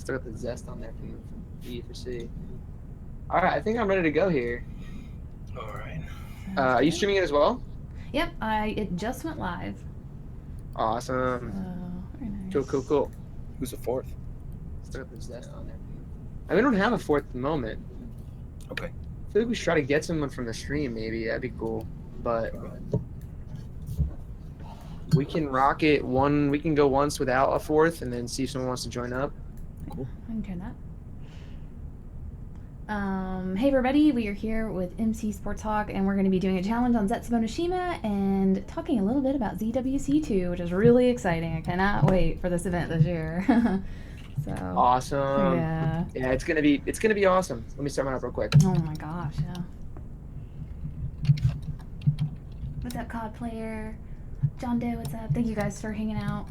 Still got the zest on there from B for C. All right, I think I'm ready to go here. All right. Are you streaming it as well? Yep, it just went live. Awesome. Very nice. Cool. Who's the fourth? Still got the zest on there. We don't have a fourth at the moment. Okay. I feel like we should try to get someone from the stream, maybe. That'd be cool. But we can rock it one. We can go once without a fourth and then see if someone wants to join up. Cool. I can try that. Hey everybody, we are here with McSportshawk and we're going to be doing a challenge on Zetsubou Shima and talking a little bit about ZWC2, which is really exciting. I cannot wait for this event this year. So Awesome. yeah, it's gonna be awesome. Let me start mine up real quick. oh my gosh, yeah. What's up, COD player? John Doe, what's up? Thank you guys for hanging out.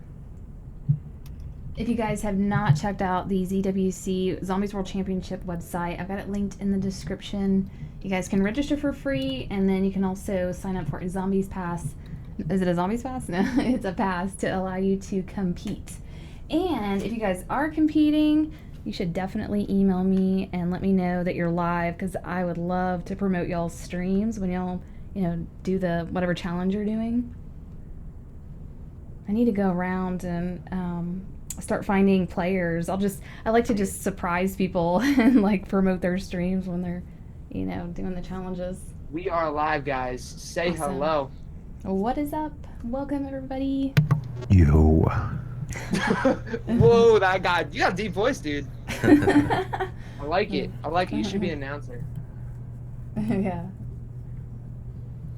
If you guys have not checked out the ZWC Zombies World Championship website, I've got it linked in the description. You guys can register for free, and then you can also sign up for a Zombies Pass. Is it a Zombies Pass? No, it's a pass to allow you to compete. And if you guys are competing, you should definitely email me and let me know that you're live, because I would love to promote y'all's streams when y'all, do the whatever challenge you're doing. I need to go around and start finding players. I like to just surprise people and like promote their streams when they're, doing the challenges. We are live, guys. Say Awesome. hello. What is up? Welcome everybody. Yo. Whoa, you got a deep voice, dude. I like it. You should be an announcer. Yeah.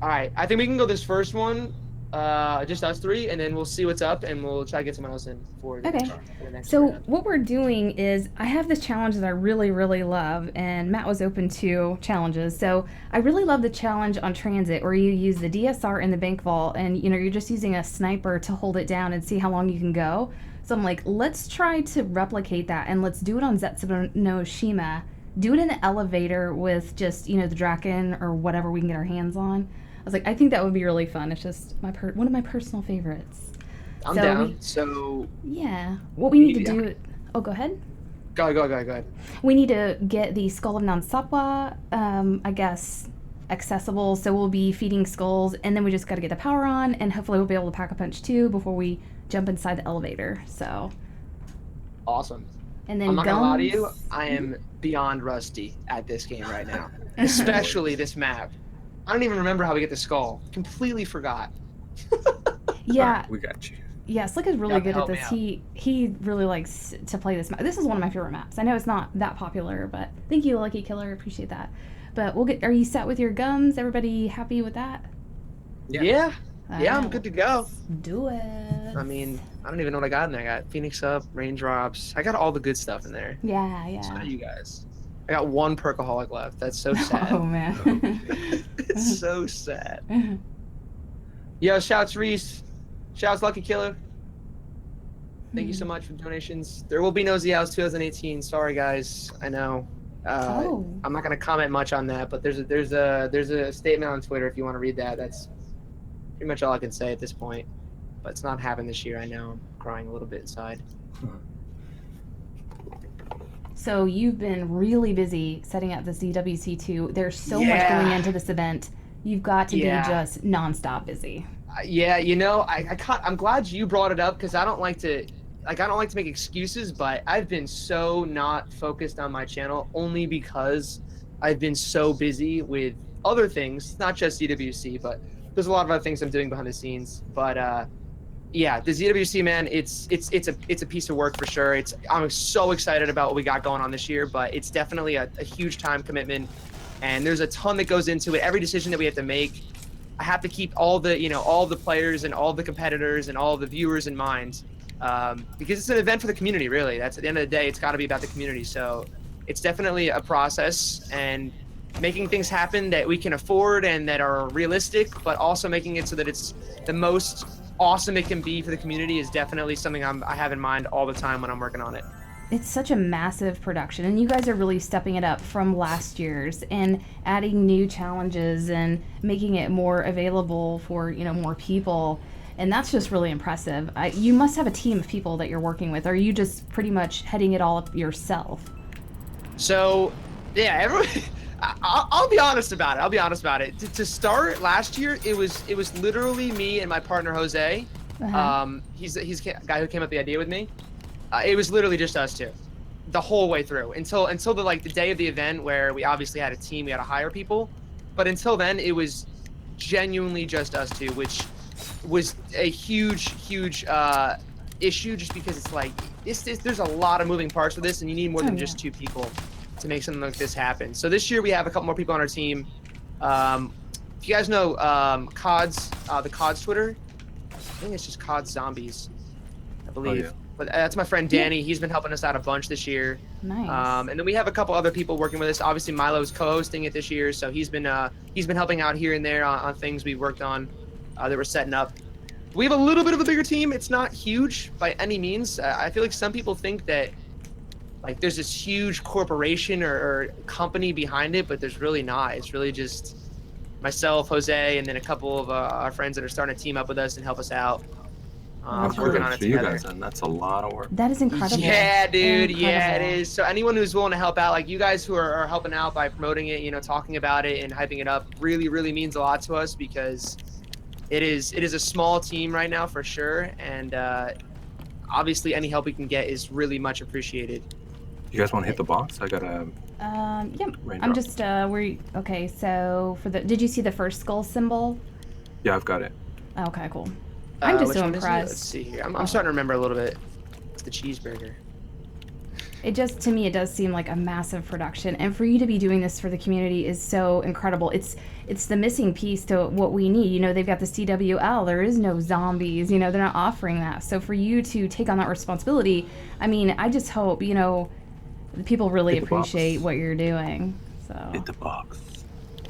All right, I think we can go this first one, just us three, and then we'll see what's up, and we'll try to get someone else in for the, Okay. for the next So round. what we're doing is I have this challenge that I really, really love, and Matt was open to challenges. So I really love the challenge on transit where you use the DSR in the bank vault, and you're just using a sniper to hold it down and see how long you can go. So I'm like, let's try to replicate that, and let's do it on Zetsubou no Shima. Do it in an elevator with just the Draken or whatever we can get our hands on. I was like, I think that would be really fun. It's just one of my personal favorites. I'm down. So yeah, what we need to do. Oh, go ahead. Go ahead. We need to get the Skull of Nansapwa, I guess, accessible. So we'll be feeding skulls, and then we just got to get the power on, and hopefully we'll be able to pack a punch too before we jump inside the elevator. So awesome. and then I'm not gonna lie to you, guns. I am beyond rusty at this game right now, especially this map. I don't even remember how we get the skull. Completely forgot. Yeah. Right, we got you. Yeah, Slick is really Yeah, good at help this. me He really likes to play this map. This is one of my favorite maps. I know it's not that popular, but thank you, Lucky Killer. Appreciate that. But are you set with your guns? Everybody happy with that? Yeah, I'm good to go. Let's do it. I mean, I don't even know what I got in there. I got Phoenix Up, Raindrops. I got all the good stuff in there. Yeah. So do you guys. I got one Perkaholic left. That's so sad. Oh, man. It's so sad. Yo, shouts Reese. Shouts Lucky Killer. Thank you so much for the donations. There will be no ZWC2 2018. Sorry, guys. I know. I'm not gonna comment much on that, but there's a statement on Twitter if you want to read that. That's pretty much all I can say at this point. But it's not happening this year. I know. I'm crying a little bit inside. So you've been really busy setting up the ZWC2. There's so much going into this event. You've got to be just nonstop busy. I'm glad you brought it up because I don't like to make excuses, but I've been so not focused on my channel only because I've been so busy with other things, not just ZWC, but there's a lot of other things I'm doing behind the scenes. But the ZWC, man, it's a piece of work for sure. I'm so excited about what we got going on this year, but it's definitely a huge time commitment, and there's a ton that goes into it. Every decision that we have to make, I have to keep all the players and all the competitors and all the viewers in mind, because it's an event for the community. Really, that's at the end of the day, it's got to be about the community. So it's definitely a process, and making things happen that we can afford and that are realistic, but also making it so that it's the most awesome it can be for the community is definitely something I have in mind all the time when I'm working on it. It's such a massive production, and you guys are really stepping it up from last year's and adding new challenges and making it more available for more people. and that's just really impressive. You must have a team of people that you're working with. Or are you just pretty much heading it all up yourself? So, yeah, everyone. I'll be honest about it. To start last year, it was literally me and my partner Jose. He's the guy who came up with the idea with me. It was literally just us two, the whole way through until the day of the event where we obviously had a team, we had to hire people, but until then it was genuinely just us two, which was a huge issue just because it's like there's a lot of moving parts with this, and you need more than just two people to make something like this happen. So this year we have a couple more people on our team. If you guys know COD's, the COD's Twitter, I think it's just COD's Zombies, I believe. Oh, yeah. But that's my friend Danny. He's been helping us out a bunch this year. Nice. And then we have a couple other people working with us. Obviously, Milo's co-hosting it this year, so he's been helping out here and there on things we worked on that we're setting up. We have a little bit of a bigger team. It's not huge by any means. I feel like some people think that like there's this huge corporation or company behind it, but there's really not. It's really just myself, Jose, and then a couple of our friends that are starting to team up with us and help us out. Working on it you together. guys, and that's a lot of work. That is incredible. Yeah, dude. Incredible. Yeah, it is. So anyone who's willing to help out, like you guys who are helping out by promoting it, talking about it and hyping it up, really, really means a lot to us because it is a small team right now for sure, and obviously any help we can get is really much appreciated. You guys want to hit the box? I got a. Yep. raindrop. I'm just okay. So did you see the first skull symbol? Yeah, I've got it. Okay, cool. I'm just which so one is it? impressed. Let's see here. I'm starting to remember a little bit. It's the cheeseburger. To me, it does seem like a massive production, and for you to be doing this for the community is so incredible. It's the missing piece to what we need. They've got the CWL. There is no zombies. They're not offering that. So for you to take on that responsibility, I mean, I just hope people really Hit the box. appreciate what you're doing. So Hit the box.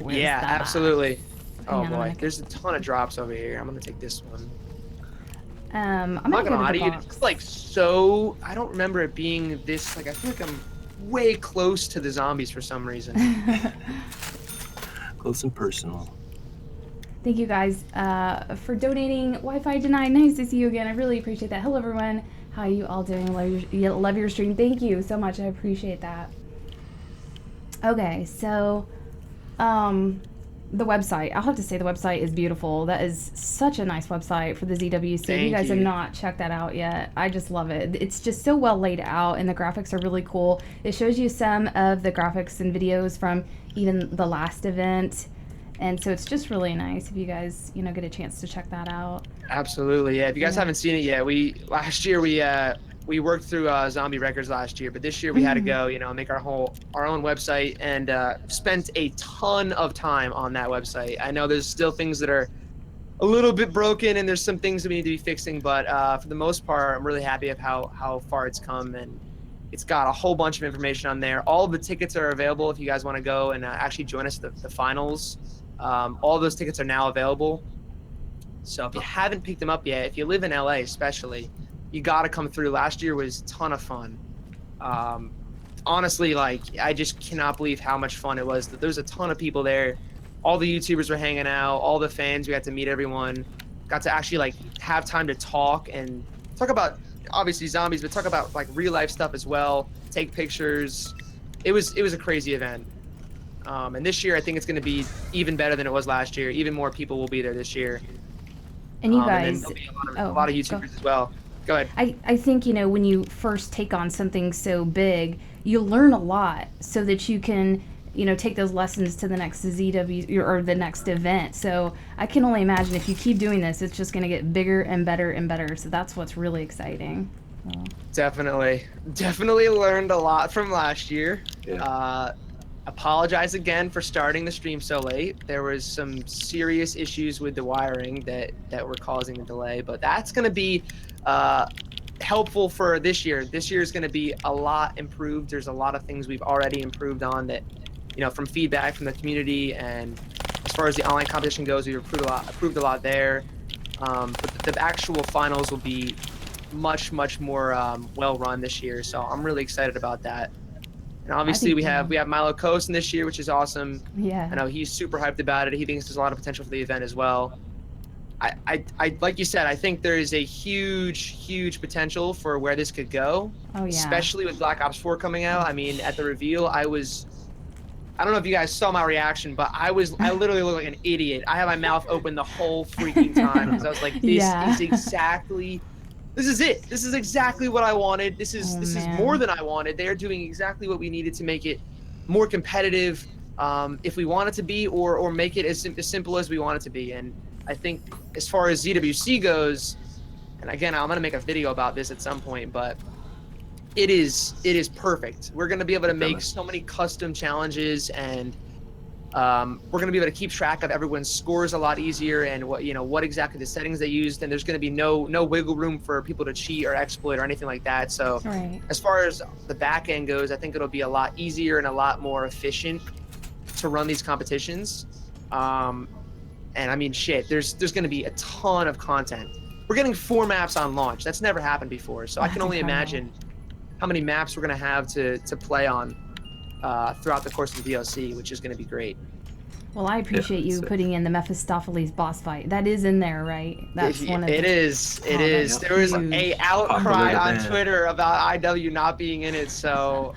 where's Yeah, that? absolutely. Oh Hang on, boy, there's a ton of drops over here. I'm gonna take this one. I'm I'm not gonna gonna go lie to to the you, box. it's like so. I don't remember it being this. Like I feel like I'm way close to the zombies for some reason. Close and personal. Thank you guys for donating. Wi-Fi denied. Nice to see you again. I really appreciate that. Hello everyone. How are you all doing? Love your stream. Thank you so much. I appreciate that. Okay, so the website. I'll have to say the website is beautiful. That is such a nice website for the ZWC. If you guys have not checked that out yet, I just love it. It's just so well laid out, and the graphics are really cool. It shows you some of the graphics and videos from even the last event. And so it's just really nice if you guys, get a chance to check that out. Absolutely, yeah. If you guys haven't seen it yet, last year we worked through Zombie Records last year, but this year we had to go, make our own website and spent a ton of time on that website. I know there's still things that are a little bit broken and there's some things that we need to be fixing, but for the most part, I'm really happy of how far it's come, and it's got a whole bunch of information on there. All of the tickets are available if you guys want to go and actually join us at the finals. All those tickets are now available. So if you haven't picked them up yet, if you live in LA especially, you got to come through. Last year was a ton of fun. Honestly, I just cannot believe how much fun it was. There's a ton of people there. All the YouTubers were hanging out, all the fans, we got to meet everyone, got to actually have time to talk about obviously zombies, but talk about real life stuff as well, take pictures. It was a crazy event. And this year I think it's going to be even better than it was last year. Even more people will be there this year. And you And guys, then there'll be a lot of YouTubers as well. Go ahead. I think, when you first take on something so big, you learn a lot so that you can, take those lessons to the next ZW or the next event. So I can only imagine if you keep doing this, it's just going to get bigger and better and better. So that's what's really exciting. Definitely learned a lot from last year. Yeah. Apologize again for starting the stream so late. There was some serious issues with the wiring that were causing the delay, but that's going to be helpful for this year. This year is going to be a lot improved. There's a lot of things we've already improved on that, from feedback from the community, and as far as the online competition goes, we've improved a lot there. But the actual finals will be much more well run this year, so I'm really excited about that. And obviously we have Milo Coast in this year, which is awesome. Yeah. I know he's super hyped about it. He thinks there's a lot of potential for the event as well. I like you said, I think there is a huge potential for where this could go. Oh yeah. Especially with Black Ops 4 coming out. I mean, at the reveal, I don't know if you guys saw my reaction, but I literally looked like an idiot. I had my mouth open the whole freaking time because I was like, this is exactly, this is it. This is exactly what I wanted. This is more than I wanted. They're doing exactly what we needed to make it more competitive, if we want it to be, or make it as simple as we want it to be. And I think as far as ZWC goes, and again, I'm gonna make a video about this at some point, but it is perfect. We're gonna be able to make so many custom challenges, and we're gonna be able to keep track of everyone's scores a lot easier, and what exactly the settings they used, and there's gonna be no wiggle room for people to cheat or exploit or anything like that. So as far as the back end goes, I think it'll be a lot easier and a lot more efficient to run these competitions. And I mean, shit, there's going to be a ton of content. We're getting 4 maps on launch. That's never happened before. So I can only imagine how many maps we're going to have to play on throughout the course of the DLC, which is going to be great. Well, I appreciate you putting in the Mephistopheles boss fight. That is in there, right? That's one of it is. It is. There was a outcry on Twitter about IW not being in it. So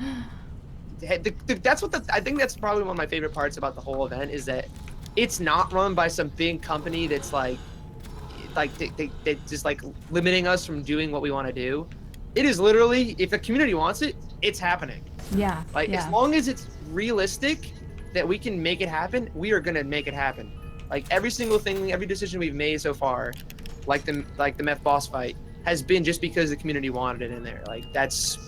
that's what I think that's probably one of my favorite parts about the whole event is that it's not run by some big company that's like they just like limiting us from doing what we want to do. It is literally, if the community wants it, it's happening. Yeah. Like as long as it's realistic that we can make it happen, we are gonna make it happen. Like every single thing, every decision we've made so far, like the Meth boss fight, has been just because the community wanted it in there. Like that's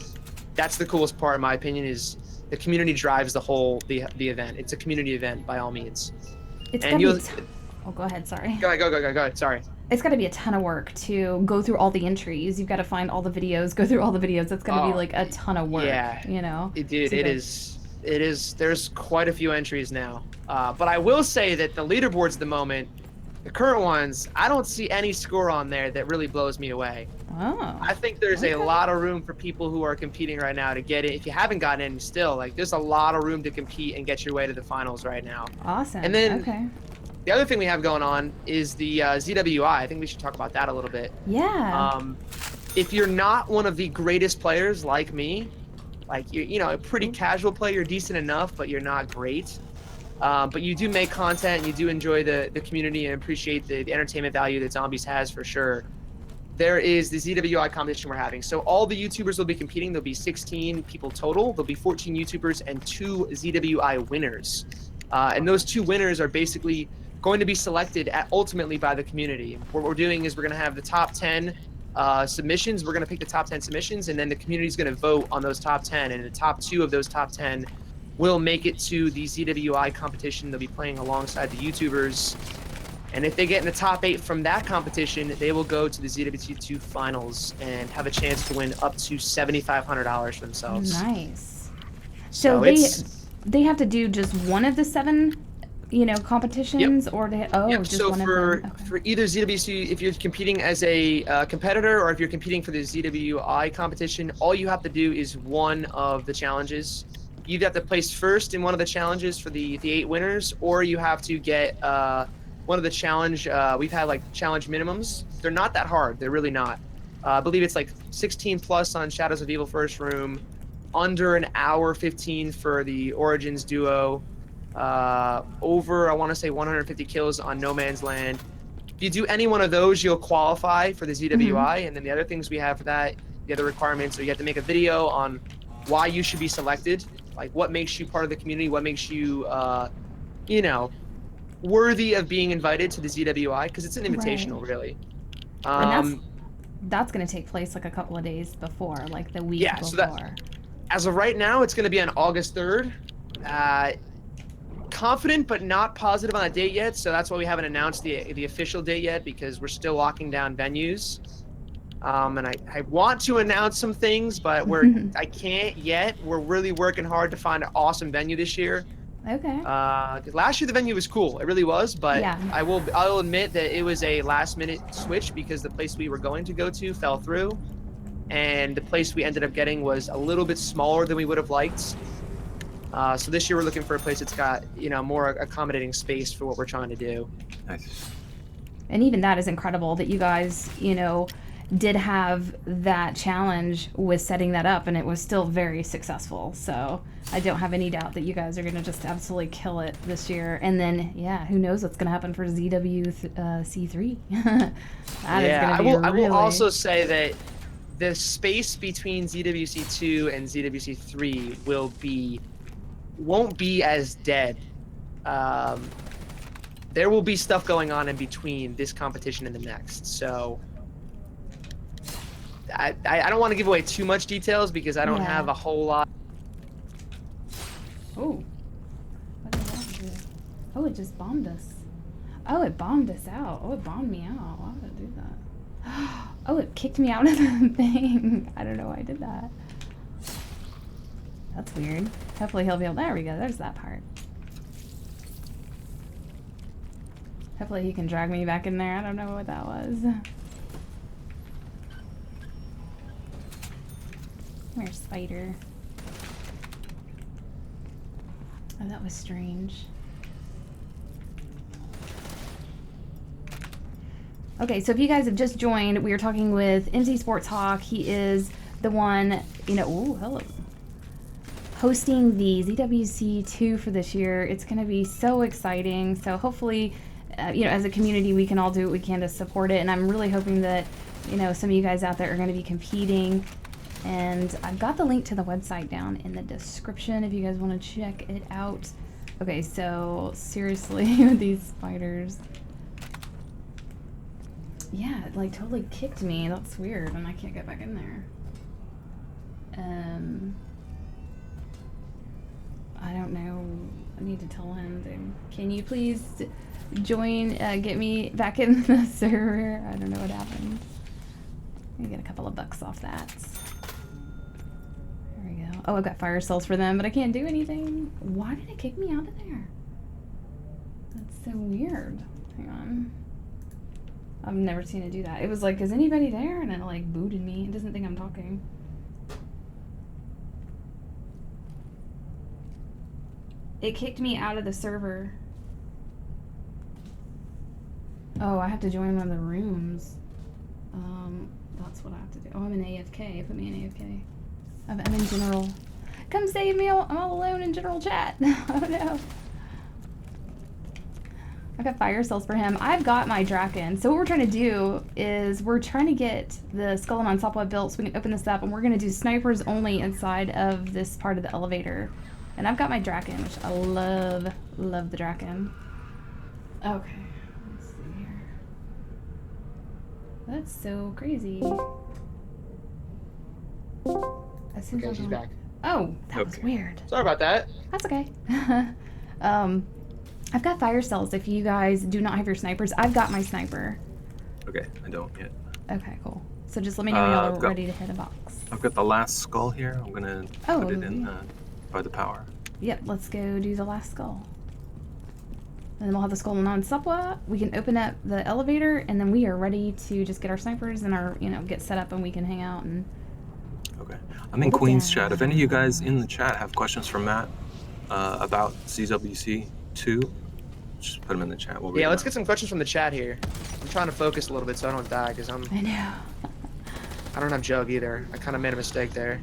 the coolest part, in my opinion, is the community drives the event. It's a community event by all means. It's gonna be oh, go ahead. Sorry. Go ahead. Sorry. It's got to be a ton of work to go through all the entries. You've got to find all the videos, go through all the videos. That's going to be like a ton of work. Yeah. You know. Dude, it is. There's quite a few entries now. But I will say that the leaderboards at the moment, the current ones, I don't see any score on there that really blows me away. Oh. I think there's a lot of room for people who are competing right now to get it. If you haven't gotten in still, like there's a lot of room to compete and get your way to the finals right now. Awesome. And then the other thing we have going on is the ZWI. I think we should talk about that a little bit. Yeah. If you're not one of the greatest players like me, like you're a pretty casual player, you're decent enough, but you're not great. But you do make content and you do enjoy the community and appreciate the entertainment value that Zombies has for sure. There is the ZWI competition we're having. So all the YouTubers will be competing. There'll be 16 people total. There'll be 14 YouTubers and 2 ZWI winners. And those 2 winners are basically going to be selected ultimately by the community. What we're doing is we're going to have the top 10 submissions. We're going to pick the top 10 submissions, and then the community is going to vote on those top 10. And the top 2 of those top 10 will make it to the ZWI competition. They'll be playing alongside the YouTubers. And if they get in the top 8 from that competition, they will go to the ZWC2 finals and have a chance to win up to $7,500 for themselves. Nice. So they have to do just one of the 7, competitions, or just so one for of them. Okay. for either ZWC, if you're competing as a competitor or if you're competing for the ZWI competition, all you have to do is one of the challenges. You have to place first in one of the challenges for the 8 winners, or you have to get one of the challenge. We've had like challenge minimums. They're not that hard. They're really not. I believe it's like 16 plus on Shadows of Evil First Room, under an hour 15 for the Origins duo, over I want to say 150 kills on No Man's Land. If you do any one of those, you'll qualify for the ZWI. And then the other things we have for that, the other requirements are you have to make a video on why you should be selected, like what makes you part of the community, what makes you worthy of being invited to the ZWI, because it's an invitational, really. And that's going to take place like a couple of days before, like the week before. So as of right now, it's going to be on August 3rd. Confident but not positive on that date yet, so that's why we haven't announced the official date yet, because we're still locking down venues. And I want to announce some things, but I can't yet. We're really working hard to find an awesome venue this year. Okay. Last year the venue was cool, it really was, but yeah. I'll admit that it was a last-minute switch because the place we were going to go to fell through, and the place we ended up getting was a little bit smaller than we would have liked. So this year we're looking for a place that's got more accommodating space for what we're trying to do. Nice. And even that is incredible that you guys, you know, did have that challenge with setting that up, and it was still very successful. So I don't have any doubt that you guys are going to just absolutely kill it this year. And then, yeah, who knows what's going to happen for ZWC3. I will also say that the space between ZWC2 and ZWC3 won't be as dead. There will be stuff going on in between this competition and the next. So I don't want to give away too much details because I don't have a whole lot. Oh. What did that do? Oh, it just bombed us. Oh, it bombed us out. Oh, it bombed me out. Why would it do that? Oh, it kicked me out of the thing. I don't know why I did that. That's weird. Hopefully he'll be able... There we go. There's that part. Hopefully he can drag me back in there. I don't know what that was. Where's Spider? Oh, that was strange. Okay, so if you guys have just joined, we are talking with McSportshawk. He is the one, you know, ooh, hello, hosting the ZWC2 for this year. It's going to be so exciting. So hopefully, you know, as a community, we can all do what we can to support it. And I'm really hoping that, you know, some of you guys out there are going to be competing. And I've got the link to the website down in the description if you guys want to check it out. Okay, so seriously, with these spiders. Yeah, it like totally kicked me. That's weird, and I can't get back in there. I don't know. I need to tell him. Can you please join, get me back in the server? I don't know what happened. I'm gonna get a couple of bucks off that. There we go. Oh, I've got fire cells for them, but I can't do anything. Why did it kick me out of there? That's so weird. Hang on. I've never seen it do that. It was like, is anybody there? And it like booted me. It doesn't think I'm talking. It kicked me out of the server. Oh, I have to join one of the rooms. That's what I have to do. Oh, I'm in AFK. Put me in AFK. I'm in general. Come save me. I'm all alone in general chat. Oh no. I got fire cells for him. I've got my Draken. So what we're trying to do is we're trying to get the Skull and Sopwa built so we can open this up, and we're going to do snipers only inside of this part of the elevator. And I've got my Draken, which I love the Draken. Okay, let's see here. That's so crazy. As soon as she's back. Oh, that was weird. Sorry about that. That's okay. I've got fire cells. If you guys do not have your snipers, I've got my sniper. Okay, I don't yet. Okay, cool. So just let me know when y'all are ready to hit a box. I've got the last skull here. I'm gonna put it in by the power. Yep, let's go do the last skull. And then we'll have the skull and Sopwa. We can open up the elevator, and then we are ready to just get our snipers and our, you know, get set up, and we can hang out and. Okay, I'm in Queen's chat. If any of you guys in the chat have questions for Matt about ZWC2, just put them in the chat. Yeah, let's get some questions from the chat here. I'm trying to focus a little bit so I don't die, because I know. I don't have Jug either. I kind of made a mistake there.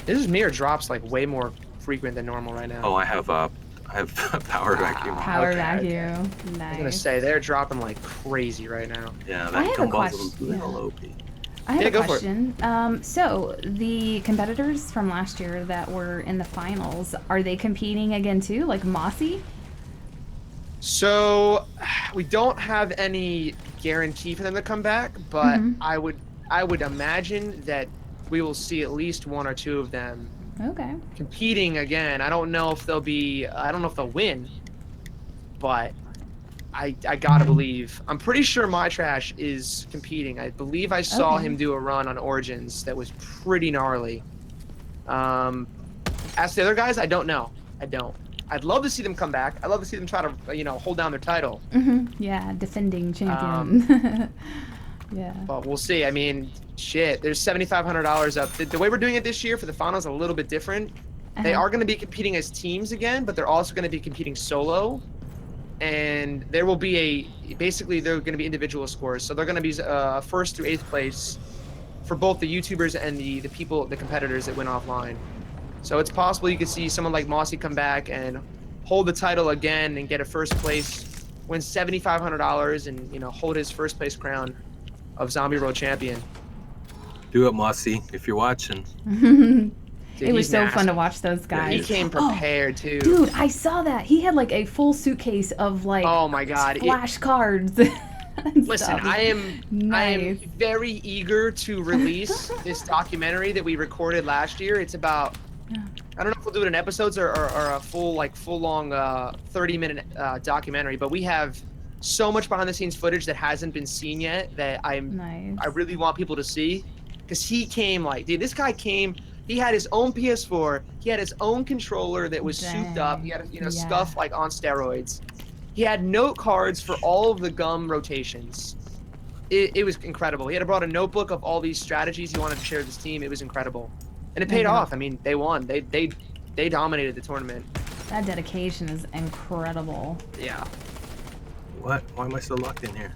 This mirror drops like way more frequent than normal right now. Oh, I have power vacuum. Power vacuum. Nice. I was gonna say they're dropping like crazy right now. Yeah, that combos is a little OP. I have a question. So the competitors from last year that were in the finals, are they competing again too, like Mossy? So we don't have any guarantee for them to come back, but I would imagine that we will see at least one or two of them competing again. I don't know if they'll win, but I gotta believe. I'm pretty sure My Trash is competing. I believe I saw him do a run on Origins that was pretty gnarly. As to the other guys, I don't know. I'd love to see them come back. I'd love to see them try to, you know, hold down their title. Yeah, defending champion. Yeah. But we'll see. I mean, shit, there's $7,500 up. The way we're doing it this year for the finals is a little bit different. They are going to be competing as teams again, but they're also going to be competing solo. and there will be basically they're going to be individual scores. So they're going to be first through 8th place for both the YouTubers and the competitors that went offline. So it's possible you could see someone like Mossy come back and hold the title again and get a first place, win $7,500, and hold his first place crown of Zombie World Champion. Do it, Mossy, if you're watching. Dude, it was so nasty. fun to watch those guys. He came prepared too. Dude, I saw that. He had like a full suitcase of like oh my god, flash cards. Listen, I am very eager to release this documentary that we recorded last year. It's about, I don't know if we'll do it in episodes or a full long 30-minute documentary, but we have so much behind the scenes footage that hasn't been seen yet that I really want people to see, because he came dude, this guy came, he had his own PS4, he had his own controller that was souped up, he had stuff like on steroids. He had note cards for all of the gum rotations. It was incredible. He had brought a notebook of all these strategies he wanted to share with his team. It was incredible. And it paid off. I mean, they won. They dominated the tournament. That dedication is incredible. Yeah. What? Why am I still locked in here?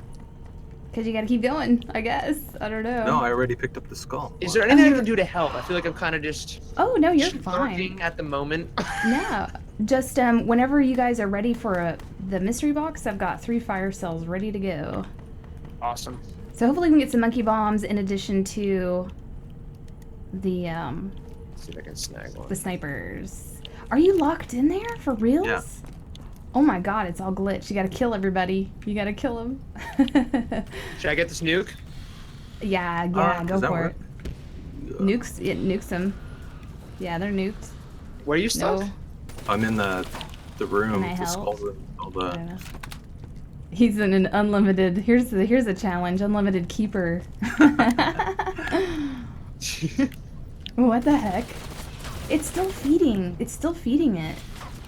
Because you got to keep going, I guess. I don't know. No, I already picked up the skull. Is there anything I can do to help? I feel like I'm kind of just... Oh, no, you're fine. At the moment. No. Just whenever you guys are ready for the mystery box, I've got 3 fire cells ready to go. Awesome. So hopefully we can get some monkey bombs in addition to the Let's see if I can snag one. the snipers. Are you locked in there for reals? Yeah. Oh my god, it's all glitched. You gotta kill everybody. You gotta kill them. Should I get this nuke? Yeah, go for it. Nukes, it nukes them. Yeah, they're nuked. Where are you stuck? No. I'm in the room, Can I the help? skull room. He's in an unlimited. Here's a challenge. Unlimited keeper. What the heck? It's still feeding. It's still feeding it.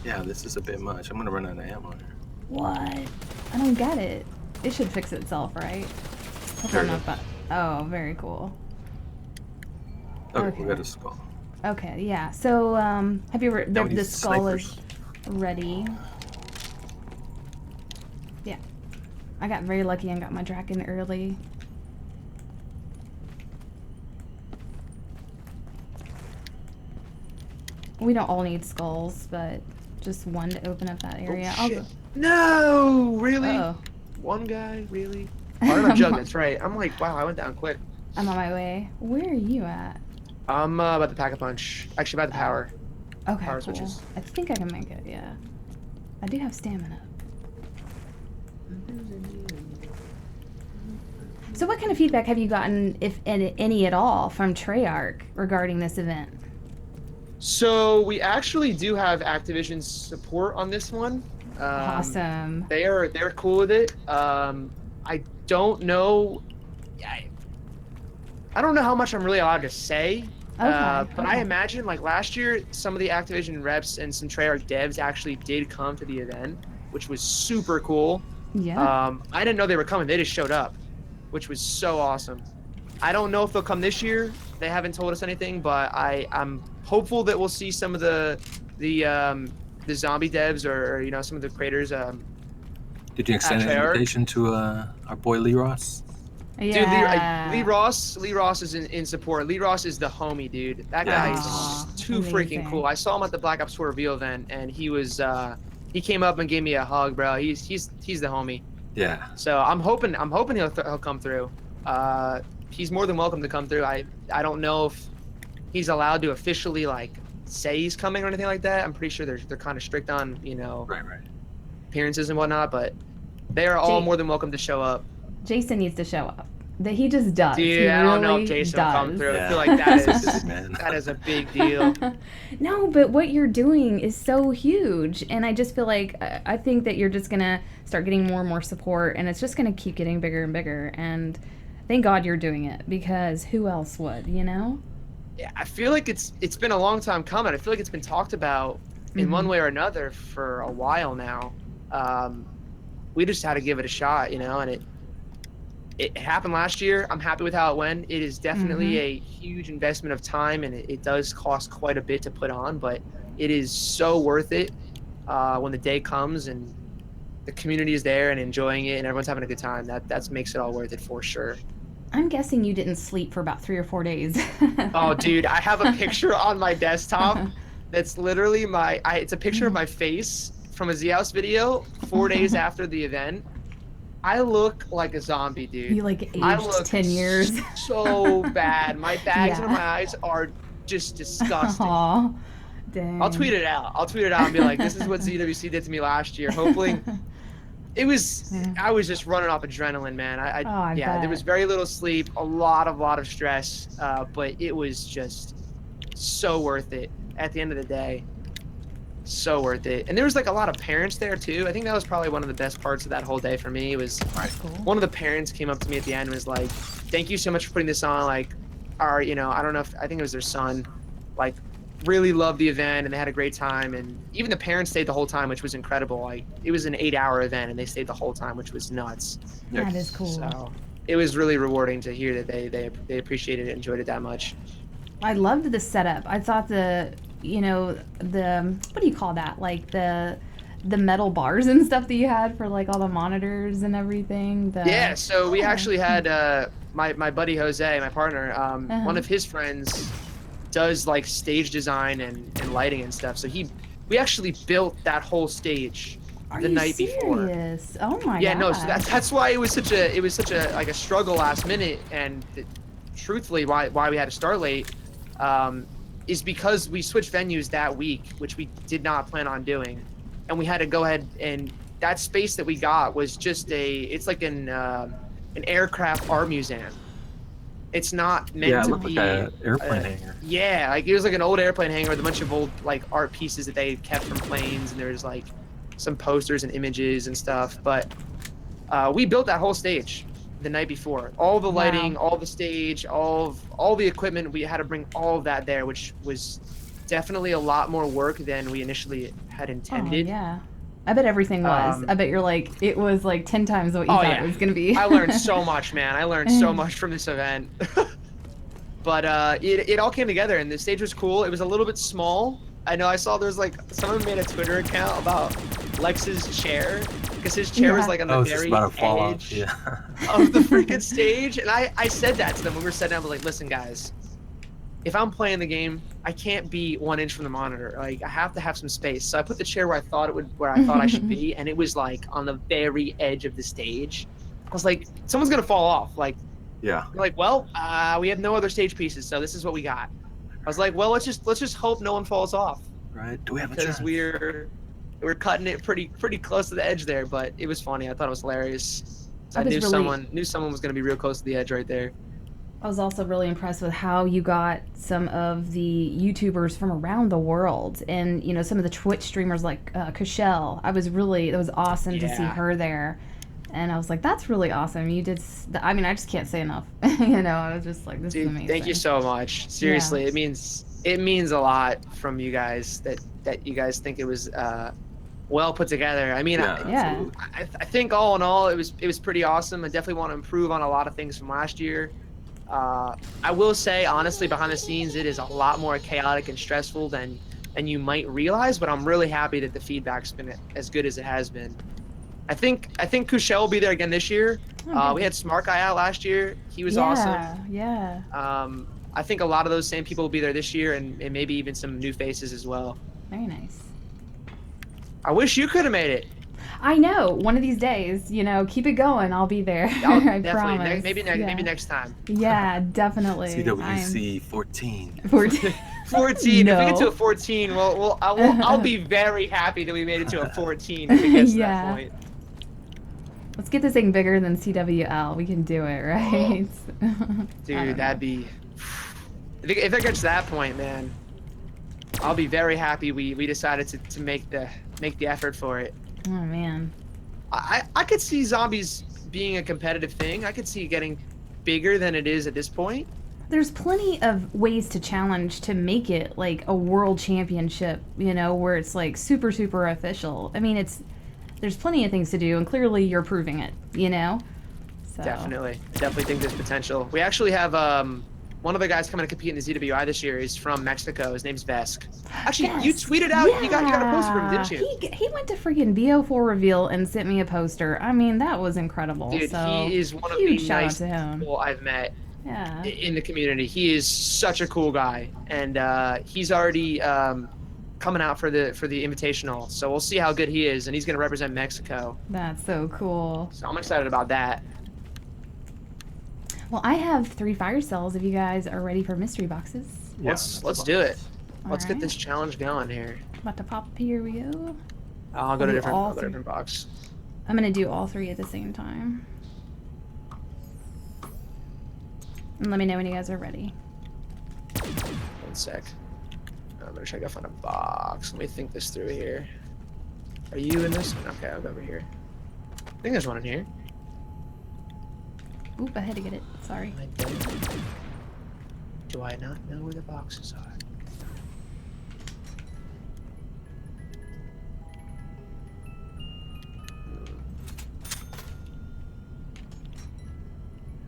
Yeah, this is a bit much. I'm gonna run out of ammo here. What? I don't get it. It should fix itself, right? Hopefully I'm not oh, very cool. Okay, we got a skull. Okay, yeah. So, have you ever... The skull is ready. Yeah. I got very lucky and got my dragon early. We don't all need skulls, but just one to open up that area. Oh, shit. No! Really? Uh-oh. One guy? Really? Oh, I don't have jug, that's right. I'm like, wow, I went down quick. I'm on my way. Where are you at? I'm about to pack a punch. Actually, about the power. Okay, Power cool. switches. I think I can make it, yeah. I do have stamina. So what kind of feedback have you gotten, if any at all, from Treyarch regarding this event? So we actually do have Activision's support on this one. Awesome. They're cool with it. I don't know. I don't know how much I'm really allowed to say. But I imagine like last year, some of the Activision reps and some Treyarch devs actually did come to the event, which was super cool. Yeah. I didn't know they were coming. They just showed up, which was so awesome. I don't know if they'll come this year. They haven't told us anything, but I'm hopeful that we'll see some of the zombie devs or some of the creators. Did you extend an invitation to our boy Lee Ross? Yeah. Dude, Lee Ross is in support. Lee Ross is the homie, dude. That guy is too freaking cool. I saw him at the Black Ops 4 reveal event, and he was he came up and gave me a hug, bro. He's the homie. Yeah. So I'm hoping he'll come through. He's more than welcome to come through. I don't know if he's allowed to officially say he's coming or anything like that. I'm pretty sure they're kind of strict on right appearances and whatnot, but they are all more than welcome to show up. Jason needs to show up. He just does. Dude, I don't know if Jason will come through. I feel like that is a big deal. No, but what you're doing is so huge, and I just feel like I think that you're just gonna start getting more and more support, and it's just gonna keep getting bigger and bigger. And thank God you're doing it, because who else would, Yeah, I feel like it's been a long time coming. I feel like it's been talked about in one way or another for a while now. We just had to give it a shot, and it happened last year. I'm happy with how it went. It is definitely a huge investment of time, and it does cost quite a bit to put on, but it is so worth it when the day comes. And the community is there and enjoying it and everyone's having a good time, that makes it all worth it for sure. I'm guessing you didn't sleep for about 3 or 4 days. Oh, dude, I have a picture on my desktop that's literally it's a picture of my face from a Z-House video 4 days after the event. I look like a zombie, dude. You like aged 10 years. So bad. My bags under my eyes are just disgusting. Aw, dang. I'll tweet it out. And be like, this is what ZWC did to me last year. Hopefully, I was just running off adrenaline, man. I bet. There was very little sleep, a lot of stress, but it was just so worth it at the end of the day. So worth it. And there was like a lot of parents there too. I think that was probably one of the best parts of that whole day for me. It was cool. One of the parents came up to me at the end and was like, thank you so much for putting this on. Like, I don't know I think it was their son, like, really loved the event and they had a great time. And even the parents stayed the whole time, which was incredible. Like, it was an 8-hour event and they stayed the whole time, which was nuts. That is cool. So it was really rewarding to hear that they appreciated it, enjoyed it that much. I loved the setup. I thought the what do you call that? Like the metal bars and stuff that you had for like all the monitors and everything. Yeah, so we actually had my buddy Jose, my partner, one of his friends does like stage design and lighting and stuff. So we actually built that whole stage the night before. Oh my god. Yeah, no, so that's why it was such a like a struggle last minute, and truthfully why we had to start late is because we switched venues that week, which we did not plan on doing, and we had to go ahead, and that space that we got was just it's like an aircraft art museum. It's not meant to be like an airplane hangar. Yeah, like it was like an old airplane hangar with a bunch of old like art pieces that they kept from planes, and there's like some posters and images and stuff. But we built that whole stage the night before. All the lighting, all the stage, all the equipment, we had to bring all of that there, which was definitely a lot more work than we initially had intended. Oh, yeah. I bet everything was. I bet it was like 10 times what you thought it was going to be. I learned so much, man. I learned so much from this event. But it all came together, and the stage was cool. It was a little bit small. I know I saw there's like, someone made a Twitter account about Lex's chair, because his chair was like on the very edge of the freaking stage. And I said that to them when we were setting up. I was like, listen, guys, if I'm playing the game, I can't be 1 inch from the monitor. Like, I have to have some space. So I put the chair where I thought I should be, and it was like on the very edge of the stage. I was like, someone's gonna fall off. Like, yeah. Like, well, we have no other stage pieces, so this is what we got. I was like, well, let's just hope no one falls off. Right? Do we have a Because chance? we're cutting it pretty close to the edge there, but it was funny. I thought it was hilarious. I was knew really- someone was gonna be real close to the edge right there. I was also really impressed with how you got some of the YouTubers from around the world, and some of the Twitch streamers like Kushel. It was awesome to see her there, and I was like, that's really awesome. You did. I mean, I just can't say enough. I was just like, this is amazing. Thank you so much. Seriously, Yeah. it means a lot from you guys that you guys think it was well put together. I mean, I think all in all, it was pretty awesome. I definitely want to improve on a lot of things from last year. I will say, honestly, behind the scenes, it is a lot more chaotic and stressful than you might realize, but I'm really happy that the feedback's been as good as it has been. I think Kushel will be there again this year. We had Smart Guy out last year. He was awesome. Yeah. I think a lot of those same people will be there this year, and maybe even some new faces as well. Very nice. I wish you could have made it. I know. One of these days, keep it going. I'll be there. I promise. Maybe next time. Yeah, definitely. ZWC 14. 14. 14. No. If we get to a 14, I'll be very happy that we made it to a 14 if it gets to that point. Let's get this thing bigger than CWL. We can do it, right? Dude, that'd be... If it gets to that point, man, I'll be very happy we decided to make the effort for it. Oh, man. I could see zombies being a competitive thing. I could see it getting bigger than it is at this point. There's plenty of ways to challenge to make it like a world championship, where it's like super, super official. I mean, there's plenty of things to do, and clearly you're proving it, So. Definitely think there's potential. We actually have one of the guys coming to compete in the ZWI this year is from Mexico. His name's Vesk. Actually, Yes. you tweeted out you got a poster from him, didn't you? He went to freaking BO4 reveal and sent me a poster. I mean, that was incredible. Dude, so, he is one of huge the shout out nicest to him. people I've met Yeah. in the community. He is such a cool guy, and he's already coming out for the invitational. So we'll see how good he is, and he's going to represent Mexico. That's so cool. So I'm excited about that. Well, I have 3 fire cells if you guys are ready for mystery boxes. Yeah, Let's do it. Let's All get this right. challenge going here. About to pop. Here we go. I'll go to do different, all I'll go to three. different box. I'm gonna do all 3 at the same time. And let me know when you guys are ready. 1 sec. I'm gonna try to find a box. Let me think this through here. Are you in this one? Okay, I'll go over here. I think there's one in here. Oop, I had to get it. Sorry. Do I not know where the boxes are?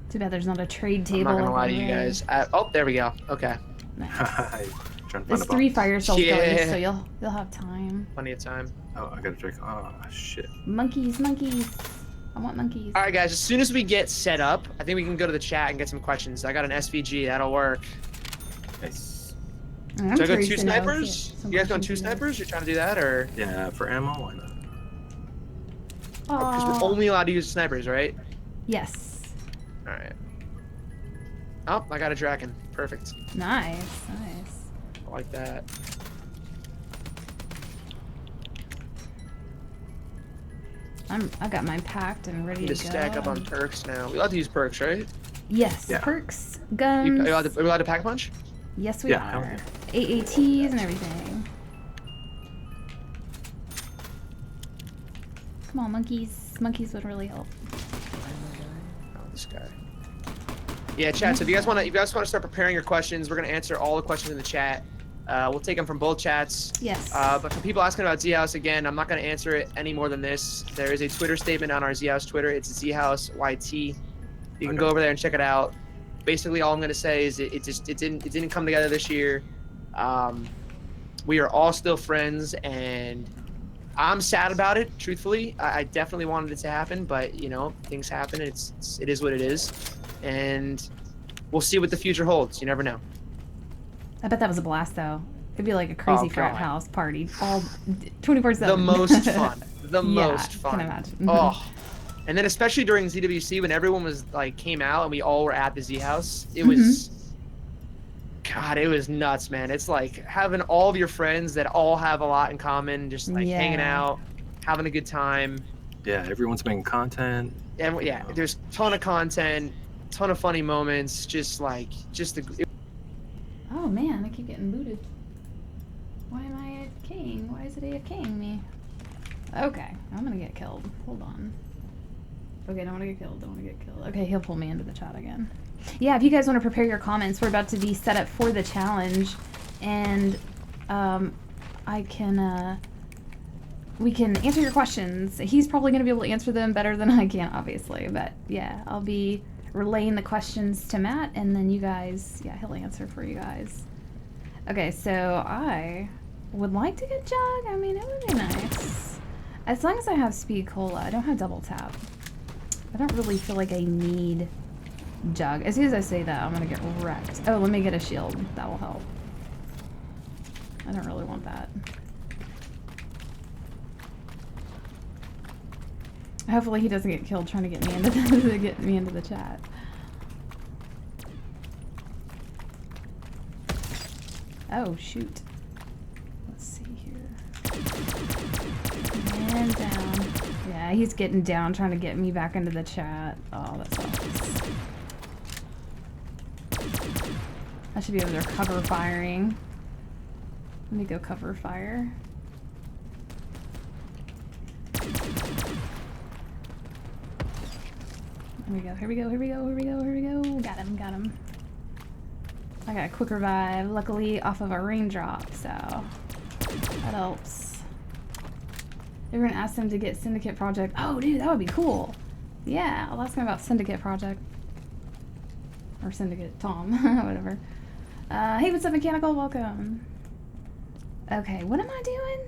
Too bad there's not a trade I'm table. not gonna lie like to you there. guys. Oh, there we go. Okay, Nice. Trying to find There's a 3 box. fire cells Yeah. going, so you'll have time. plenty of time. Oh, I gotta drink. Oh, shit. Monkeys, monkeys. I want monkeys. All right, guys. As soon as we get set up, I think we can go to the chat and get some questions. I got an SVG. That'll work. Nice. I'm Should I go curious 2 to know if snipers? some You guys going 2 questions you guys- snipers? You're trying to do that, or Yeah, for ammo, why not? because we're Aw. only allowed to use snipers, right? Yes. All right. Oh, I got a dragon. Perfect. Nice, nice. I like that. I got mine packed and ready Need to to go. stack up on perks now. We allowed to use perks, right? Yes, Yeah. perks, Are guns. we allowed to pack punch? Yes, we Yeah, hell are. yeah. AATs and everything. Come on, monkeys. Monkeys would really help. Oh, this guy. Yeah, chat. So if you guys want to start preparing your questions, we're gonna answer all the questions in the chat. We'll take them from both chats. Yes. But for people asking about Z-House, again, I'm not going to answer it any more than this. There is a Twitter statement on our Z-House Twitter. It's ZHouseYT. You can go over there and check it out. Basically, all I'm going to say is it didn't come together this year. We are all still friends, and I'm sad about it. Truthfully, I definitely wanted it to happen, but you know, things happen. It is what it is, and we'll see what the future holds. You never know. I bet that was a blast, though. It'd be like a crazy Oh, frat God. house party, all 24/7. The most fun. The Yeah, most can fun. imagine. Oh, and then especially during ZWC when everyone was like came out and we all were at the Z House, it was, God, it was nuts, man. It's like having all of your friends that all have a lot in common, just like hanging Yeah. out, having a good time. Yeah, everyone's making content. And yeah, there's a ton of content, ton of funny moments, just the. Oh man, I keep getting booted. Why am I AFKing? Why is it AFKing me? Okay, I'm gonna get killed. Hold on. Okay, don't want to get killed. Don't want to get killed. Okay, he'll pull me into the chat again. Yeah, if you guys want to prepare your comments, we're about to be set up for the challenge, and I can we can answer your questions. He's probably gonna be able to answer them better than I can, obviously. But yeah, I'll be relaying the questions to Matt, and then you guys, yeah, he'll answer for you guys. Okay, so I would like to get Jug. I mean, it would be nice. As long as I have Speed Cola, I don't have Double Tap. I don't really feel like I need Jug. As soon as I say that, I'm gonna get wrecked. Oh, let me get a shield. That will help. I don't really want that. Hopefully he doesn't get killed trying to get me into the chat. Oh shoot. Let's see here. And down. Yeah, he's getting down trying to get me back into the chat. Oh, that sucks. I should be able to cover firing. Let me go cover fire. Here we go, here we go, here we go, here we go, here we go. Got him, got him. I got a quick revive, luckily off of a raindrop, so that helps. They're gonna ask them to get Syndicate Project. Oh, dude, that would be cool. Yeah, I'll ask him about Syndicate Project. Or Syndicate Tom, whatever. Hey, what's up, Mechanical? Welcome. Okay, what am I doing?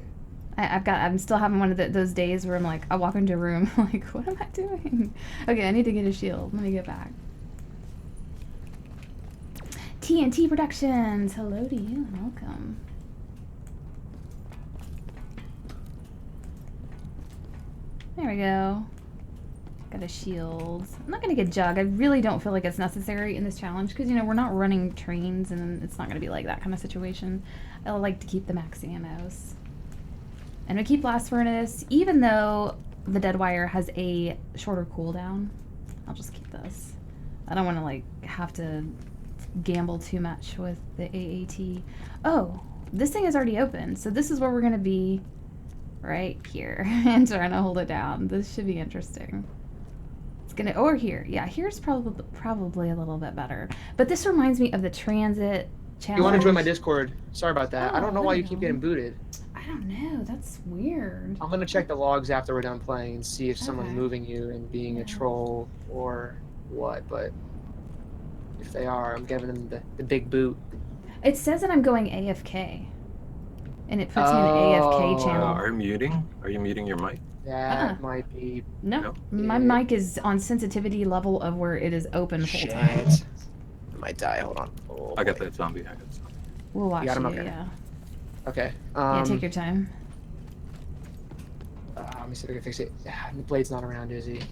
I'm still having one of those days where I'm like, I walk into a room, like, what am I doing? Okay, I need to get a shield. Let me get back. TNT Productions, hello to you, welcome. There we go. Got a shield. I'm not gonna get Jug. I really don't feel like it's necessary in this challenge because, you know, we're not running trains and it's not gonna be like that kind of situation. I like to keep the max ammos. And we keep Blast Furnace, even though the Dead Wire has a shorter cooldown. I'll just keep this. I don't want to, like, have to gamble too much with the AAT. Oh, this thing is already open, so this is where we're gonna be right here and trying to hold it down. This should be interesting. It's gonna, or here. Yeah, here's probably a little bit better. But this reminds me of the transit challenge. You want to join my Discord? Sorry about that. Oh, I don't know why you keep getting booted. I don't know. That's weird. I'm gonna check the logs after we're done playing and see if someone's Okay. moving you and being a troll or what. But if they are, I'm giving them the big boot. It says that I'm going AFK. And it puts me in the AFK channel. Are you muting your mic? That might be. No, my mic is on sensitivity level of where it is open full Shit. time. I might die. Hold on. Oh, I got boy. that zombie. We'll watch got him? you, Okay. yeah. Okay. Yeah, take your time. Let me see if I can fix it. The blade's not around, is he? Of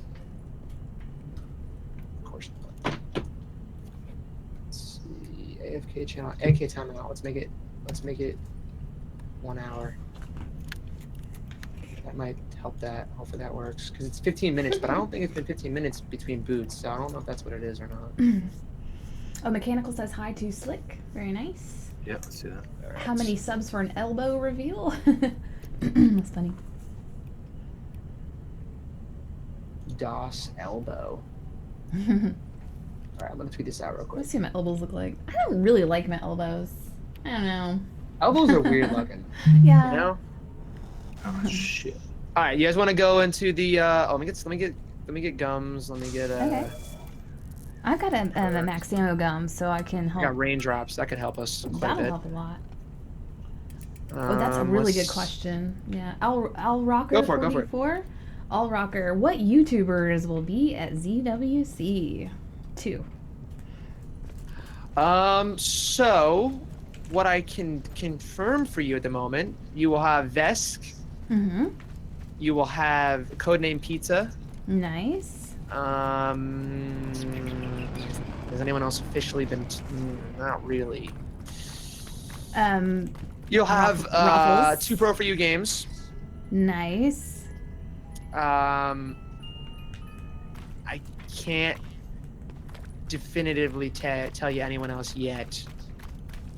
course not. Let's see. AFK channel. AFK timeout. Let's make it 1 hour. That might help that. Hopefully that works. Because it's 15 minutes, but I don't think it's been 15 minutes between boots, so I don't know if that's what it is or not. Oh, Mechanical says hi to Slick. Very nice. Yeah, let's do that. All right. How many subs for an elbow reveal? That's funny. DOS elbow. Alright, I'm gonna tweet this out real quick. Let's see what my elbows look like. I don't really like my elbows. I don't know. Elbows are weird looking. Yeah. You know? Oh shit. Alright, you guys wanna go into the let me get gums, let me get Okay. I've got a max ammo gum, so I can I help. got raindrops, that could help us quite a That'll bit. help a lot. Oh, that's a really good question. Yeah, Al Rocker Go for it, go for it. 44. Al Rocker, what YouTubers will be at ZWC2? So what I can confirm for you at the moment, you will have Vesk, Mm-hmm. you will have Codename Pizza. Nice. Has anyone else officially been? Not really. You'll have Ruffles. 2 Pro for You games. Nice. I can't definitively tell you anyone else yet.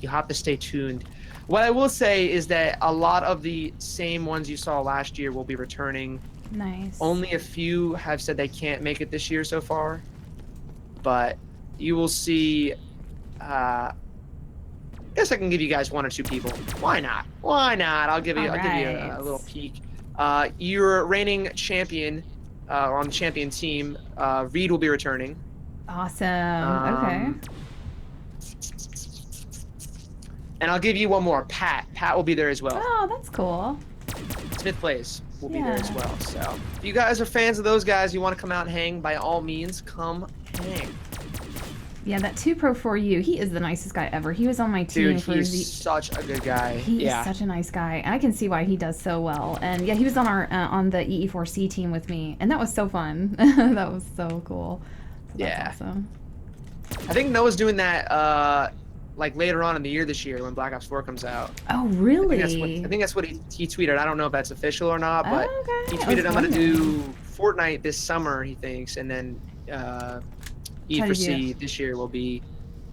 You have to stay tuned. What I will say is that a lot of the same ones you saw last year will be returning. Nice. Only a few have said they can't make it this year so far, but you will see. I guess I can give you guys 1 or 2 people. Why not? Why not? I'll give you Alright. a little peek. Your reigning champion, or on the champion team, Reed will be returning. Awesome. Okay. And I'll give you 1 more. Pat. Pat will be there as well. Oh, that's cool. Smith Plays will be there as Yeah. well. So if you guys are fans of those guys, you want to come out and hang, by all means, come hang. Yeah, that 2 Pro for You, he is the nicest guy ever. He was on my team Dude, for he's such a good guy. He is such a nice guy, and I can see why he does so well. And yeah, he was on our on the EE4C team with me, and that was so fun. That was so cool. So that's awesome. I think Noah's doing that like later on in the year this year when Black Ops 4 comes out. Oh, really? I think that's what he tweeted. I don't know if that's official or not, but Oh, okay. he I tweeted, was I'm going to wondering. do Fortnite this summer, he thinks, and then E4C this year will be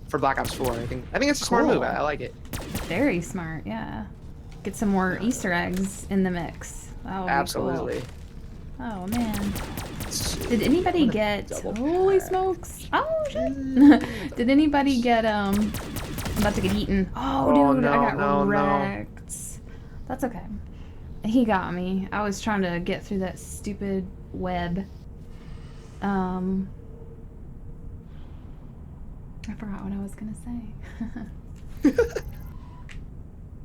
for Black Ops 4. I think it's a smart Cool. move. I like it. Very smart, yeah. Get some more Easter eggs in the mix. That would be Absolutely. cool. Oh, man. Let's see. Did anybody I'm gonna get... double Holy pack. smokes. Oh, shit. Did anybody get, I'm about to get eaten. Oh, Oh, dude, no, I got no, no. wrecked. That's okay. He got me. I was trying to get through that stupid web. I forgot what I was gonna say.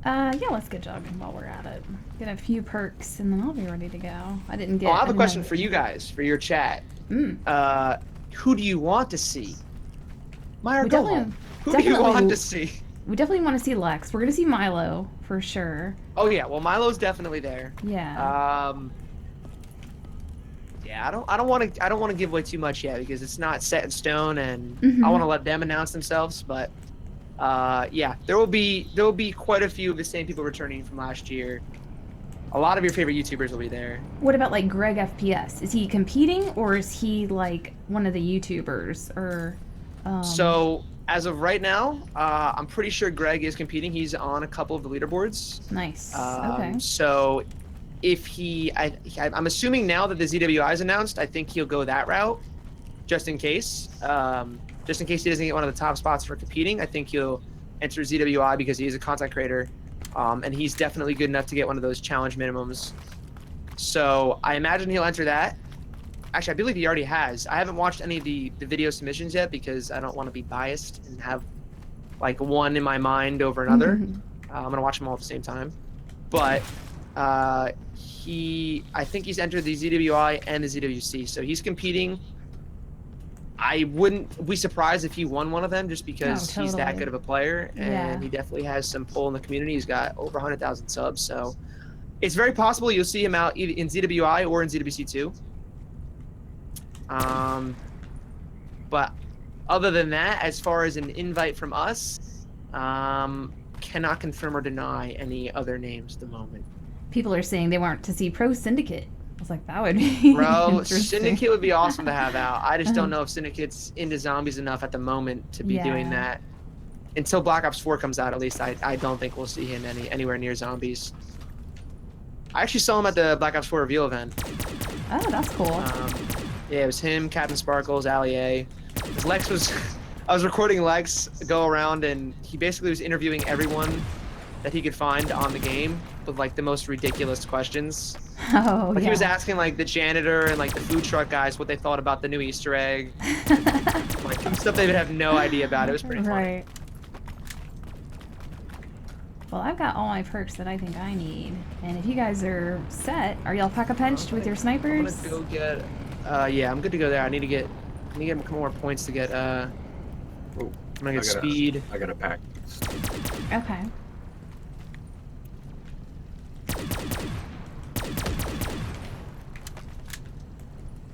Yeah, let's get jogging while we're at it. Get a few perks, and then I'll be ready to go. I didn't get. Oh, I have a question for you guys, for your chat. Who do you want to see? Maya, go home. Who do you want to see? We definitely want to see Lex. We're gonna see Milo for sure. Oh yeah, well Milo's definitely there. Yeah. Yeah, I don't want to give away too much yet because it's not set in stone, and I want to let them announce themselves. But yeah, there will be quite a few of the same people returning from last year. A lot of your favorite YouTubers will be there. What about like Greg FPS? Is he competing or is he like one of the YouTubers or? So as of right now, I'm pretty sure Greg is competing. He's on a couple of the leaderboards. Nice. Okay. So if I'm assuming now that the ZWI is announced, I think he'll go that route, just in case. Just in case he doesn't get one of the top spots for competing, I think he'll enter ZWI because he is a content creator, and he's definitely good enough to get one of those challenge minimums. So I imagine he'll enter that. Actually, I believe he already has. I haven't watched any of the video submissions yet because I don't want to be biased and have like one in my mind over another. I'm gonna watch them all at the same time. But I think he's entered the ZWI and the ZWC, so he's competing. I wouldn't be surprised if he won one of them just because he's that good of a player, and he definitely has some pull in the community. He's got over 100,000 subs, so it's very possible you'll see him out either in ZWI or in ZWC2. But other than that, as far as an invite from us, cannot confirm or deny any other names at the moment. People are saying they want to see Pro Syndicate. I was like, that would be Bro, Syndicate would be awesome to have out. I just don't know if Syndicate's into zombies enough at the moment to be doing that. Until Black Ops 4 comes out, at least, I don't think we'll see him anywhere near zombies. I actually saw him at the Black Ops 4 reveal event. Oh, that's cool. Yeah, it was him, Captain Sparkles, Ali A. Lex was... I was recording Lex go around, and he basically was interviewing everyone that he could find on the game with, like, the most ridiculous questions. Oh, like, he was asking, like, the janitor and, like, the food truck guys what they thought about the new Easter egg. Like, stuff they would have no idea about. It was pretty funny. Right. Well, I've got all my perks that I think I need. And if you guys are set, are y'all pack-a-punched with your snipers? I'm gonna go get... yeah, I'm good to go there. I need to get a couple more points to get, I'm gonna get speed. I got a pack. Okay.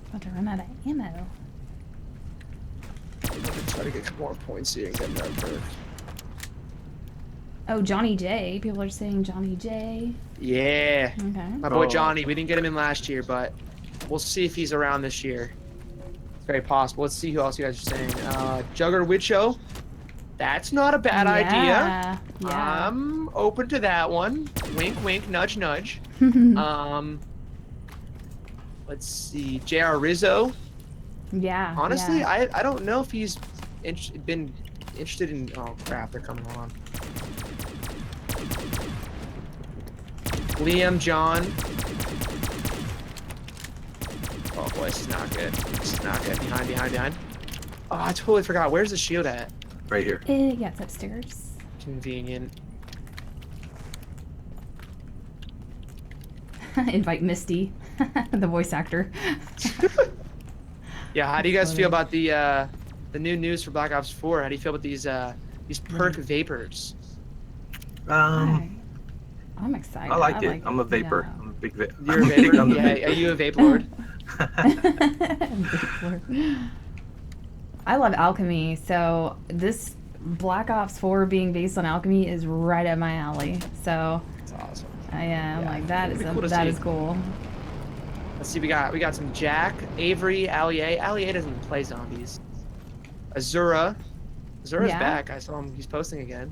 About to run out of ammo. I'm gonna try to get a couple more points here and get that perk. Oh, Johnny J. People are saying Johnny J. Yeah. Okay. My boy Johnny. We didn't get him in last year, but we'll see if he's around this year. It's very possible. Let's see who else you guys are saying. Jugger Witcho. That's not a bad idea. Yeah. I'm open to that one. Wink, wink, nudge, nudge. Let's see. JR Rizzo. Yeah. Honestly, yeah. I don't know if he's been interested in... Oh, crap. They're coming on. Liam John. Oh, boy. This is not good. This is not good. Behind. Oh, I totally forgot. Where's the shield at? Right here. Yeah, it's upstairs. Convenient. Invite Misty, the voice actor. Yeah, how do you guys feel about the new news for Black Ops 4? How do you feel about these perk vapors? I'm excited. I like it. I'm a vapor. Yeah. I'm a big vapor. You're a vapor? Yeah, are you a vape lord? I love alchemy, so this Black Ops 4 being based on alchemy is right up my alley. So That's awesome. I'm like, that is cool. Let's see, we got some Jack, Avery, Ali-A. Ali-A doesn't play zombies. Azura. Azura's back. I saw him. He's posting again.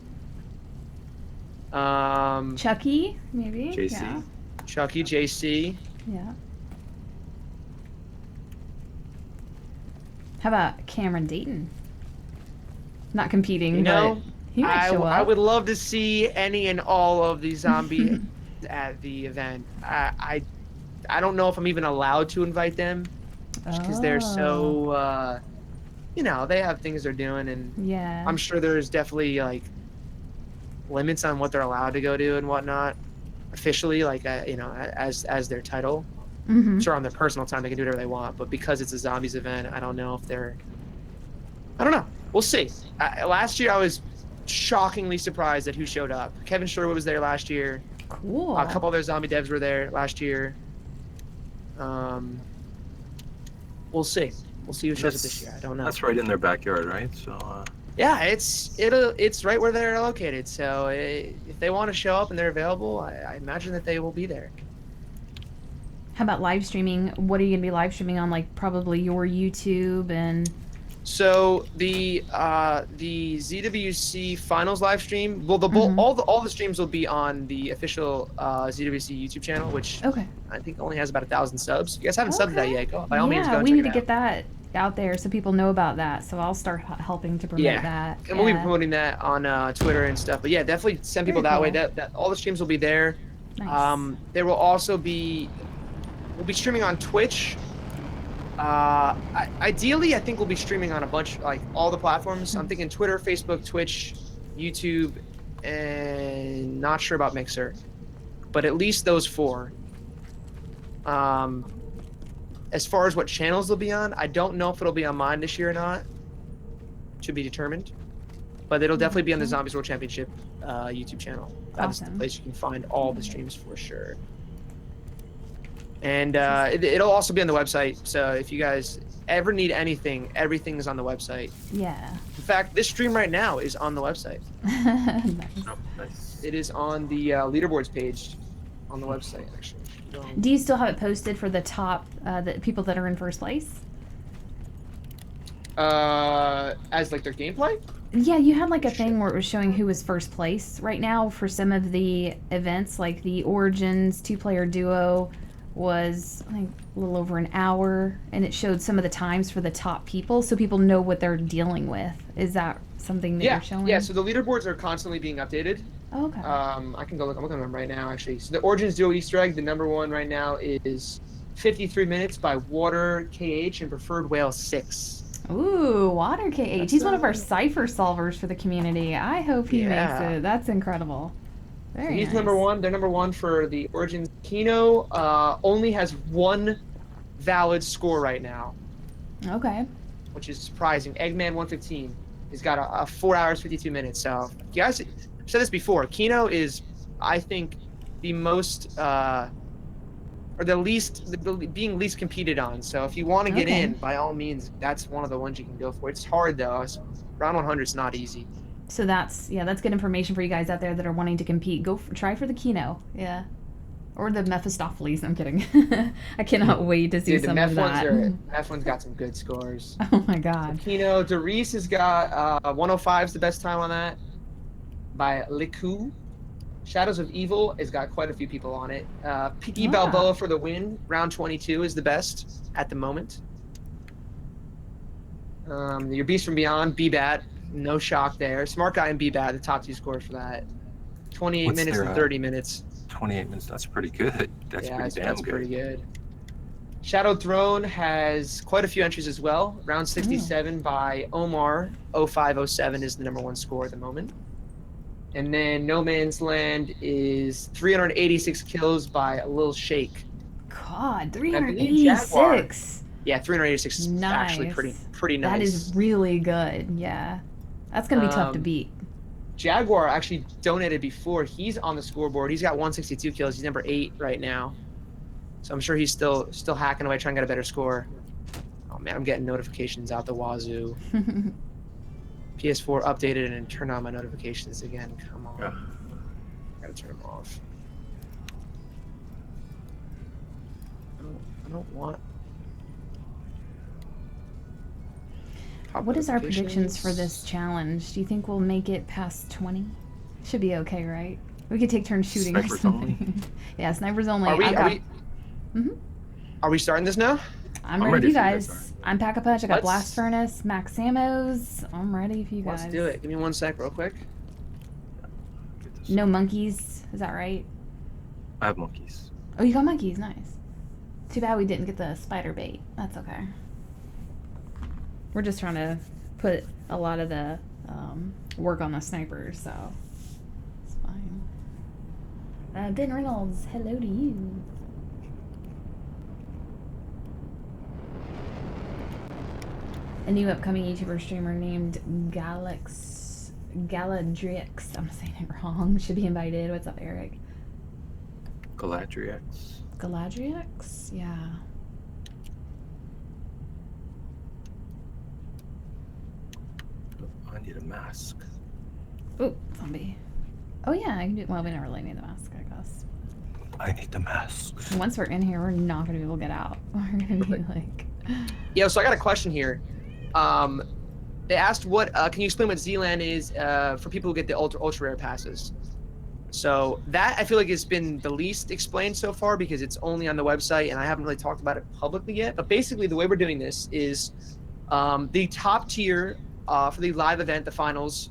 Chucky, maybe. JC. Yeah. Chucky, JC. Yeah. How about Cameron Dayton? Not competing, but he might show up. I would love to see any and all of the zombies at the event. I don't know if I'm even allowed to invite them because they're so you know, they have things they're doing, and Yeah. I'm sure there's definitely like limits on what they're allowed to go do and whatnot officially, like you know, as their title. Mm-hmm. Sure, on their personal time they can do whatever they want, but because it's a zombies event, I don't know if they're. I don't know. We'll see. Last year I was shockingly surprised at who showed up. Kevin Sherwood was there last year. Cool. A couple other zombie devs were there last year. We'll see. We'll see who shows up this year. I don't know. That's right in their backyard, right? So. Yeah, it's right where they're located. So if they want to show up and they're available, I imagine that they will be there. How about live streaming? What are you gonna be live streaming on? Like probably your YouTube and. So the ZWC finals live stream, well, Mhm. all the streams will be on the official ZWC YouTube channel, which Okay. I think only has about 1,000 subs. If you guys haven't subbed to that yet, go by all means. Yeah, Go and we check need it to out. get that out there so people know about that. So I'll start helping to promote that. And we'll be promoting that on Twitter and stuff. But yeah, definitely send people Very that way. cool. That all the streams will be there. Nice. There will also be we'll be streaming on Twitch. Ideally, I think we'll be streaming on a bunch, like all the platforms. I'm thinking Twitter, Facebook, Twitch, YouTube, and not sure about Mixer, but at least those 4. As far as what channels they'll be on, I don't know if it'll be on mine this year or not. To be determined, but it'll definitely be on the Zombies World Championship YouTube channel. That's the Awesome. place you can find all the streams for sure. And it'll also be on the website. So if you guys ever need anything, everything is on the website. Yeah. In fact, this stream right now is on the website. Nice. Oh, nice. It is on the leaderboards page on the website, actually. Do you still have it posted for the top, the people that are in first place? As like their gameplay? Yeah, you had like a thing where it was showing who was first place. Right now, for some of the events, like the Origins 2-player duo was, I think, a little over an hour, and it showed some of the times for the top people, so people know what they're dealing with. Is that something that you're showing? Yeah, so the leaderboards are constantly being updated. Oh, okay. I can go look. I'm looking at them right now, actually. So the Origins duo Easter egg, the number 1 right now is 53 Minutes by Water KH and Preferred Whale 6. Ooh, Water KH. That's He's one of our cipher solvers for the community. I hope he makes it. That's incredible. Very He's nice. number 1. They're number 1 for the Origins. Kino only has 1 valid score right now, Okay. which is surprising. Eggman 115. He's got a 4 hours 52 minutes. So you guys, I've said this before. Kino is, I think, the most or the least being least competed on. So if you want to get in, by all means, that's one of the ones you can go for. It's hard though. Round 100 is not easy. So that's good information for you guys out there that are wanting to compete. Try for the Kino. Yeah. Or the Mephistopheles. I'm kidding. I cannot wait to see Dude, some the of that. Meth one's got some good scores. Oh my god. Kino, Derice has got 105 is the best time on that by Liku. Shadows of Evil has got quite a few people on it. P.E. Balboa for the win. Round 22 is the best at the moment. Your Beast from Beyond, B-Bat. No shock there. Smart Guy and B-Bat, the top 2 scores for that. 28 minutes and 30 minutes. 28 minutes, that's pretty good. That's pretty good. Shadowed Throne has quite a few entries as well. Round 67 by Omar. 0507 is the number 1 score at the moment. And then No Man's Land is 386 kills by Lil Shake. God, 386. Yeah, 386 is actually pretty nice. That is really good. Yeah. That's going to be tough to beat. Jaguar actually donated before. He's on the scoreboard. He's got 162 kills. He's number 8 right now. So I'm sure he's still hacking away trying to get a better score. Oh man, I'm getting notifications out the wazoo. PS4 updated and turned on my notifications again. Come on. Yeah. I gotta turn them off. I don't want. What is our predictions for this challenge? Do you think we'll make it past 20? Should be okay, right? We could take turns shooting or Snipers something. only. Yeah, snipers only. Are we starting this now? I'm ready for you guys. guys I'm Pack-a-Punch. I got Blast Furnace, Max Ammos. I'm ready for you guys. Let's do it. Give me 1 sec real quick. No monkeys. Is that right? I have monkeys. Oh, you got monkeys. Nice. Too bad we didn't get the spider bait. That's okay. We're just trying to put a lot of the work on the snipers, so it's fine. Ben Reynolds, hello to you. A new upcoming YouTuber streamer named Galadrix. I'm saying it wrong. Should be invited. What's up, Eric? Galadrix. Galadrix? Yeah. I need a mask. Oh, zombie. Oh yeah, I can do. Well, we never really need the mask, I guess. I need the mask. Once we're in here, we're not gonna be able to get out. We're gonna be like. Yeah, so I got a question here. They asked what can you explain what ZLAN is for people who get the ultra rare passes? So that I feel like has been the least explained so far because it's only on the website and I haven't really talked about it publicly yet. But basically, the way we're doing this is the top tier for the live event, the finals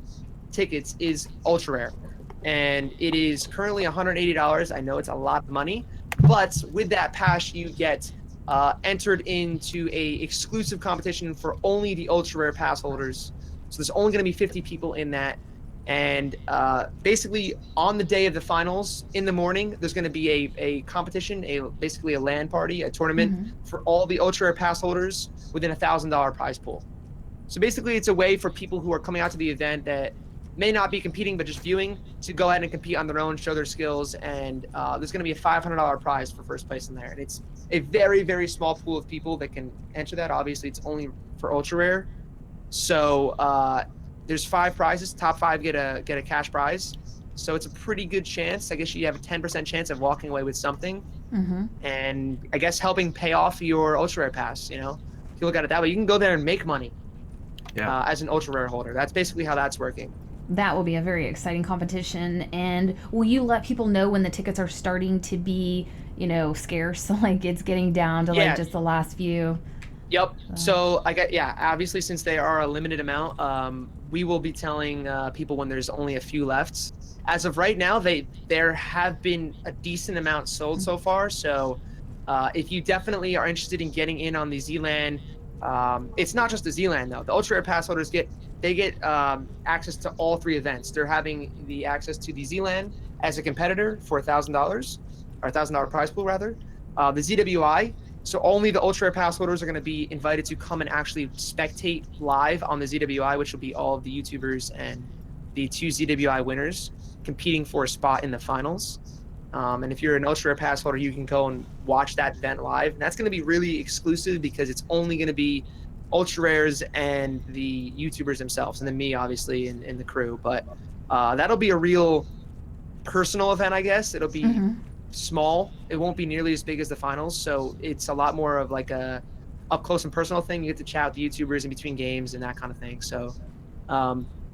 tickets is ultra rare, and it is currently $180. I know it's a lot of money, but with that pass, you get entered into a exclusive competition for only the ultra rare pass holders. So there's only going to be 50 people in that. And basically on the day of the finals in the morning, there's going to be a competition, basically a LAN party, a tournament for all the ultra rare pass holders within $1,000 prize pool. So basically it's a way for people who are coming out to the event that may not be competing, but just viewing, to go ahead and compete on their own, show their skills. And there's going to be a $500 prize for first place in there. And it's a very, very small pool of people that can enter that. Obviously it's only for ultra rare. So there's 5 prizes. Top 5 get a cash prize. So it's a pretty good chance. I guess you have a 10% chance of walking away with something. And I guess helping pay off your ultra rare pass, you know? If you look at it that way, you can go there and make money as an ultra rare holder. That's basically how that's working. That will be a very exciting competition. And will you let people know when the tickets are starting to be, you know, scarce? Like it's getting down to like just the last few? Yep. So obviously since they are a limited amount, we will be telling people when there's only a few left. As of right now, there have been a decent amount sold so far. So if you definitely are interested in getting in on the ZLAN, it's not just the ZLAN though. The ultra rare pass holders get access to all 3 events. They're having the access to the ZLAN as a competitor for $1,000 or $1,000 prize pool rather. The ZWI. So only the ultra rare pass holders are going to be invited to come and actually spectate live on the ZWI, which will be all of the YouTubers and the 2 ZWI winners competing for a spot in the finals. And if you're an ultra rare pass holder, you can go and watch that event live. And that's going to be really exclusive because it's only going to be ultra rares and the YouTubers themselves, and then me obviously and the crew. But that'll be a real personal event, I guess. It'll be small. It won't be nearly as big as the finals, so it's a lot more of like a up close and personal thing. You get to chat with the YouTubers in between games and that kind of thing. So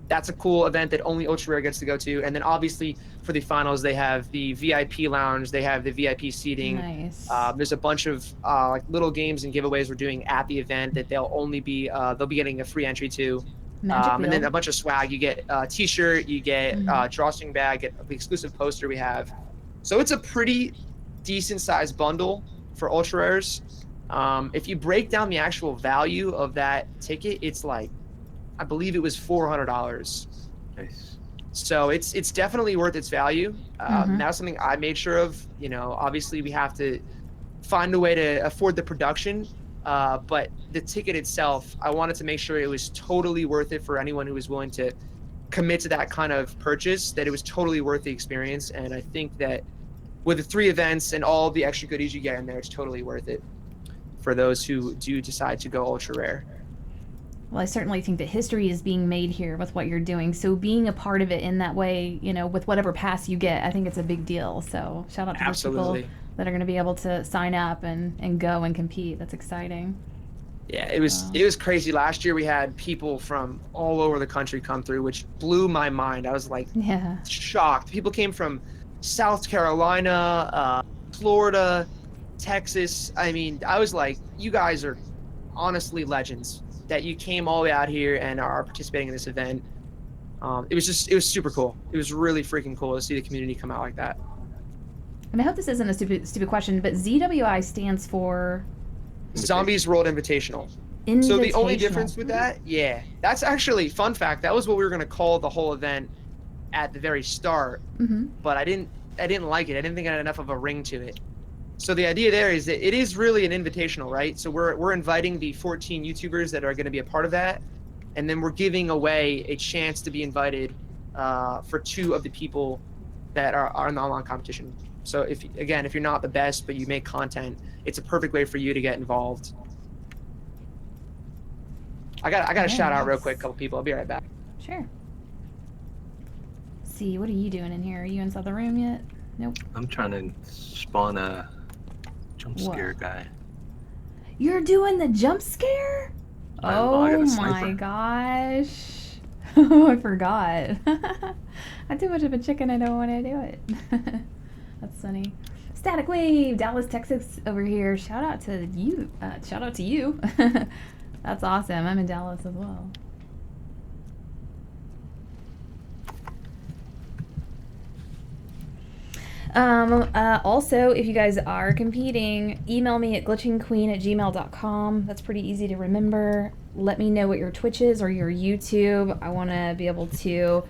that's a cool event that only ultra rare gets to go to. And then obviously for the finals, they have the VIP lounge, they have the VIP seating. Nice. There's a bunch of like little games and giveaways we're doing at the event that they'll be getting a free entry to. And then a bunch of swag. You get a t-shirt, you get drawstring bag, get the exclusive poster we have. So it's a pretty decent sized bundle for ultra rares. If you break down the actual value of that ticket, it's like, I believe it was $400. Nice. So it's definitely worth its value. That's something I made sure of. You know, obviously we have to find a way to afford the production, but the ticket itself, I wanted to make sure it was totally worth it for anyone who was willing to commit to that kind of purchase, that it was totally worth the experience. And I think that with the 3 events and all the extra goodies you get in there, it's totally worth it for those who do decide to go ultra rare. Well, I certainly think that history is being made here with what you're doing. So being a part of it in that way, you know, with whatever pass you get, I think it's a big deal. So shout out to those people that are going to be able to sign up and go and compete. That's exciting. Yeah, it was crazy. Last year we had people from all over the country come through, which blew my mind. I was like shocked. People came from South Carolina, Florida, Texas. I mean, I was like, you guys are honestly legends that you came all the way out here and are participating in this event. It was super cool. It was really freaking cool to see the community come out like that. And I hope this isn't a stupid question, but ZWI stands for Zombies World Invitational. So the only Invitational. difference with that, yeah, that's actually fun fact. That was what we were gonna call the whole event at the very start, Mm-hmm. but I didn't like it. I didn't think it had enough of a ring to it. So the idea there is that it is really an invitational, right? So we're inviting the 14 YouTubers that are going to be a part of that, and then we're giving away a chance to be invited for 2 of the people that are in the online competition. So if you're not the best but you make content, it's a perfect way for you to get involved. I got to shout out real quick a couple people. I'll be right back. Sure. See, what are you doing in here? Are you inside the room yet? Nope. I'm trying to spawn a jump scare What? guy. You're doing the jump scare? I Oh got a my sniper. gosh. Oh, I forgot. I'm too much of a chicken. I don't want to do it. That's funny. Static Wave, Dallas, Texas over here. Shout out to you. Shout out to you. That's awesome. I'm in Dallas as well. Also, if you guys are competing, email me at glitchingqueen@gmail.com. That's pretty easy to remember. Let me know what your Twitch is or your YouTube. I want to be able to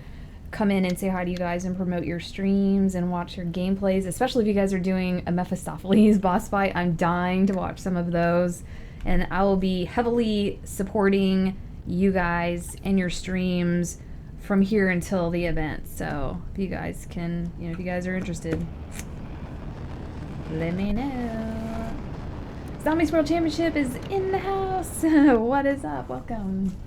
come in and say hi to you guys and promote your streams and watch your gameplays, especially if you guys are doing a Mephistopheles boss fight. I'm dying to watch some of those, and I will be heavily supporting you guys and your streams from here until the event. So if you guys can, if you guys are interested, let me know. Zombies World Championship is in the house. What is up? Welcome.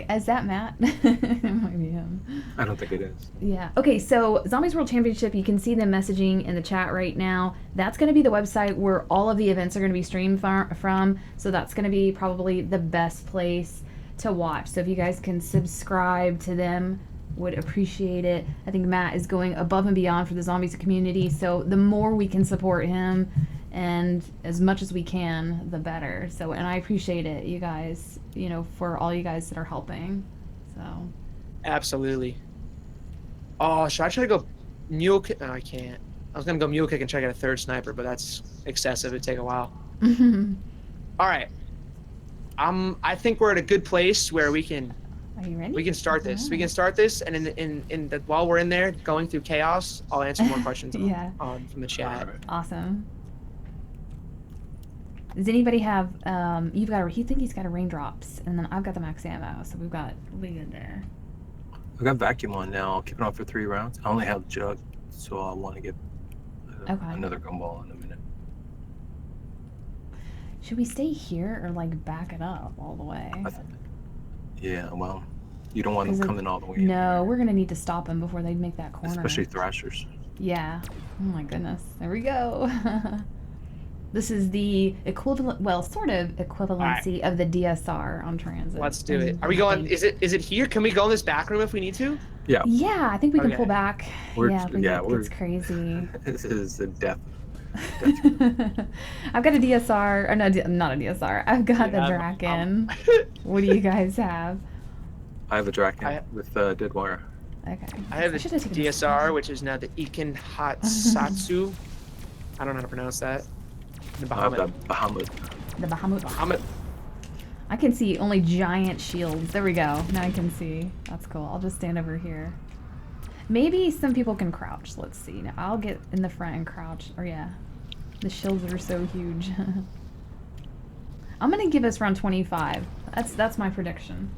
Is that Matt? It might be him. I don't think it is. Yeah. Okay, so Zombies World Championship, you can see them messaging in the chat right now. That's going to be the website where all of the events are going to be streamed from. So that's going to be probably the best place to watch. So if you guys can subscribe to them, would appreciate it. I think Matt is going above and beyond for the zombies community. So the more we can support him and as much as we can, the better. So, and I appreciate it, you guys, for all you guys that are helping. So. Absolutely. Oh, should I try to go mule kick? No, I can't. I was going to go mule kick and try to get a 3rd sniper, but that's excessive. It'd take a while. All right. I think we're at a good place where we can. Are you ready? We can start this. We can start this, and while we're in there going through chaos, I'll answer more questions from the chat. Right. Awesome. Does anybody have? You've got. He think he's got a raindrops, and then I've got the max ammo, so we'll be good there. I got vacuum on now. I'll keep it on for 3 rounds. I only have jug, so I want to get another gumball in a minute. Should we stay here or back it up all the way? Yeah, well, you don't want them coming all the way in. No, we're gonna need to stop them before they make that corner. Especially thrashers. Yeah. Oh my goodness. There we go. This is the equivalent, well, sort of equivalency of the DSR on transit. Let's do it. Are we going? Is it here? Can we go in this back room if we need to? Yeah. Yeah, I think we can pull back. It's crazy. This is a death. I've got a DSR, or no, not a DSR. I've got the Draken. What do you guys have? I have a Draken with dead wire. Okay. I have the DSR, which is now the Iken Hatsatsu. I don't know how to pronounce that. The Bahamut. The Bahamut. I can see only giant shields. There we go. Now I can see. That's cool. I'll just stand over here. Maybe some people can crouch. Let's see. Now I'll get in the front and crouch. Or yeah. The shields are so huge. I'm gonna give us around 25. That's my prediction.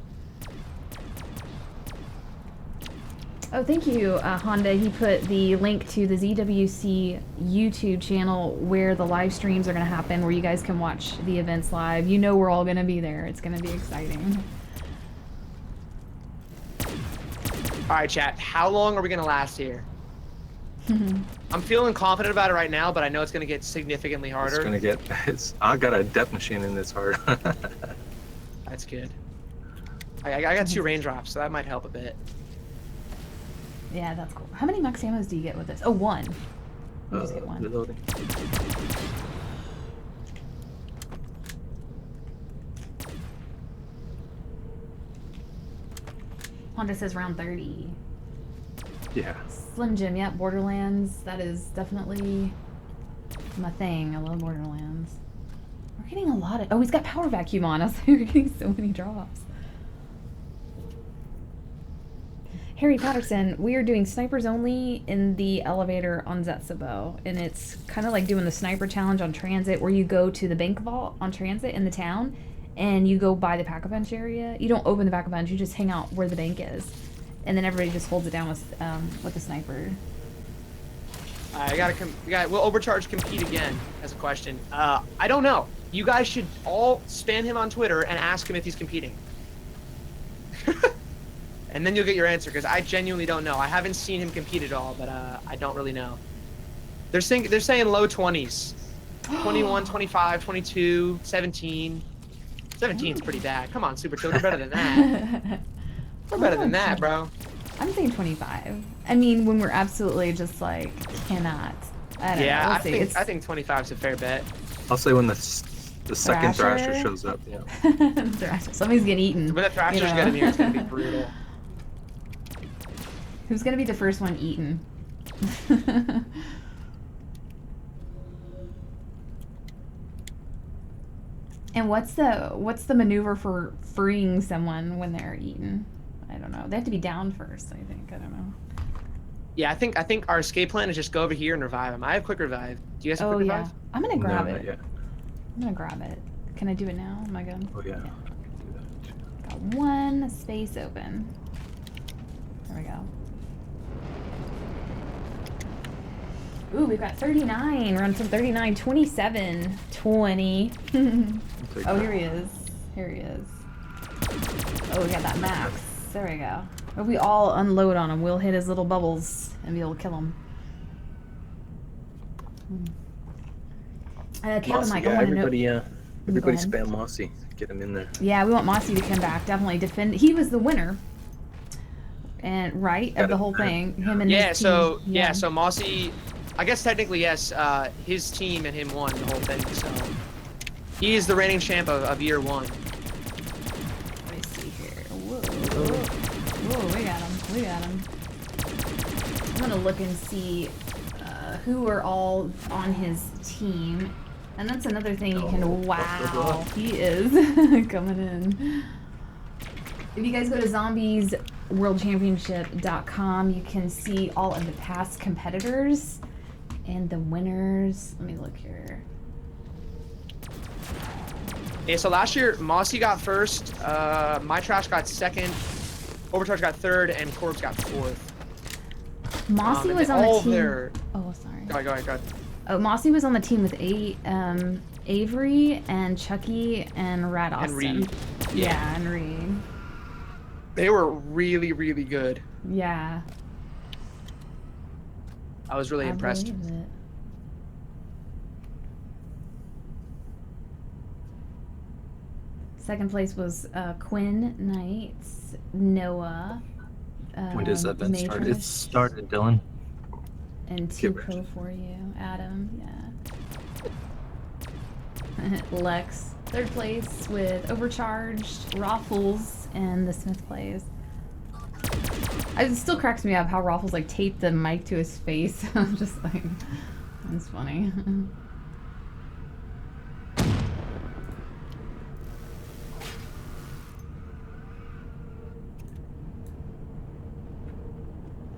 Oh, thank you, Honda. He put the link to the ZWC YouTube channel where the live streams are going to happen, where you guys can watch the events live. You know we're all going to be there. It's going to be exciting. All right, chat. How long are we going to last here? I'm feeling confident about it right now, but I know it's going to get significantly harder. It's going to get... I got a death machine in this hard. That's good. I got 2 raindrops, so that might help a bit. Yeah, that's cool. How many max ammos do you get with this? Oh, 1. You just get 1. Reloading. Honda says round 30. Yeah. Slim Jim, yep. Borderlands. That is definitely my thing. I love Borderlands. getting a lot of... Oh, he's got power vacuum on. I was like, we're getting so many drops. Harry Patterson, we are doing snipers only in the elevator on Zetsubou. And it's kind of like doing the sniper challenge on transit where you go to the bank vault on transit in the town and you go by the pack-a-punch area. You don't open the pack-a-punch, you just hang out where the bank is. And then everybody just holds it down with the sniper. Will Overcharge compete again? As a question. I don't know. You guys should all spam him on Twitter and ask him if he's competing. And then you'll get your answer, because I genuinely don't know. I haven't seen him compete at all, but I don't really know. They're saying low 20s. 21, 25, 22, 17. 17's pretty bad. Come on, Super Chill, we're better than that. We're better than that, bro. I'm saying 25. I mean, when we're absolutely just like cannot. I don't know. I think 25's a fair bet. I'll say when the second Thrasher shows up. Yeah. Thrasher. Somebody's getting eaten. When the Thrasher's getting here, it's gonna be brutal. Who's gonna be the first one eaten? And what's the maneuver for freeing someone when they're eaten? I don't know. They have to be down first, I think. I don't know. Yeah, I think our escape plan is just go over here and revive him. I have quick revive. Do you guys have quick revive? I'm gonna grab it. Yeah. I'm gonna grab it. Can I do it now? Am I good? Oh yeah. Got one space open. There we go. Ooh, we've got 39. Run from 39, 27, 20. Oh, here he is. Here he is. Oh, we got that max. There we go. If we all unload on him, we'll hit his little bubbles and be able to kill him. Kevin, Mike, I want to know. Everybody spam Mossy. Get him in there. Yeah, we want Mossy to come back. Definitely defend. He was the winner. And of the whole thing. Him and his team. So Mossy, I guess technically yes, his team and him won the whole thing. So he is the reigning champ of year one. Let me see here. Whoa, we got him. We got him. I'm gonna look and see who are all on his team. And that's another thing you can, wow, he is coming in. If you guys go to zombiesworldchampionship.com, you can see all of the past competitors and the winners. Let me look here. Yeah, so last year, Mossy got first, My Trash got second, Overcharge got third, and Corbs got fourth. Mossy was on the team. Oh, sorry. Go ahead. Oh, Mossy was on the team with Avery and Chucky and Rad Austin. And Reed. Yeah, and Reed. They were really, really good. Yeah. I was really impressed. Believe it. Second place was Quinn Knights, Noah. When does that event start? It started, Dylan. And 2 Pro for you, Adam. Yeah. Lex. Third place with Overcharged, Raffles, and the Smith plays. It still cracks me up how Raffles like taped the mic to his face. I'm just like, that's funny.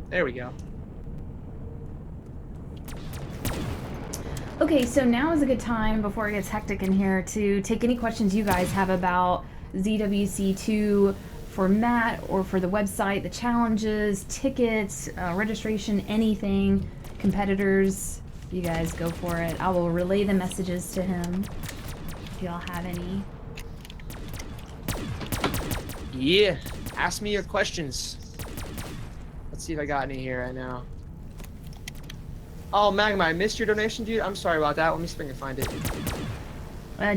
There we go. Okay, so now is a good time, before it gets hectic in here, to take any questions you guys have about ZWC2 for Matt or for the website, the challenges, tickets, registration, anything, competitors. You guys go for it. I will relay the messages to him if y'all have any. Yeah, ask me your questions. Let's see if I got any here right now. Oh, Magma, I missed your donation, dude. I'm sorry about that. Let me see if I can find it.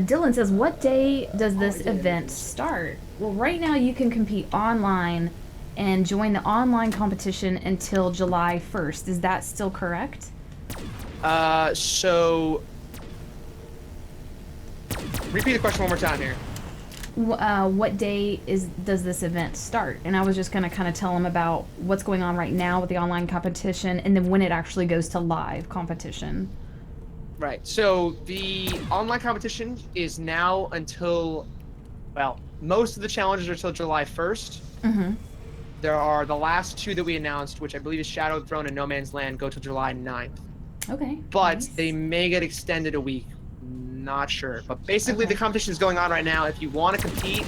Dylan says, what day does this event start? Well, right now you can compete online and join the online competition until July 1st. Is that still correct? So... Repeat the question one more time here. What day does this event start? And I was just going to kind of tell him about what's going on right now with the online competition and then when it actually goes to live competition. Right. So the online competition is now until, well, most of the challenges are until July 1st. Mm-hmm. There are the last 2 that we announced, which I believe is Shadow Throne and No Man's Land, go till July 9th. Okay. But nice. they may get extended a week. Not sure. But basically, Okay. the competition is going on right now. If you want to compete,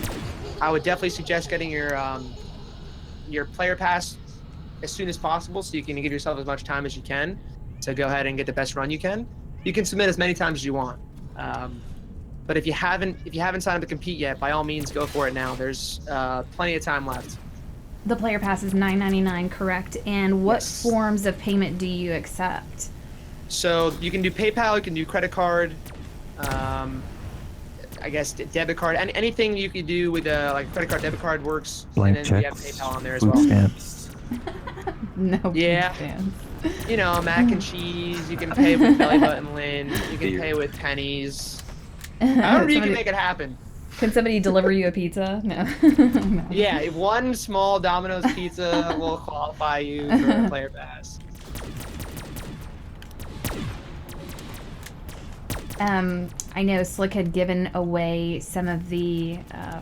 I would definitely suggest getting your player pass as soon as possible, so you can give yourself as much time as you can to go ahead and get the best run you can. You can submit as many times as you want. But if you haven't signed up to compete yet, by all means, go for it now. There's plenty of time left. The player pass is $9.99, correct? And what Yes. forms of payment do you accept? So you can do PayPal, you can do credit card, I guess debit card, anything you could do with like a credit card, debit card works. Blank and then we have checks, PayPal on there as food well. stamps. No. Yeah. Chance. You know, mac and cheese. You can pay with belly button lint. You can pay with pennies. However you can make it happen. Can somebody deliver you a pizza? No. No. Yeah, one small Domino's pizza will qualify you for a player pass. I know Slick had given away some of the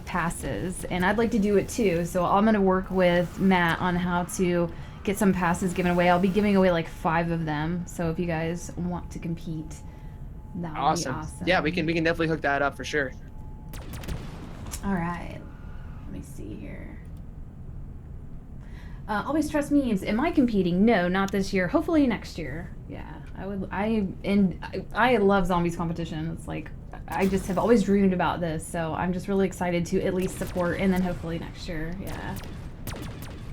passes, and I'd like to do it too. So I'm going to work with Matt on how to get some passes given away. I'll be giving away like 5 of them. So if you guys want to compete, that would be awesome. Yeah, we can definitely hook that up for sure. All right. Let me see here. Always trust memes. Am I competing? No, not this year. Hopefully next year. Yeah, I would. I love zombies competition. It's like I just have always dreamed about this, so I'm just really excited to at least support, and then hopefully next year. Yeah.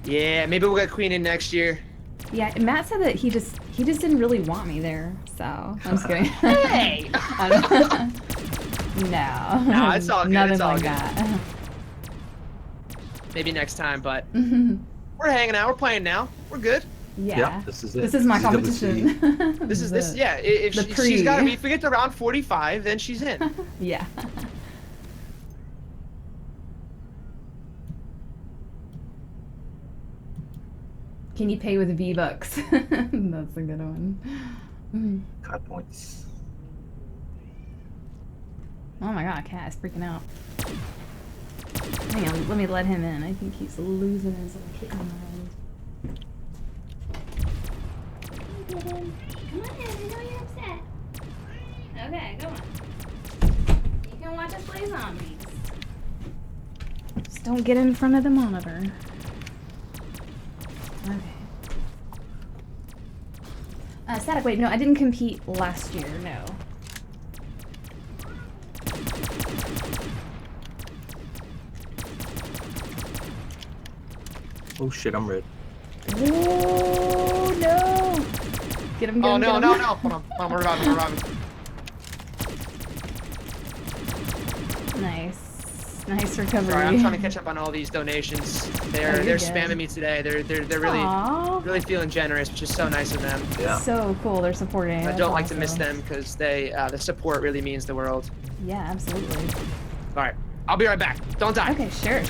Yeah, maybe we'll get Queen in next year. Yeah, Matt said that he just didn't really want me there, so I'm just kidding. Hey. No. No, it's all good. Nothing It's all like good. that. Maybe next time, but we're hanging out. We're playing now. We're good. Yeah. This is it. This is my ZWC. competition. This is this. Yeah, if The she's got to pre. be. If we get to round 45, then she's in. Yeah. Can you pay with V-Bucks? That's a good one. Card points. Oh my god, Cat is freaking out. Hang on, let me let him in. I think he's losing his little kitten mind. Come on in, I know you're upset. Okay, go on. You can watch us play zombies. Just don't get in front of the monitor. Okay. Static, wait, no, I didn't compete last year, no. Oh shit, I'm red. Oh no! Get him, get Oh him, no, get him. no, no! Hold on, we're reviving, we're reviving. Nice recovery. Sorry, I'm trying to catch up on all these donations. They're you're good. spamming me today. They're really Aww. really feeling generous, which is so nice of them. Yeah. So cool, they're supporting. I That's don't like to miss awesome. them because they the support really means the world. Yeah, absolutely. All right, I'll be right back. Don't die. Okay, sure.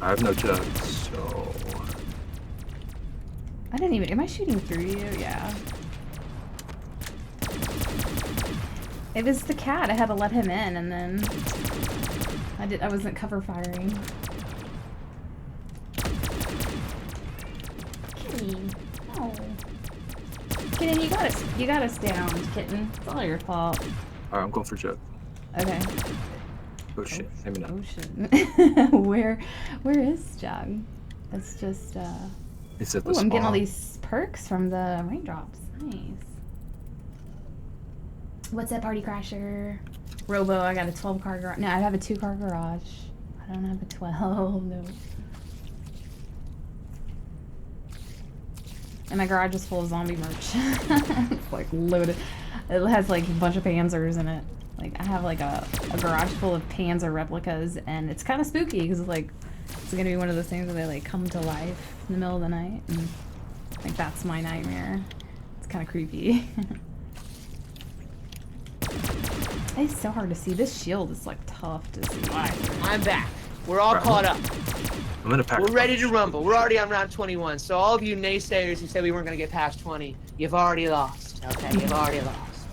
I have no jugs, so I didn't even. Am I shooting through you? Yeah. It was the cat. I had to let him in, and then I wasn't cover firing. Kitty, no. Kitten, you got us down, kitten. It's all your fault. alright, I'm going for jug. Okay. Oh shit, maybe not. Oh shit. Where is Jug? It's just It's at the Ooh, I'm getting all spawn. these perks from the raindrops. Nice. What's that, Party Crasher? Robo, I got a 12-car garage. No, I have a 2-car garage. I don't have a 12, no. And my garage is full of zombie merch. It's like loaded. It has like a bunch of Panzers in it. Like I have like a garage full of Panzer replicas, and it's kind of spooky because like it's gonna be one of those things where they like come to life in the middle of the night, and like that's my nightmare. It's kind of creepy. It's so hard to see. This shield is like tough to see. All right, I'm back. We're all caught up. I'm gonna pack. We're ready to rumble. We're already on round 21. So all of you naysayers who said we weren't going to get past 20, you've already lost. Okay, you've already lost.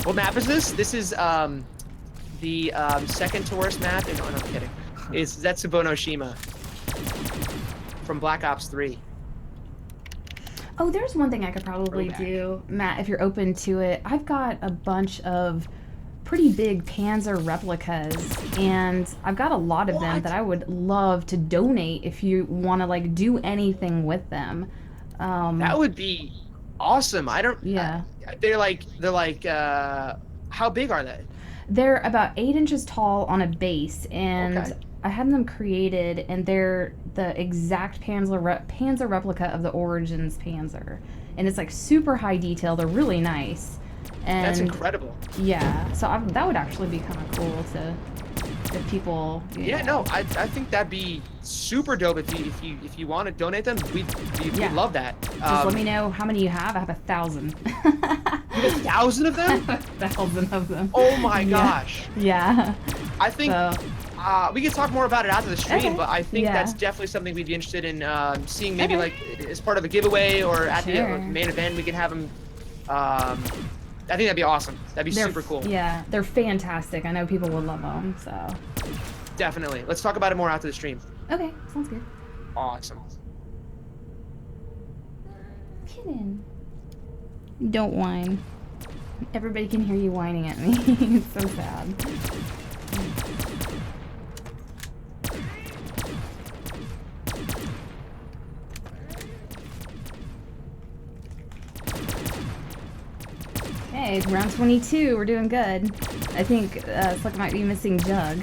What map is this? This is the second to worst map. No, I'm kidding. It's Zetsubou no Shima from Black Ops 3. Oh, there's one thing I could probably do, Matt, if you're open to it. I've got a bunch of pretty big Panzer replicas, and I've got a lot of them that I would love to donate if you want to like do anything with them. That would be awesome. I don't. Yeah. They're like. How big are they? They're about 8 inches tall on a base, and Okay. I had them created, and they're the exact Panzer replica of the Origins Panzer, and it's like super high detail. They're really nice. And That's incredible. yeah, so that would actually be kind of cool to if people. Yeah, no, I think that'd be super dope if you want to donate them. We'd love that. Just let me know how many you have. I have 1,000. You have 1,000 of them? 1,000 of them. Oh my gosh. Yeah. I think So, we can talk more about it after the stream, Okay. but I think Yeah. that's definitely something we'd be interested in seeing, maybe Okay. like as part of a giveaway or at the Sure. main event. We could have them. I think that'd be awesome. That'd be they're super cool. Yeah, they're fantastic. I know people would love them. So. Definitely. Let's talk about it more after the stream. Okay, sounds good. Awesome. Kitten. Don't whine. Everybody can hear you whining at me. It's so sad. Okay, round 22. We're doing good. I think Slick might be missing Jug.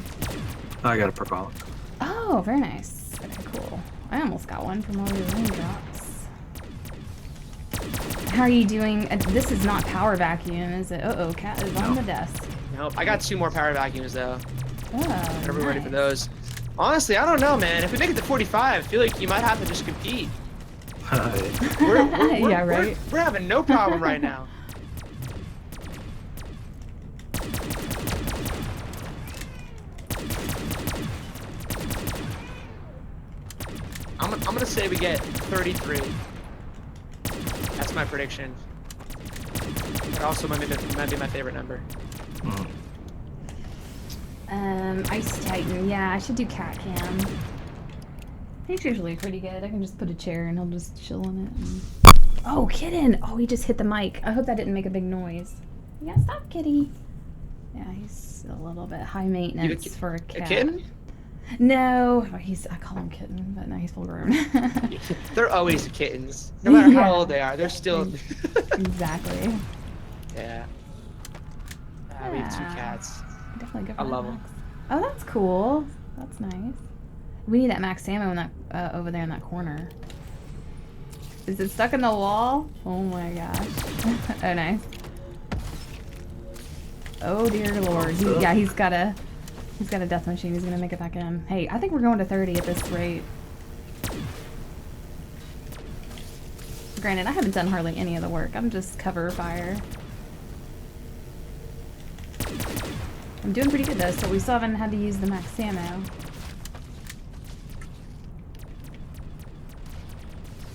I got a percolic. Oh, very nice. Okay, cool. I almost got one from all your raindrops. How are you doing? This is not power vacuum, is it? Uh-oh, cat is on the desk. Nope. I got 2 more power vacuums though. Oh, We're ready for nice. those. Honestly, I don't know, man. If we make it to 45, I feel like you might have to just compete. Yeah, right? We're having no problem right now. I'm gonna say we get 33. That's my prediction. It also might be my favorite number. Ice Titan. Yeah, I should do cat cam. He's usually pretty good. I can just put a chair and he'll just chill on it. And... Oh, kitten! Oh, he just hit the mic. I hope that didn't make a big noise. Yeah, stop, kitty. Yeah, he's a little bit high maintenance for a cat. A kitten? No, I call him kitten, but no, he's full grown. They're always kittens. No matter Yeah. how old they are, they're still... Exactly. Yeah. We have 2 cats. Definitely good for I love that, 'em. Max. Oh, that's cool. That's nice. We need that max ammo in that over there in that corner. Is it stuck in the wall? Oh my gosh. Oh, nice. Oh dear lord. He's got a death machine. He's gonna make it back in. Hey, I think we're going to 30 at this rate. Granted, I haven't done hardly any of the work. I'm just cover fire. I'm doing pretty good though, so we still haven't had to use the max ammo.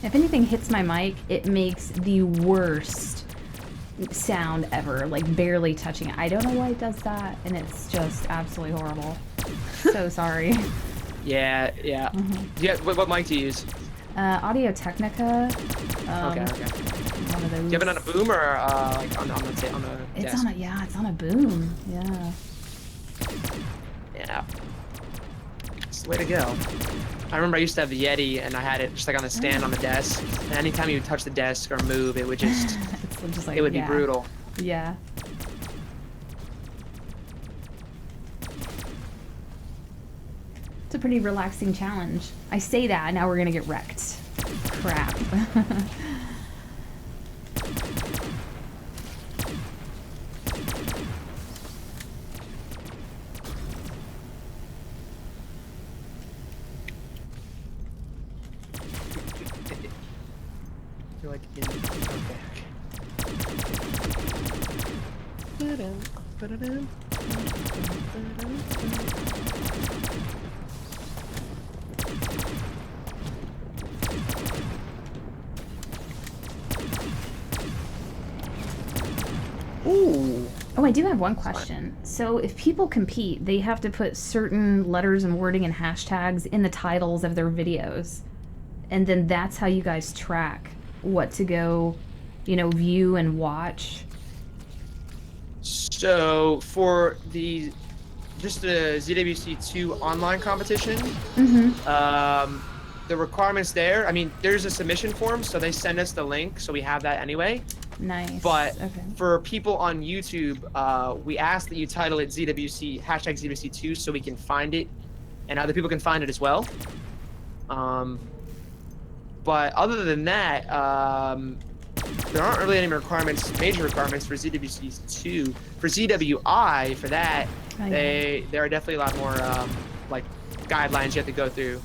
If anything hits my mic, it makes the worst sound ever, like barely touching it. I don't know why it does that, and it's just absolutely horrible. So sorry. Yeah. Yeah. What mic do you use? Audio Technica. Okay. One of those. Do you have it on a boom or like on the It's desk? it's on a boom. Yeah. Yeah. It's the way to go. I remember I used to have the Yeti and I had it just like on the stand on the desk. And anytime you would touch the desk or move, it would just It's just like, it would be brutal. Yeah. It's a pretty relaxing challenge. I say that, now we're gonna get wrecked. Crap. I feel like okay. Oh, I do have one question. So if people compete, they have to put certain letters and wording and hashtags in the titles of their videos. And then that's how you guys track what to go, view and watch. So for the ZWC2 online competition, the requirements there, I mean, there's a submission form, so they send us the link, so we have that anyway. Nice. But okay. for people on YouTube, we ask that you title it ZWC, #ZWC2, so we can find it and other people can find it as well. But other than that, there aren't really any major requirements for ZWC2. For ZWI, for that, there are definitely a lot more like guidelines you have to go through.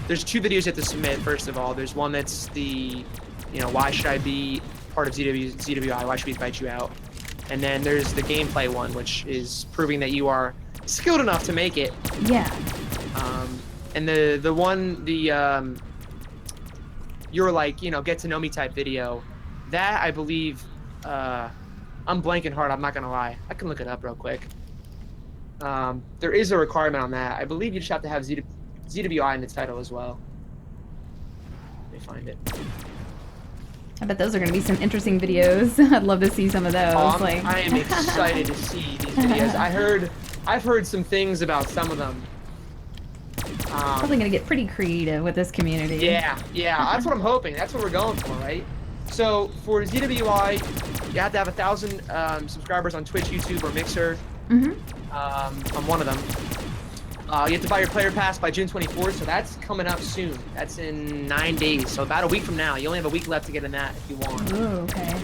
There's 2 videos you have to submit, first of all. There's one that's the, why should I be part of ZWI? Why should we invite you out? And then there's the gameplay one, which is proving that you are skilled enough to make it. Yeah. And the one, you're like, get to know me type video, that I believe, I'm blanking hard, I'm not gonna lie. I can look it up real quick. There is a requirement on that. I believe you just have to have ZWI in the title as well. Let me find it. I bet those are going to be some interesting videos. I'd love to see some of those. I am excited to see these videos. I've heard some things about some of them. Probably going to get pretty creative with this community. Yeah, that's what I'm hoping. That's what we're going for, right? So for ZWI, you have to have 1,000 subscribers on Twitch, YouTube, or Mixer. I'm one of them. You have to buy your player pass by June 24th, so that's coming up soon. That's in 9 days, so about a week from now. You only have a week left to get in that if you want. Ooh, okay.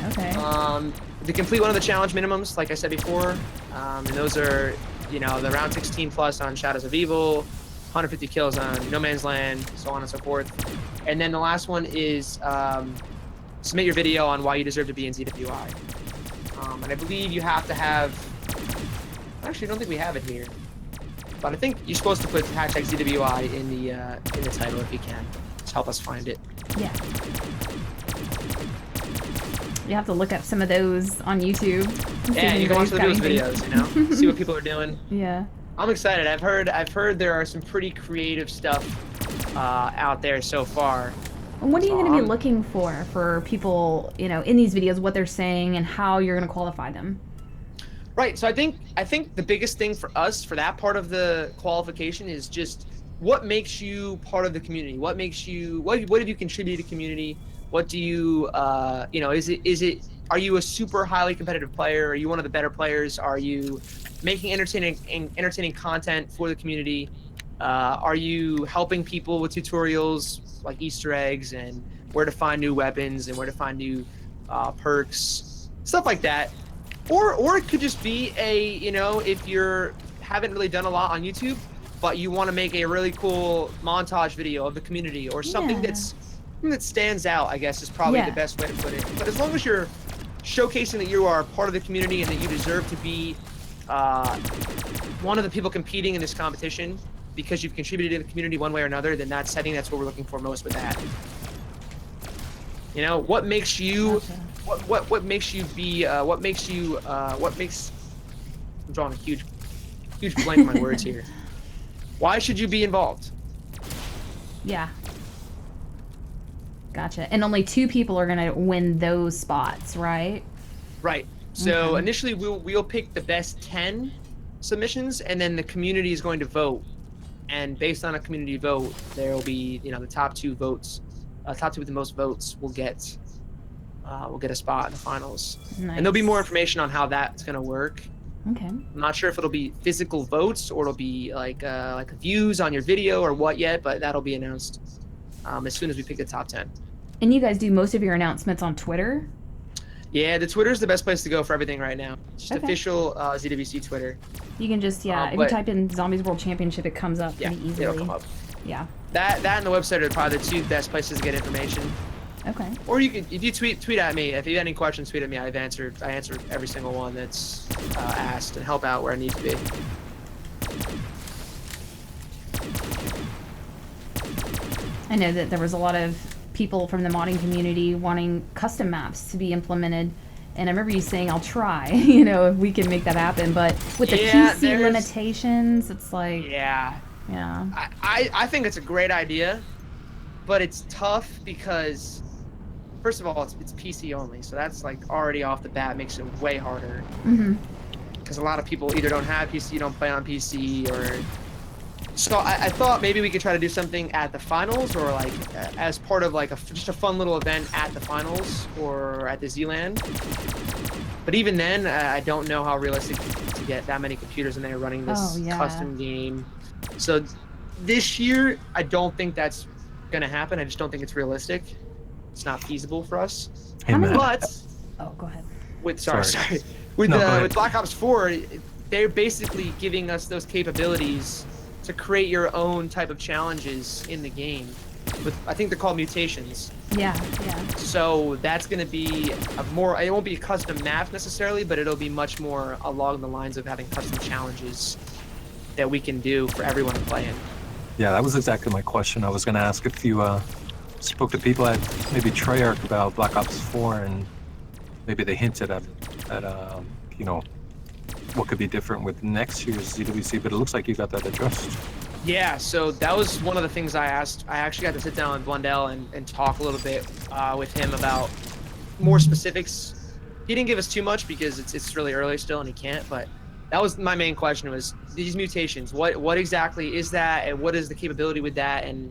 To complete one of the challenge minimums, like I said before, and those are, the round 16 plus on Shadows of Evil, 150 kills on No Man's Land, so on and so forth. And then the last one is submit your video on why you deserve to be in ZWI. And I believe you have to have, actually I don't think we have it here, but I think you're supposed to put #ZWI in the title if you can. Just help us find it. Yeah. You have to look up some of those on YouTube. Yeah, you can watch those videos, see what people are doing. Yeah. I'm excited. I've heard there are some pretty creative stuff out there so far. And what are you going to be looking for people, in these videos, what they're saying and how you're going to qualify them? Right. So I think the biggest thing for us for that part of the qualification is just what makes you part of the community. What have you contributed to the community? What do you are you a super highly competitive player? Are you one of the better players? Are you making entertaining content for the community? Are you helping people with tutorials like Easter eggs and where to find new weapons and where to find new perks, stuff like that? Or it could just be if you haven't really done a lot on YouTube, but you want to make a really cool montage video of the community or something that stands out, I guess is probably the best way to put it. But as long as you're showcasing that you are part of the community and that you deserve to be one of the people competing in this competition because you've contributed to the community one way or another, then that's what we're looking for most with that. What makes you what makes you be I'm drawing a huge blank on my words here. Why should you be involved? Yeah. Gotcha. And only 2 people are going to win those spots, right? Right. So initially we'll pick the best 10 submissions and then the community is going to vote. And based on a community vote, there will be, the top 2 votes. Top 2 with the most votes will get a spot in the finals. Nice. And there'll be more information on how that's going to work. Okay. I'm not sure if it'll be physical votes or it'll be like views on your video or what yet, but that'll be announced as soon as we pick the top 10. And you guys do most of your announcements on Twitter? Yeah, the Twitter's the best place to go for everything right now. Just official ZWC Twitter. You can just, if you type in Zombies World Championship, it comes up pretty easily. It'll come up. Yeah. That and the website are probably the 2 best places to get information. Okay. Or you can, if you tweet at me. If you have any questions, tweet at me. I answer every single one that's asked and help out where I need to be. I know that there was a lot of people from the modding community wanting custom maps to be implemented, And I remember you saying, I'll try, you know, if we can make that happen. But with the PC limitations, it's like... Yeah. Yeah. I think it's a great idea, but it's tough because, first of all, it's PC only. So that's like already off the bat makes it way harder. Mm-hmm. Because a lot of people either don't have PC, don't play on PC, or... So I thought maybe we could try to do something at the finals, or like as part of like just a fun little event at the finals or at the Z-Land. But even then, I don't know how realistic to get that many computers in there running this custom game. So this year, I don't think that's gonna happen. I just don't think it's realistic. It's not feasible for us. Hey, but oh, go ahead. With with Black Ops 4, they're basically giving us those capabilities to create your own type of challenges in the game. I think they're called mutations. Yeah. So that's going to be it won't be custom maps necessarily, but it'll be much more along the lines of having custom challenges that we can do for everyone to play in. Yeah, that was exactly my question. I was going to ask if you spoke to people at maybe Treyarch about Black Ops 4, and maybe they hinted at you know, what could be different with next year's ZWC, but it looks like you got that addressed. Yeah, so that was one of the things I asked. I actually got to sit down with Blundell and talk a little bit with him about more specifics. He didn't give us too much because it's really early still and he can't, but that was my main question, was these mutations. What exactly is that, and what is the capability with that, and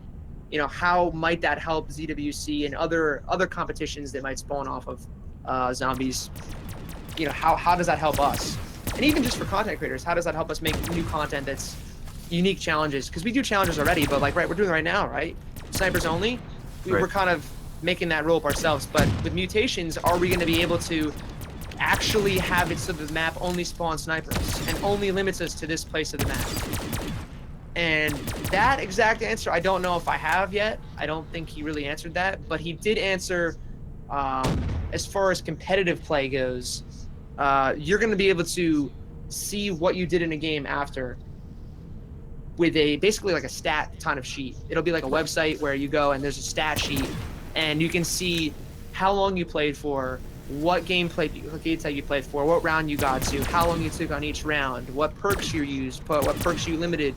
you know, how might that help ZWC and other competitions that might spawn off of zombies? You know, how does that help us? And even just for content creators, how does that help us make new content that's unique challenges? Because we do challenges already, but like, we're doing it right now, right? Snipers only. We're kind of making that rule up ourselves. But with mutations, are we going to be able to actually have it so the map only spawns snipers and only limits us to this place of the map? And that exact answer, I don't know if I have yet. I don't think he really answered that, but he did answer, as far as competitive play goes, you're going to be able to see what you did in a game after with basically like a stat kind of sheet. It'll be like a website where you go and there's a stat sheet and you can see how long you played for, what game tag you played for, what round you got to, how long you took on each round, what perks you used, what perks you limited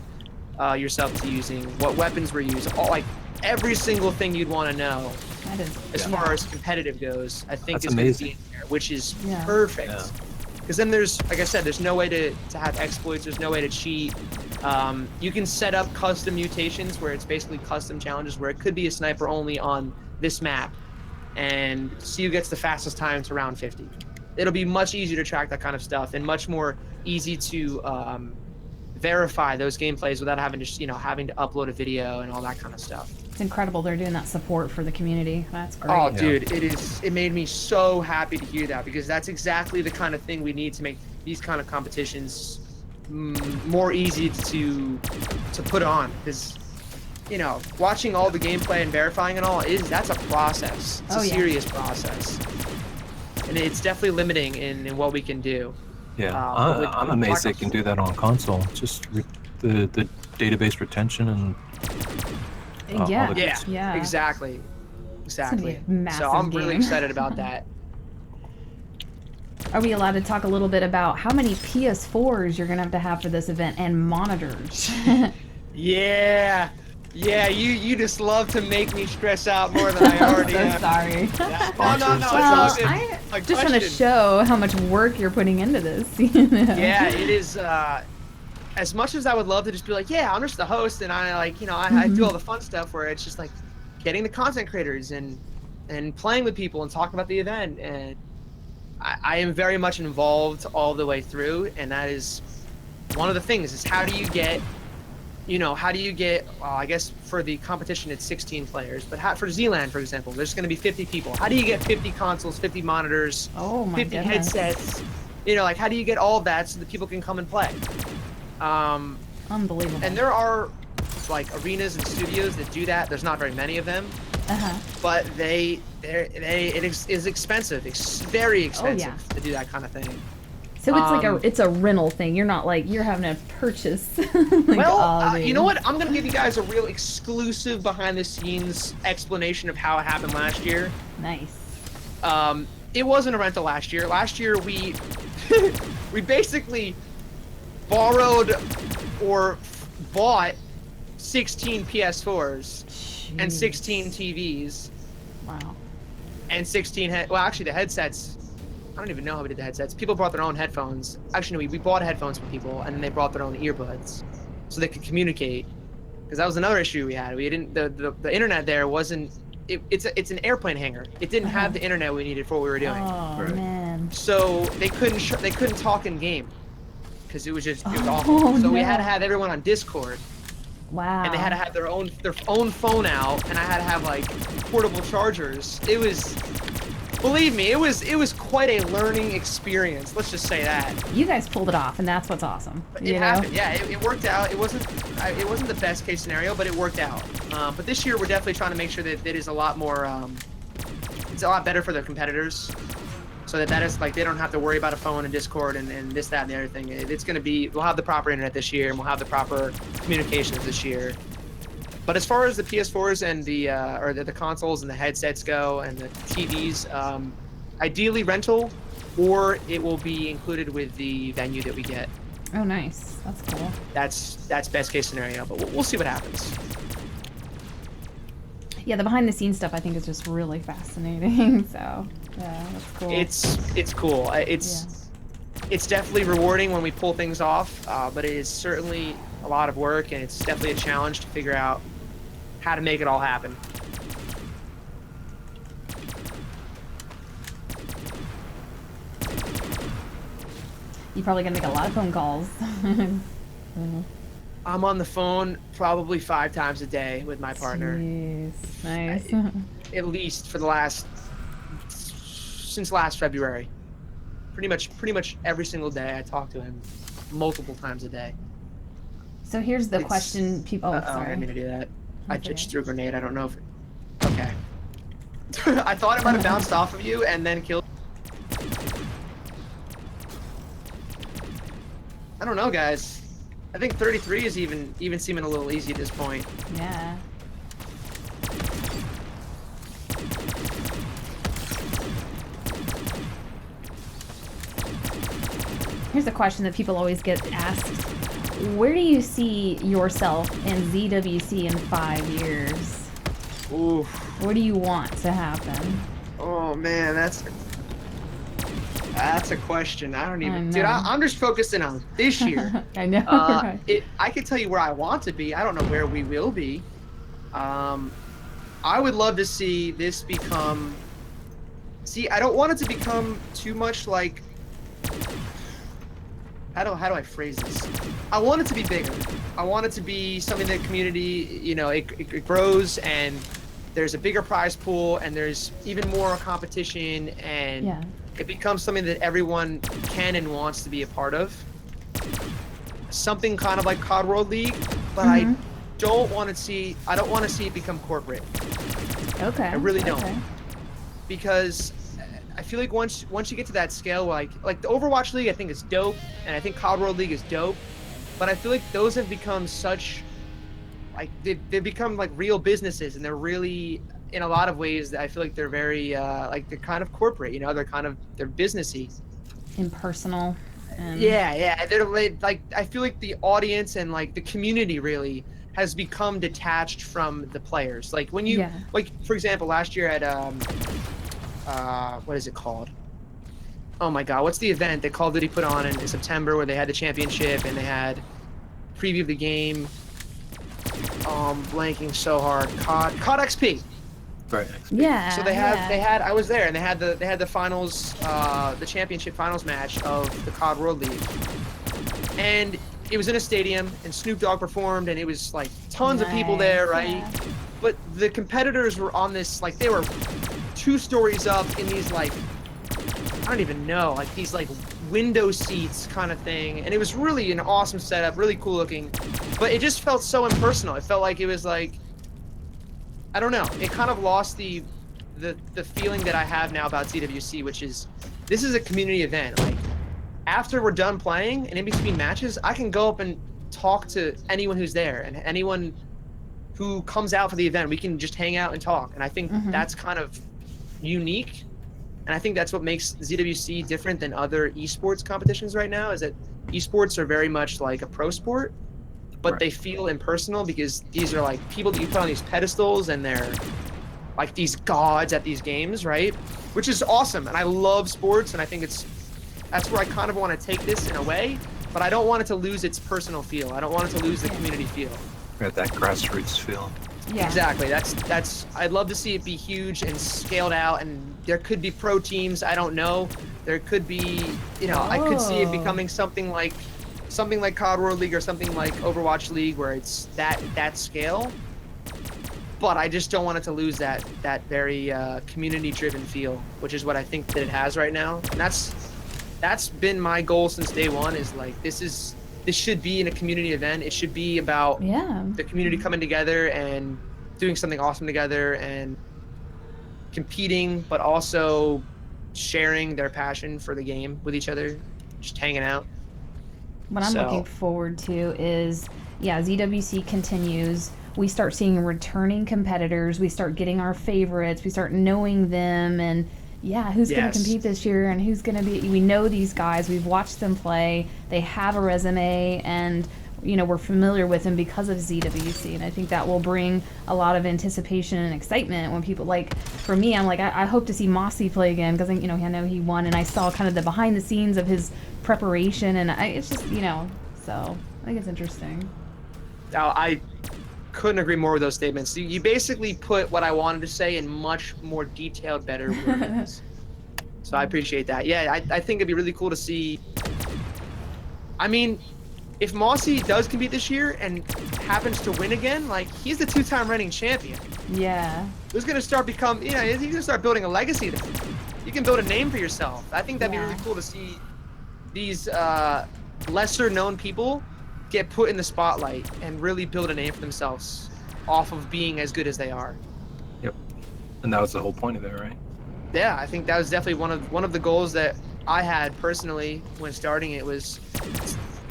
yourself to using, what weapons were used, like every single thing you'd want to know. As far as competitive goes, I think it's going to be in there, which is perfect. Because then there's, like I said, there's no way to have exploits. There's no way to cheat. You can set up custom mutations where it's basically custom challenges where it could be a sniper only on this map, and see who gets the fastest time to round 50. It'll be much easier to track that kind of stuff and much more easy to verify those gameplays without having to, having to upload a video and all that kind of stuff. It's incredible they're doing that support for the community. That's great. Oh, dude, it made me so happy to hear that, because that's exactly the kind of thing we need to make these kind of competitions more easy to put on. Because, watching all the gameplay and verifying and all, that's a process. It's a serious process. And it's definitely limiting in what we can do. Yeah, I'm amazed they can do that on console. Just the database retention and exactly. So I'm really excited about that. Are we allowed to talk a little bit about how many PS4s you're gonna have for this event and monitors? Yeah, you just love to make me stress out more than I already am. Sorry. No, well, I just want to show how much work you're putting into this. Yeah, it is. As much as I would love to just be like, yeah, I'm just the host, and I I do all the fun stuff where it's just like getting the content creators and playing with people and talking about the event, and I am very much involved all the way through, and that is one of the things is how do you get, I guess for the competition it's 16 players, but for Z-Land, for example, there's going to be 50 people. How do you get 50 consoles, 50 monitors, 50 headsets? How do you get all of that so that people can come and play? Unbelievable. And there are arenas and studios that do that. There's not very many of them, but it is expensive. It's very expensive to do that kind of thing. So it's it's a rental thing. You're not you're having to purchase. You know what? I'm gonna give you guys a real exclusive behind the scenes explanation of how it happened last year. Nice. It wasn't a rental last year. Last year we we basically borrowed or bought 16 PS4s and 16 TVs. Wow. And 16 well, actually the headsets. I don't even know how we did the headsets. People brought their own headphones. Actually, no, we bought headphones for people, and then they brought their own earbuds, so they could communicate. Because that was another issue we had. We didn't the internet there wasn't. It's an airplane hangar. It didn't have the internet we needed for what we were doing. Oh man. So they couldn't talk in game, because it was awful. So we had to have everyone on Discord. Wow. And they had to have their own phone out, and I had to have like portable chargers. It was, believe me, it was quite a learning experience. Let's just say that. You guys pulled it off, and that's what's awesome. It happened, yeah. It worked out. It wasn't the best case scenario, but it worked out. But this year we're definitely trying to make sure that it is a lot more. It's a lot better for the competitors, so that is like they don't have to worry about a phone and Discord and this, that, and the other thing. It's going to be, we'll have the proper internet this year, and we'll have the proper communications this year. But as far as the PS4s and the consoles and the headsets go, and the TVs, ideally rental, or it will be included with the venue that we get. Oh, nice. That's cool. That's best case scenario, but we'll see what happens. Yeah, the behind the scenes stuff I think is just really fascinating. So yeah, that's cool. It's cool. It's definitely rewarding when we pull things off, but it is certainly a lot of work, and it's definitely a challenge to figure out how to make it all happen. You're probably gonna make a lot of phone calls. I'm on the phone probably 5 times a day with my partner. Jeez. Nice. At least for since last February. Pretty much every single day I talk to him multiple times a day. So here's the question people. Oh, I sorry. didn't mean to do that. I Okay. just threw a grenade. I don't know if. Okay. I thought it might have bounced off of you and then killed. I don't know, guys. I think 33 is even seeming a little easy at this point. Yeah. Here's a question that people always get asked. Where do you see yourself in ZWC in 5 years? Ooh. What do you want to happen? Oh man, that's a question. I don't even, I dude. know. I'm just focusing on this year. I know. Right. I can tell you where I want to be. I don't know where we will be. I would love to see this become. See, I don't want it to become too much like. How do I phrase this? I want it to be bigger. I want it to be something that community, it grows, and there's a bigger prize pool, and there's even more competition, and Yeah. it becomes something that everyone can and wants to be a part of. Something kind of like COD World League, but I don't want to see it become corporate. Okay. I really don't. Okay. Because I feel like once you get to that scale, like the Overwatch League, I think is dope, and I think COD World League is dope, but I feel like those have become such, like they've become like real businesses, and they're really, in a lot of ways, I feel like they're very like they're kind of corporate, they're businessy. Impersonal. And... Yeah, they're like I feel like the audience and like the community really has become detached from the players. Like when you like, for example, last year at what is it called? Oh my God, what's the event that Call of Duty put on in September where they had the championship and they had preview of the game? I'm blanking so hard. COD XP. Right. Yeah. So they had I was there, and they had the finals, the championship finals match of the COD World League, and it was in a stadium, and Snoop Dogg performed, and it was like tons of people there, right? Yeah. But the competitors were on this, like, they were 2 stories up in these, like, I don't even know, like these like window seats kind of thing, and it was really an awesome setup, really cool looking, but it just felt so impersonal. It felt like it was like, I don't know, it kind of lost the feeling that I have now about ZWC, which is, this is a community event. Like, after we're done playing and in between matches, I can go up and talk to anyone who's there, and anyone who comes out for the event. We can just hang out and talk, and I think that's kind of unique. And I think that's what makes ZWC different than other esports competitions right now, is that esports are very much like a pro sport, but Right. they feel impersonal because these are like people that you put on these pedestals and they're like these gods at these games, right? Which is awesome. And I love sports, and I think that's where I kind of want to take this in a way, but I don't want it to lose its personal feel. I don't want it to lose the community feel. Got that grassroots feel. Yeah. Exactly. That's I'd love to see it be huge and scaled out, and there could be pro teams. I don't know. There could be, I could see it becoming something like COD World League or something like Overwatch League, where it's that scale. But I just don't want it to lose that very community-driven feel, which is what I think that it has right now. And that's been my goal since day one. Is like this should be in a community event. It should be about the community coming together and doing something awesome together and competing, but also sharing their passion for the game with each other, just hanging out. What I'm looking forward to is, ZWC continues. We start seeing returning competitors. We start getting our favorites. We start knowing them, and who's going to compete this year and who's going to be. We know these guys. We've watched them play. They have a resume, and we're familiar with them because of ZWC. And I think that will bring a lot of anticipation and excitement when people for me, I'm like, I hope to see Mossy play again because I know he won, and I saw kind of the behind the scenes of his preparation, and it's just so I think it's interesting. Now, I couldn't agree more with those statements. You basically put what I wanted to say in much more detailed, better words. So I appreciate that. Yeah, I think it'd be really cool to see. I mean, if Mossy does compete this year and happens to win again, he's the 2-time reigning champion. Yeah. Who's gonna start he's gonna start building a legacy then. You can build a name for yourself. I think that'd be really cool to see these lesser known people get put in the spotlight and really build a name for themselves off of being as good as they are. Yep. And that was the whole point of it, right? Yeah, I think that was definitely one of the goals that I had personally when starting it. Was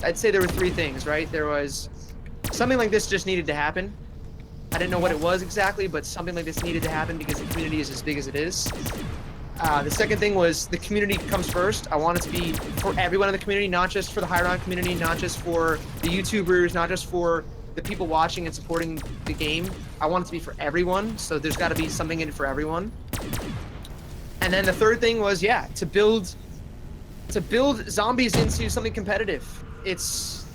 I'd say there were 3 things, right? There was something like this just needed to happen. I didn't know what it was exactly, but something like this needed to happen because the community is as big as it is. The second thing was the community comes first. I want it to be for everyone in the community, not just for the high round community, not just for the YouTubers, not just for the people watching and supporting the game. I want it to be for everyone, so there's got to be something in it for everyone. And then the third thing was, to build zombies into something competitive. It's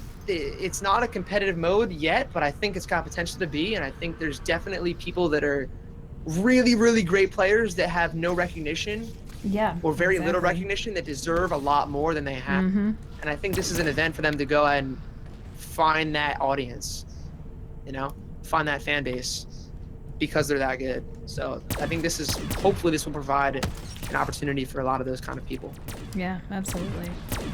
not a competitive mode yet, but I think it's got potential to be, and I think there's definitely people that are really, really great players that have no recognition or very little recognition that deserve a lot more than they have. And I think this is an event for them to go and find that audience, find that fan base because they're that good. So I think hopefully this will provide an opportunity for a lot of those kind of people. Yeah, absolutely.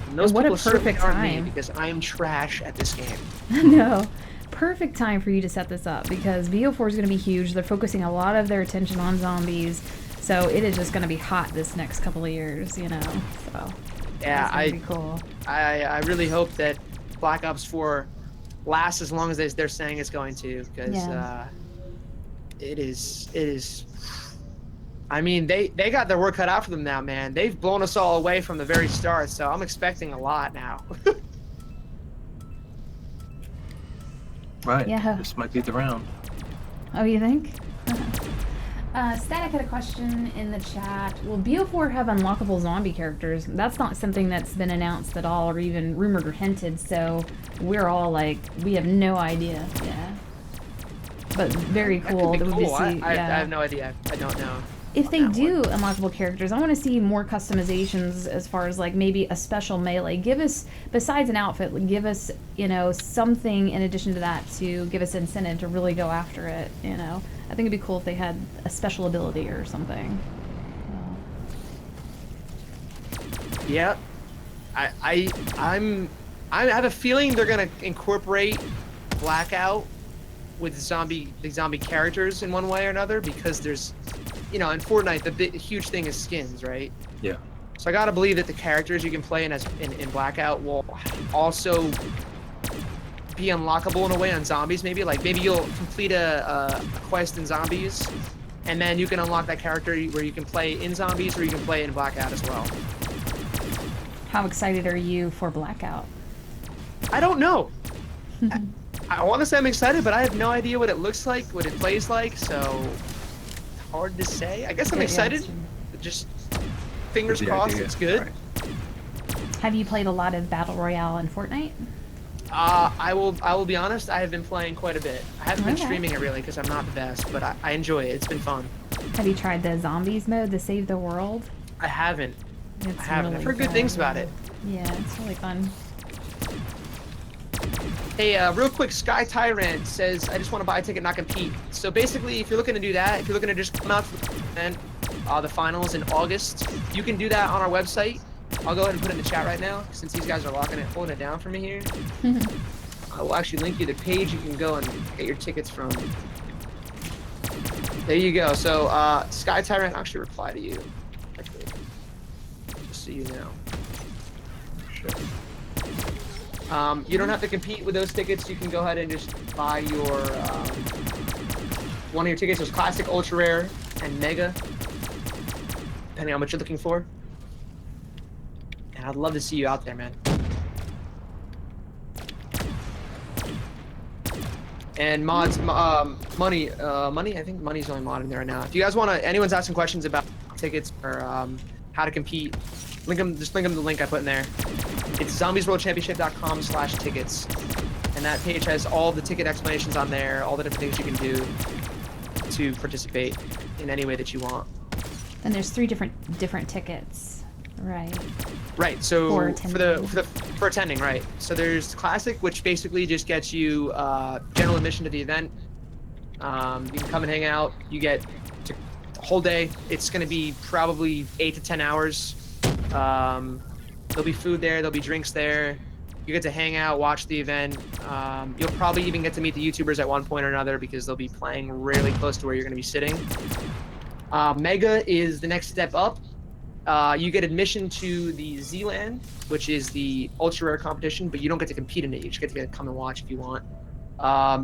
And those what people a perfect certainly aren't time. me because I am trash at this game. No. Perfect time for you to set this up because BO4 is going to be huge. They're focusing a lot of their attention on zombies, so it is just going to be hot this next couple of years, So yeah, be cool. I really hope that Black Ops 4 lasts as long as they're saying it's going to, because it is. I mean, they got their work cut out for them now, man. They've blown us all away from the very start, so I'm expecting a lot now. Right. Yeah. This might be the round. Oh, you think? Static had a question in the chat. Will BO4 have unlockable zombie characters? That's not something that's been announced at all or even rumored or hinted, so we're all we have no idea. Yeah. But very cool. That could be cool. I yeah. have no idea. I don't know. If they do unlockable characters, I want to see more customizations as far as maybe a special melee. Give us, besides an outfit, give us, something in addition to that to give us incentive to really go after it, I think it'd be cool if they had a special ability or something. Yeah. I have a feeling they're going to incorporate Blackout with the zombie characters in one way or another, because there's, in Fortnite, the huge thing is skins, right? Yeah. So I gotta believe that the characters you can play in Blackout will also be unlockable in a way on zombies. Maybe you'll complete a quest in zombies, And then you can unlock that character where you can play in Zombies or you can play in Blackout as well. How excited are you for Blackout? I don't know. I want to say I'm excited, but I have no idea what it looks like, what it plays like, so hard to say. I guess I'm excited. Just fingers crossed it's good. Right. Have you played a lot of Battle Royale in Fortnite? I will be honest, I have been playing quite a bit. I haven't been streaming it really because I'm not the best, but I enjoy it. It's been fun. Have you tried the Zombies mode, the Save the World? I haven't. It's I haven't. really I've heard good things about it. Yeah, it's really fun. Hey, real quick, Sky Tyrant says, I just want to buy a ticket, not compete. So basically, if you're looking to do that, if you're looking to just come out to the event, the finals in August, you can do that on our website. I'll go ahead and put it in the chat right now, since these guys are holding it down for me here. I will actually link you the page you can go and get your tickets from. There you go. So, Sky Tyrant actually reply to you. Actually, just so you know. Sure. You don't have to compete with those tickets. You can go ahead and just buy your one of your tickets. There's Classic, Ultra Rare, and Mega, depending on what you're looking for. And I'd love to see you out there, man. And mods, money. I think money's the only mod in there right now. If you guys want to, anyone's asking questions about tickets or how to compete, just link them to the link I put in there. It's zombiesworldchampionship.com/tickets, and that page has all the ticket explanations on there, all the different things you can do to participate in any way that you want. And there's 3 different tickets, right? Right. So for attending, right? So there's Classic, which basically just gets you general admission to the event. You can come and hang out. You get the whole day. It's going to be probably 8 to 10 hours. There'll be food there. There'll be drinks there. You get to hang out, watch the event. You'll probably even get to meet the YouTubers at one point or another because they'll be playing really close to where you're going to be sitting. Mega is the next step up. You get admission to the Z-Land, which is the ultra rare competition, but you don't get to compete in it. You just get to come and watch if you want.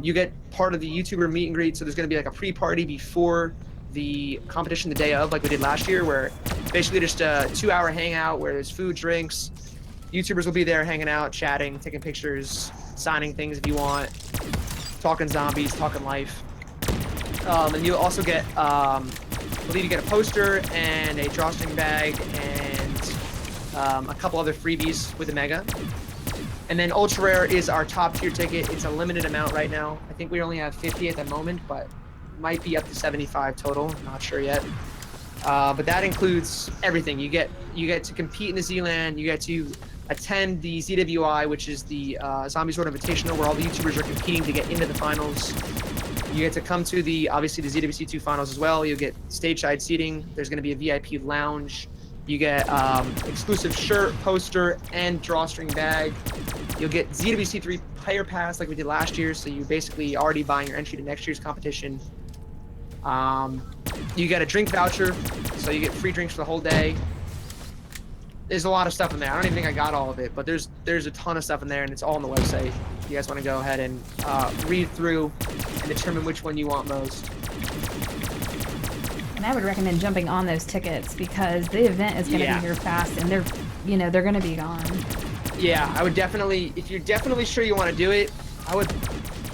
You get part of the YouTuber meet and greet, so there's going to be like a pre-party before the competition the day of, like we did last year, where basically just a 2-hour hangout where there's food, drinks. YouTubers will be there hanging out, chatting, taking pictures, signing things if you want, talking zombies, talking life. And you'll also get, I believe you get a poster and a drawstring bag and a couple other freebies with the Mega. And then Ultra Rare is our top tier ticket. It's a limited amount right now. I think we only have 50 at the moment, but might be up to 75 total. I'm not sure yet. But that includes everything. You get to compete in the Z-Land. You get to attend the ZWI, which is the Zombies World Invitational, where all the YouTubers are competing to get into the finals. You get to come to obviously the ZWC2 finals as well. You'll get stage side seating. There's going to be a VIP lounge. You get exclusive shirt, poster, and drawstring bag. You'll get ZWC3 player pass like we did last year, so you're basically already buying your entry to next year's competition. You get a drink voucher, so you get free drinks for the whole day. There's a lot of stuff in there. I don't even think I got all of it, but there's a ton of stuff in there, and it's all on the website. If you guys want to go ahead and read through and determine which one you want most. And I would recommend jumping on those tickets because the event is going to be here fast, and they're going to be gone. Yeah, I would definitely, if you're definitely sure you want to do it, I would,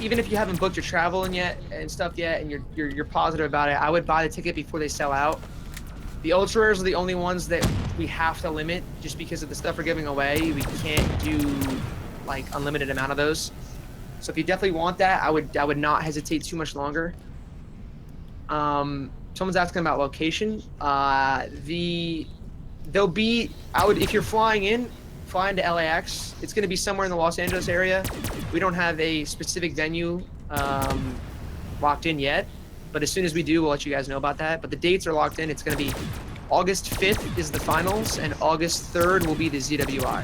even if you haven't booked your travel and stuff yet, and you're positive about it, I would buy the ticket before they sell out. The ultra rares are the only ones that we have to limit just because of the stuff we're giving away. We can't do like unlimited amount of those. So if you definitely want that, I would not hesitate too much longer. Someone's asking about location. If you're flying to LAX, it's going to be somewhere in the Los Angeles area. We don't have a specific venue locked in yet, but as soon as we do, we'll let you guys know about that. But the dates are locked in. It's going to be August 5th is the finals, and August 3rd will be the ZWI.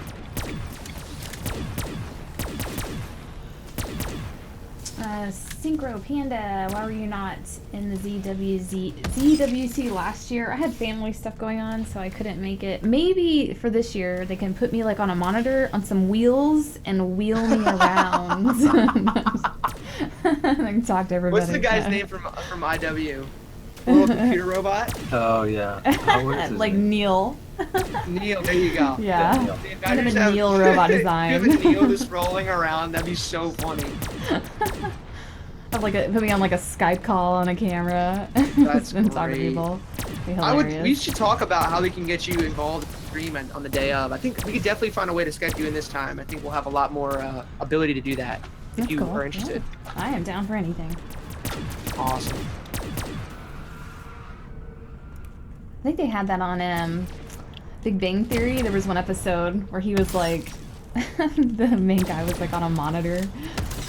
Synchro Panda, why were you not in the ZWC last year? I had family stuff going on, so I couldn't make it. Maybe for this year, they can put me like on a monitor on some wheels and wheel me around. I can talk to everybody. What's the guy's name from IW? The little computer robot. Oh yeah. Oh, what is his Like name? Neil. Neil, there you go. Yeah. Neil. The Kind of inventors a have- Neil robot You design. have a Neil just rolling around. That'd be so funny. Of like put me on like a Skype call on a camera. That's and talk to great. people. Be I would. hilarious. We should talk about how we can get you involved in the stream on the day of. I think we could definitely find a way to Skype you in this time. I think we'll have a lot more ability to do that if That's you cool. are interested. Yeah. I am down for anything. Awesome. I think they had that on Big Bang Theory. There was one episode where he was like, the main guy was like on a monitor,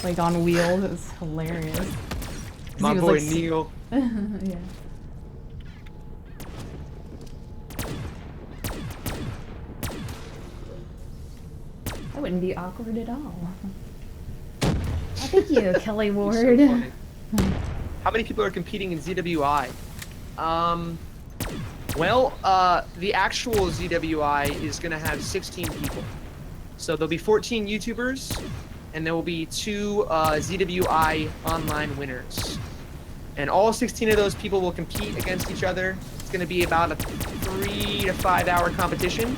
like on wheels. It was hilarious. 'Cause My he was, boy like, Neil. yeah. That wouldn't be awkward at all. Oh, thank you, Kelly He's Ward. so funny. How many people are competing in ZWI? Well, the actual ZWI is going to have 16 people. So there'll be 14 YouTubers, and there will be 2 ZWI online winners. And all 16 of those people will compete against each other. It's going to be about a 3 to 5 hour competition.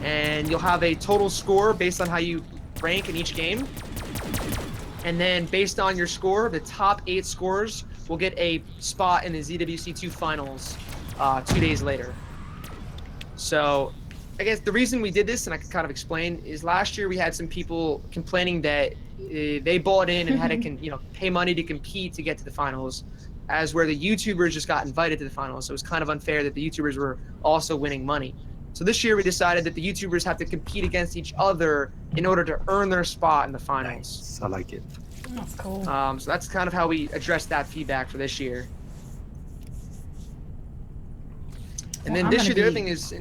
And you'll have a total score based on how you rank in each game. And then based on your score, the top 8 scorers will get a spot in the ZWC2 finals 2 days later. So I guess the reason we did this, and I can kind of explain, is last year we had some people complaining that they bought in and had to pay money to compete to get to the finals, as where the YouTubers just got invited to the finals. So it was kind of unfair that the YouTubers were also winning money. So this year we decided that the YouTubers have to compete against each other in order to earn their spot in the finals. Nice. I like it. That's cool. So that's kind of how we addressed that feedback for this year. And Well, then I'm this gonna year, the other be- thing is,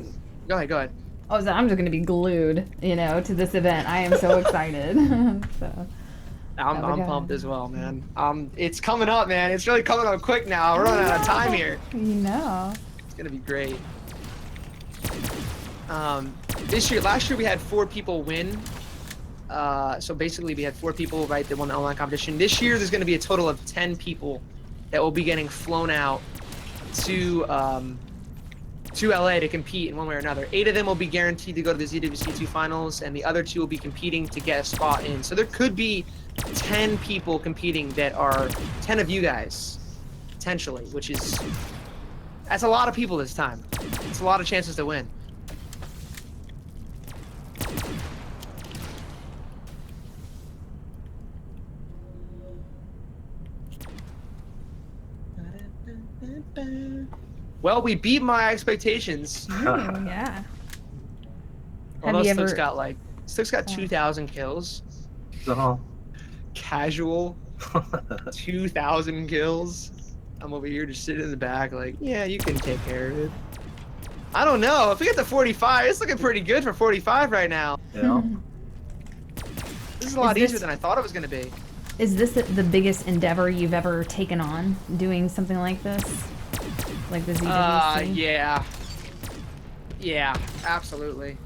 go ahead. Oh, so I'm just gonna be glued, to this event. I am so excited. So I'm Oh my God. pumped as well, man. It's coming up, man. It's really coming up quick now. We're running out of time here. It's gonna be great. Last year we had 4 people win. So basically we had 4 people, right, that won the online competition. This year there's gonna be a total of 10 people that will be getting flown out to LA to compete in one way or another. 8 of them will be guaranteed to go to the ZWC2 finals, and the other 2 will be competing to get a spot in. So there could be 10 people competing that are 10 of you guys, potentially, that's a lot of people this time. It's a lot of chances to win. Well, we beat my expectations. Ooh, yeah. Although you Slick's ever- got 2,000 kills. So, Casual, 2,000 kills. I'm over here just sitting in the back like, yeah, you can take care of it. I don't know. If we get to 45, it's looking pretty good for 45 right now. yeah. This is a lot Is easier this- than I thought it was going to be. Is this the biggest endeavor you've ever taken on, doing something like this? Like the ZWC? Yeah. Yeah, absolutely.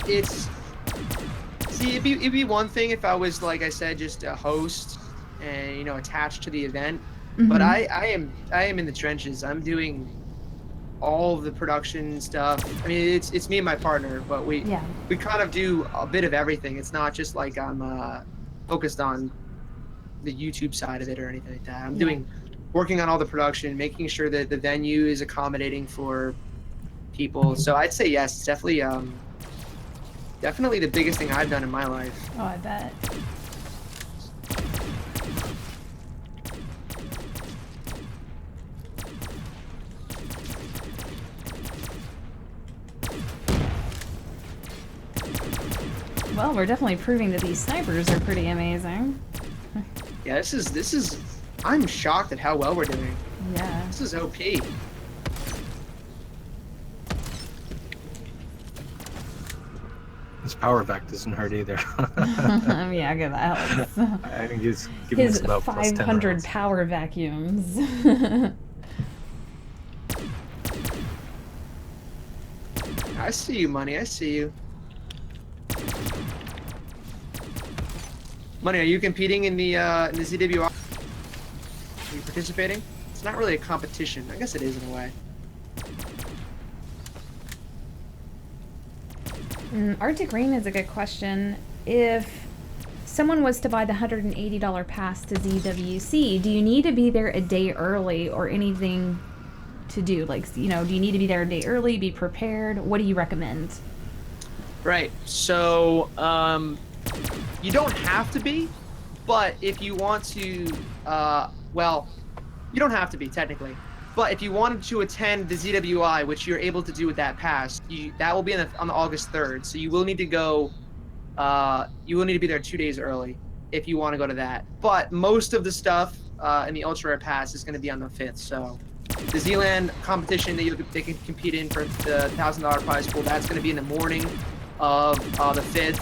It'd be one thing if I was, like I said, just a host and, attached to the event. But Mhm. I am in the trenches. I'm doing all of the production stuff. I mean, it's me and my partner, but we kind of do a bit of everything. It's not just like I'm focused on the YouTube side of it or anything like that. I'm working on all the production, making sure that the venue is accommodating for people. So I'd say yes, it's definitely the biggest thing I've done in my life. Oh, I bet. Well, we're definitely proving that these snipers are pretty amazing. Yeah, this is I'm shocked at how well we're doing. Yeah. This is OP. This power vac doesn't hurt either. Yeah, good. That helps. I think he's giving us His about plus 10 500 rounds. power vacuums. I see you, Money. I see you. Money, are you competing in the ZWI? Are you participating? It's not really a competition. I guess it is in a way. Arctic Rain is a good question. If someone was to buy the $180 pass to ZWC, do you need to be there a day early or anything to do? Like, you know, do you need to be there a day early, be prepared? What do you recommend? Right. So, you don't have to be, but if you want to, well, you don't have to be technically. But if you wanted to attend the ZWI, which you're able to do with that pass, that will be on the August 3rd. So you will need to go. You will need to be there 2 days early if you want to go to that. But most of the stuff in the Ultra Rare Pass is going to be on the 5th. So the Zealand competition that they can compete in for the $1,000 prize pool, that's going to be in the morning of the 5th.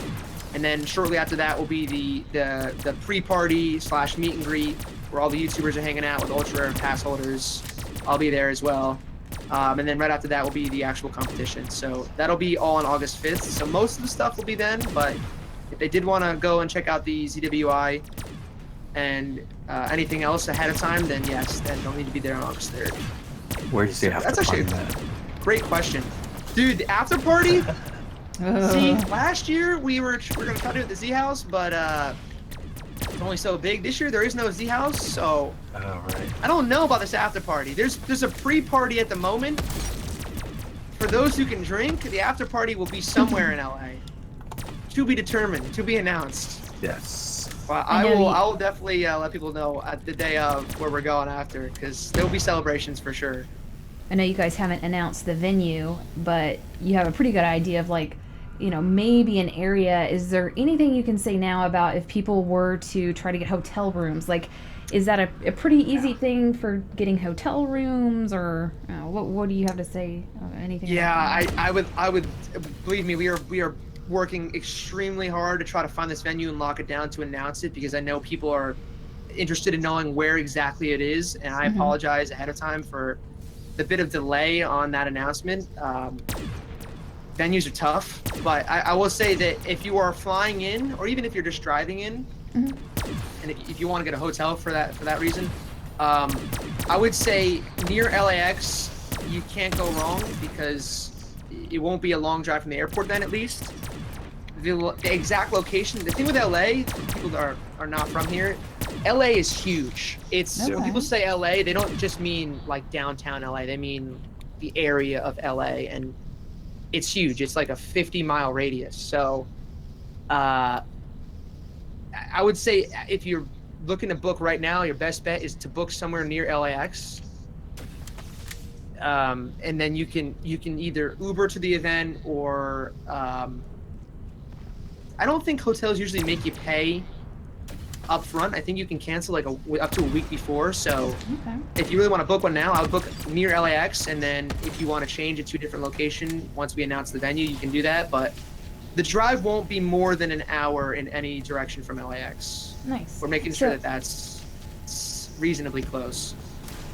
And then shortly after that will be the pre-party / meet and greet where all the YouTubers are hanging out with Ultra Rare Pass holders. I'll be there as well. And then right after that will be the actual competition. So that'll be all on August 5th. So most of the stuff will be then, but if they did want to go and check out the ZWI and anything else ahead of time, then yes, then they'll need to be there on August 3rd. Where does he have That's to actually find that? Great question. Dude, the after party? See, last year we were going to try to do it at the Z House, but it's only so big. This year there is no Z House, so Oh, right. I don't know about this after party. There's a pre-party at the moment. For those who can drink, the after party will be somewhere in LA. To be determined, to be announced. Yes. Well, I will definitely let people know at the day of where we're going after, because there will be celebrations for sure. I know you guys haven't announced the venue, but you have a pretty good idea of, like, you know, maybe an area. Is there anything you can say now about if people were to try to get hotel rooms? Like, is that a pretty easy thing for getting hotel rooms, or what do you have to say? Anything? Yeah, I would believe me. We are working extremely hard to try to find this venue and lock it down to announce it, because I know people are interested in knowing where exactly it is, and I apologize ahead of time for the bit of delay on that announcement. Venues are tough, but I will say that if you are flying in, or even if you're just driving in, and if you want to get a hotel for that reason, I would say near LAX you can't go wrong, because it won't be a long drive from the airport then, at least. The exact location, the thing with LA, people are not from here, LA is huge. It's when people say LA, they don't just mean like downtown LA, they mean the area of LA, and it's huge. It's like a 50-mile radius. So I would say if you're looking to book right now, your best bet is to book somewhere near LAX. And then you can either Uber to the event, or I don't think hotels usually make you pay up front. I think you can cancel like up to a week before. So if you really want to book one now, I would book near LAX, and then if you want to change it to a different location once we announce the venue, you can do that. But the drive won't be more than an hour in any direction from LAX. Nice. We're making sure that that's reasonably close.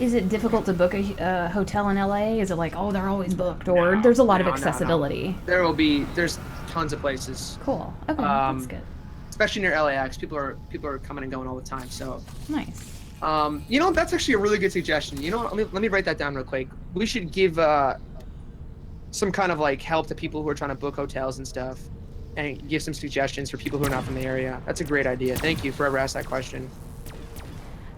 Is it difficult to book a hotel in LA? Is it like, oh, they're always booked, or there's a lot of accessibility? No. There's tons of places. Cool. Okay, that's good. Especially near LAX, people are coming and going all the time. So nice. You know, that's actually a really good suggestion. You know what, let me write that down real quick. We should give some kind of like help to people who are trying to book hotels and stuff, and give some suggestions for people who are not from the area. That's a great idea. Thank you for ever asked that question.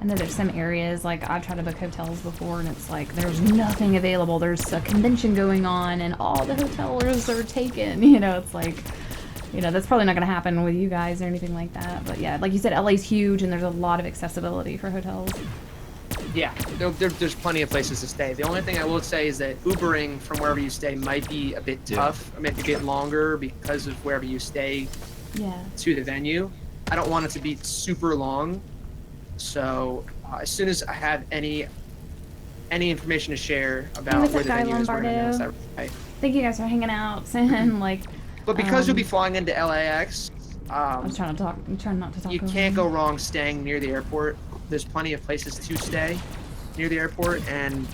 I know there's some areas, like I've tried to book hotels before, and it's like there's nothing available. There's a convention going on and all the hotels are taken. You know, it's like, you know, that's probably not going to happen with you guys or anything like that. But yeah, like you said, LA's huge and there's a lot of accessibility for hotels. Yeah, there's plenty of places to stay. The only thing I will say is that Ubering from wherever you stay might be a bit tough. I mean, it could get longer because of wherever you stay to the venue. I don't want it to be super long. So as soon as I have any information to share about where the venue is, we're gonna announce that. Right. Thank you guys for hanging out and like. But because you'll be flying into LAX, I'm trying not to talk. You can't go wrong staying near the airport. There's plenty of places to stay near the airport, and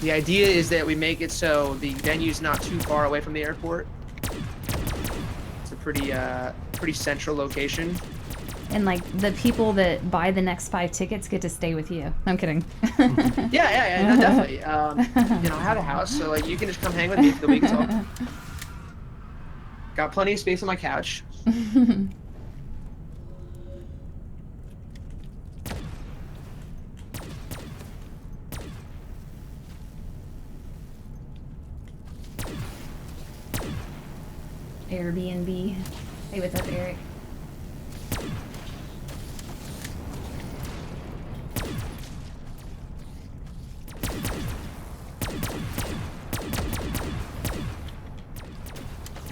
the idea is that we make it so the venue's not too far away from the airport. It's a pretty central location. And like the people that buy the next 5 tickets get to stay with you. I'm kidding. Yeah, no, definitely. You know, I have a house, so like you can just come hang with me for the week. So got plenty of space on my couch. Airbnb. Hey, what's up, Eric?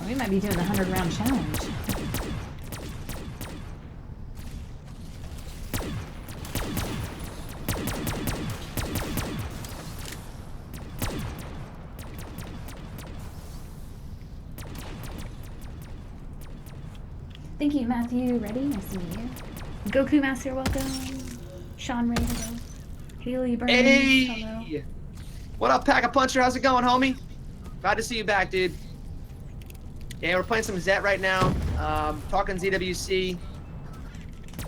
We might be doing the 100-round challenge. Thank you, Matthew. Ready? Nice to meet you. Goku Master, welcome. Sean Ray, hello. Haley Burns, Hey! hello. What up, Pack-a-Puncher? How's it going, homie? Glad to see you back, dude. Yeah, we're playing some Zet right now. Talking ZWC.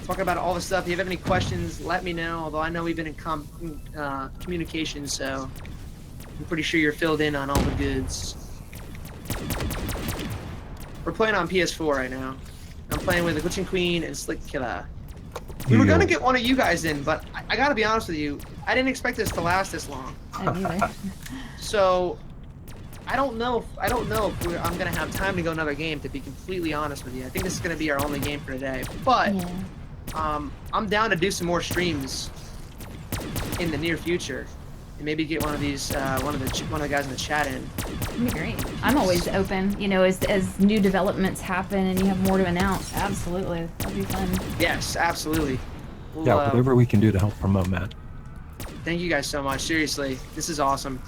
Talking about all the stuff. If you have any questions, let me know. Although I know we've been in communication, so I'm pretty sure you're filled in on all the goods. We're playing on PS4 right now. I'm playing with the Glitching Queen and Slick Killer. We were gonna get one of you guys in, but I gotta be honest with you, I didn't expect this to last this long. So I don't know if I'm gonna have time to go another game. To be completely honest with you, I think this is gonna be our only game for today. But I'm down to do some more streams in the near future, and maybe get one of these one of the guys in the chat in. That'd be great. I'm always open, you know, as new developments happen and you have more to announce. Absolutely, that'd be fun. Yes, absolutely. We'll, Yeah, whatever we can do to help promote, Matt. Thank you guys so much. Seriously, this is awesome.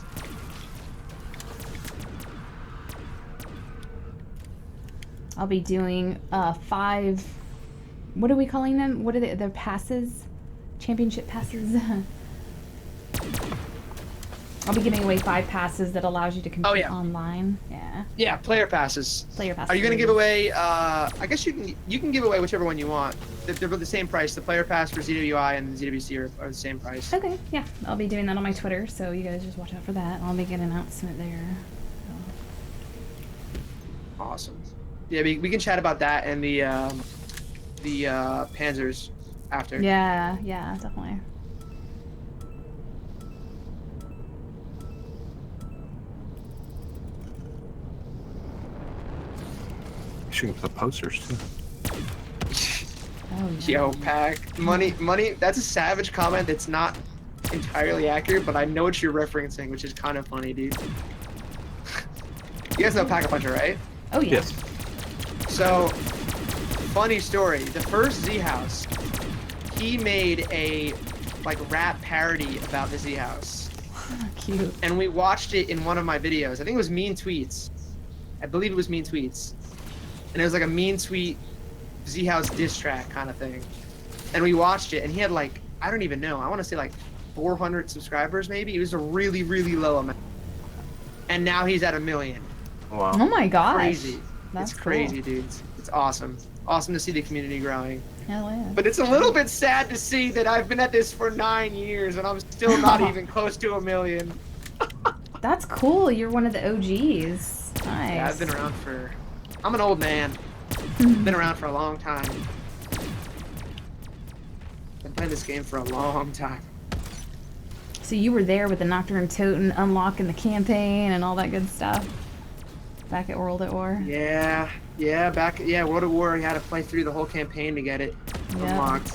I'll be doing 5. What are we calling them? What are they? They're passes, championship passes. I'll be giving away 5 passes that allows you to compete online. Yeah. Yeah, player passes. Player passes. Are you gonna give away? I guess you can give away whichever one you want. They're the same price. The player pass for ZWI and the ZWC are the same price. Okay. Yeah, I'll be doing that on my Twitter, so you guys just watch out for that. I'll make an announcement there. So. Awesome. Yeah, we can chat about that and the Panzers after. Yeah, definitely. You should put posters too. Oh, Yo, Pack. Money, that's a savage comment that's not entirely accurate, but I know what you're referencing, which is kind of funny, dude. You guys know Pack-a-Puncher, right? Oh, yeah. Yes. So, funny story. The first Z House, he made a rap parody about the Z House. Cute. And we watched it in one of my videos. I think it was Mean Tweets. I believe it was Mean Tweets. And it was like a Mean Tweet Z House diss track kind of thing. And we watched it, and he had I don't even know. I want to say 400 subscribers maybe. It was a really, really low amount. And now he's at 1 million. Wow. Oh my gosh. Crazy. That's It's crazy, cool. dude. It's awesome. Awesome to see the community growing. Hell yeah. But it's a little bit sad to see that I've been at this for 9 years and I'm still not even close to 1 million. That's cool. You're one of the OGs. Nice. Yeah, I've been around for... I'm an old man. Been around for a long time. Been playing this game for a long time. So you were there with the Nocturne Totem unlocking the campaign and all that good stuff. Back at World at War. Yeah, World at War, you had to play through the whole campaign to get it unlocked.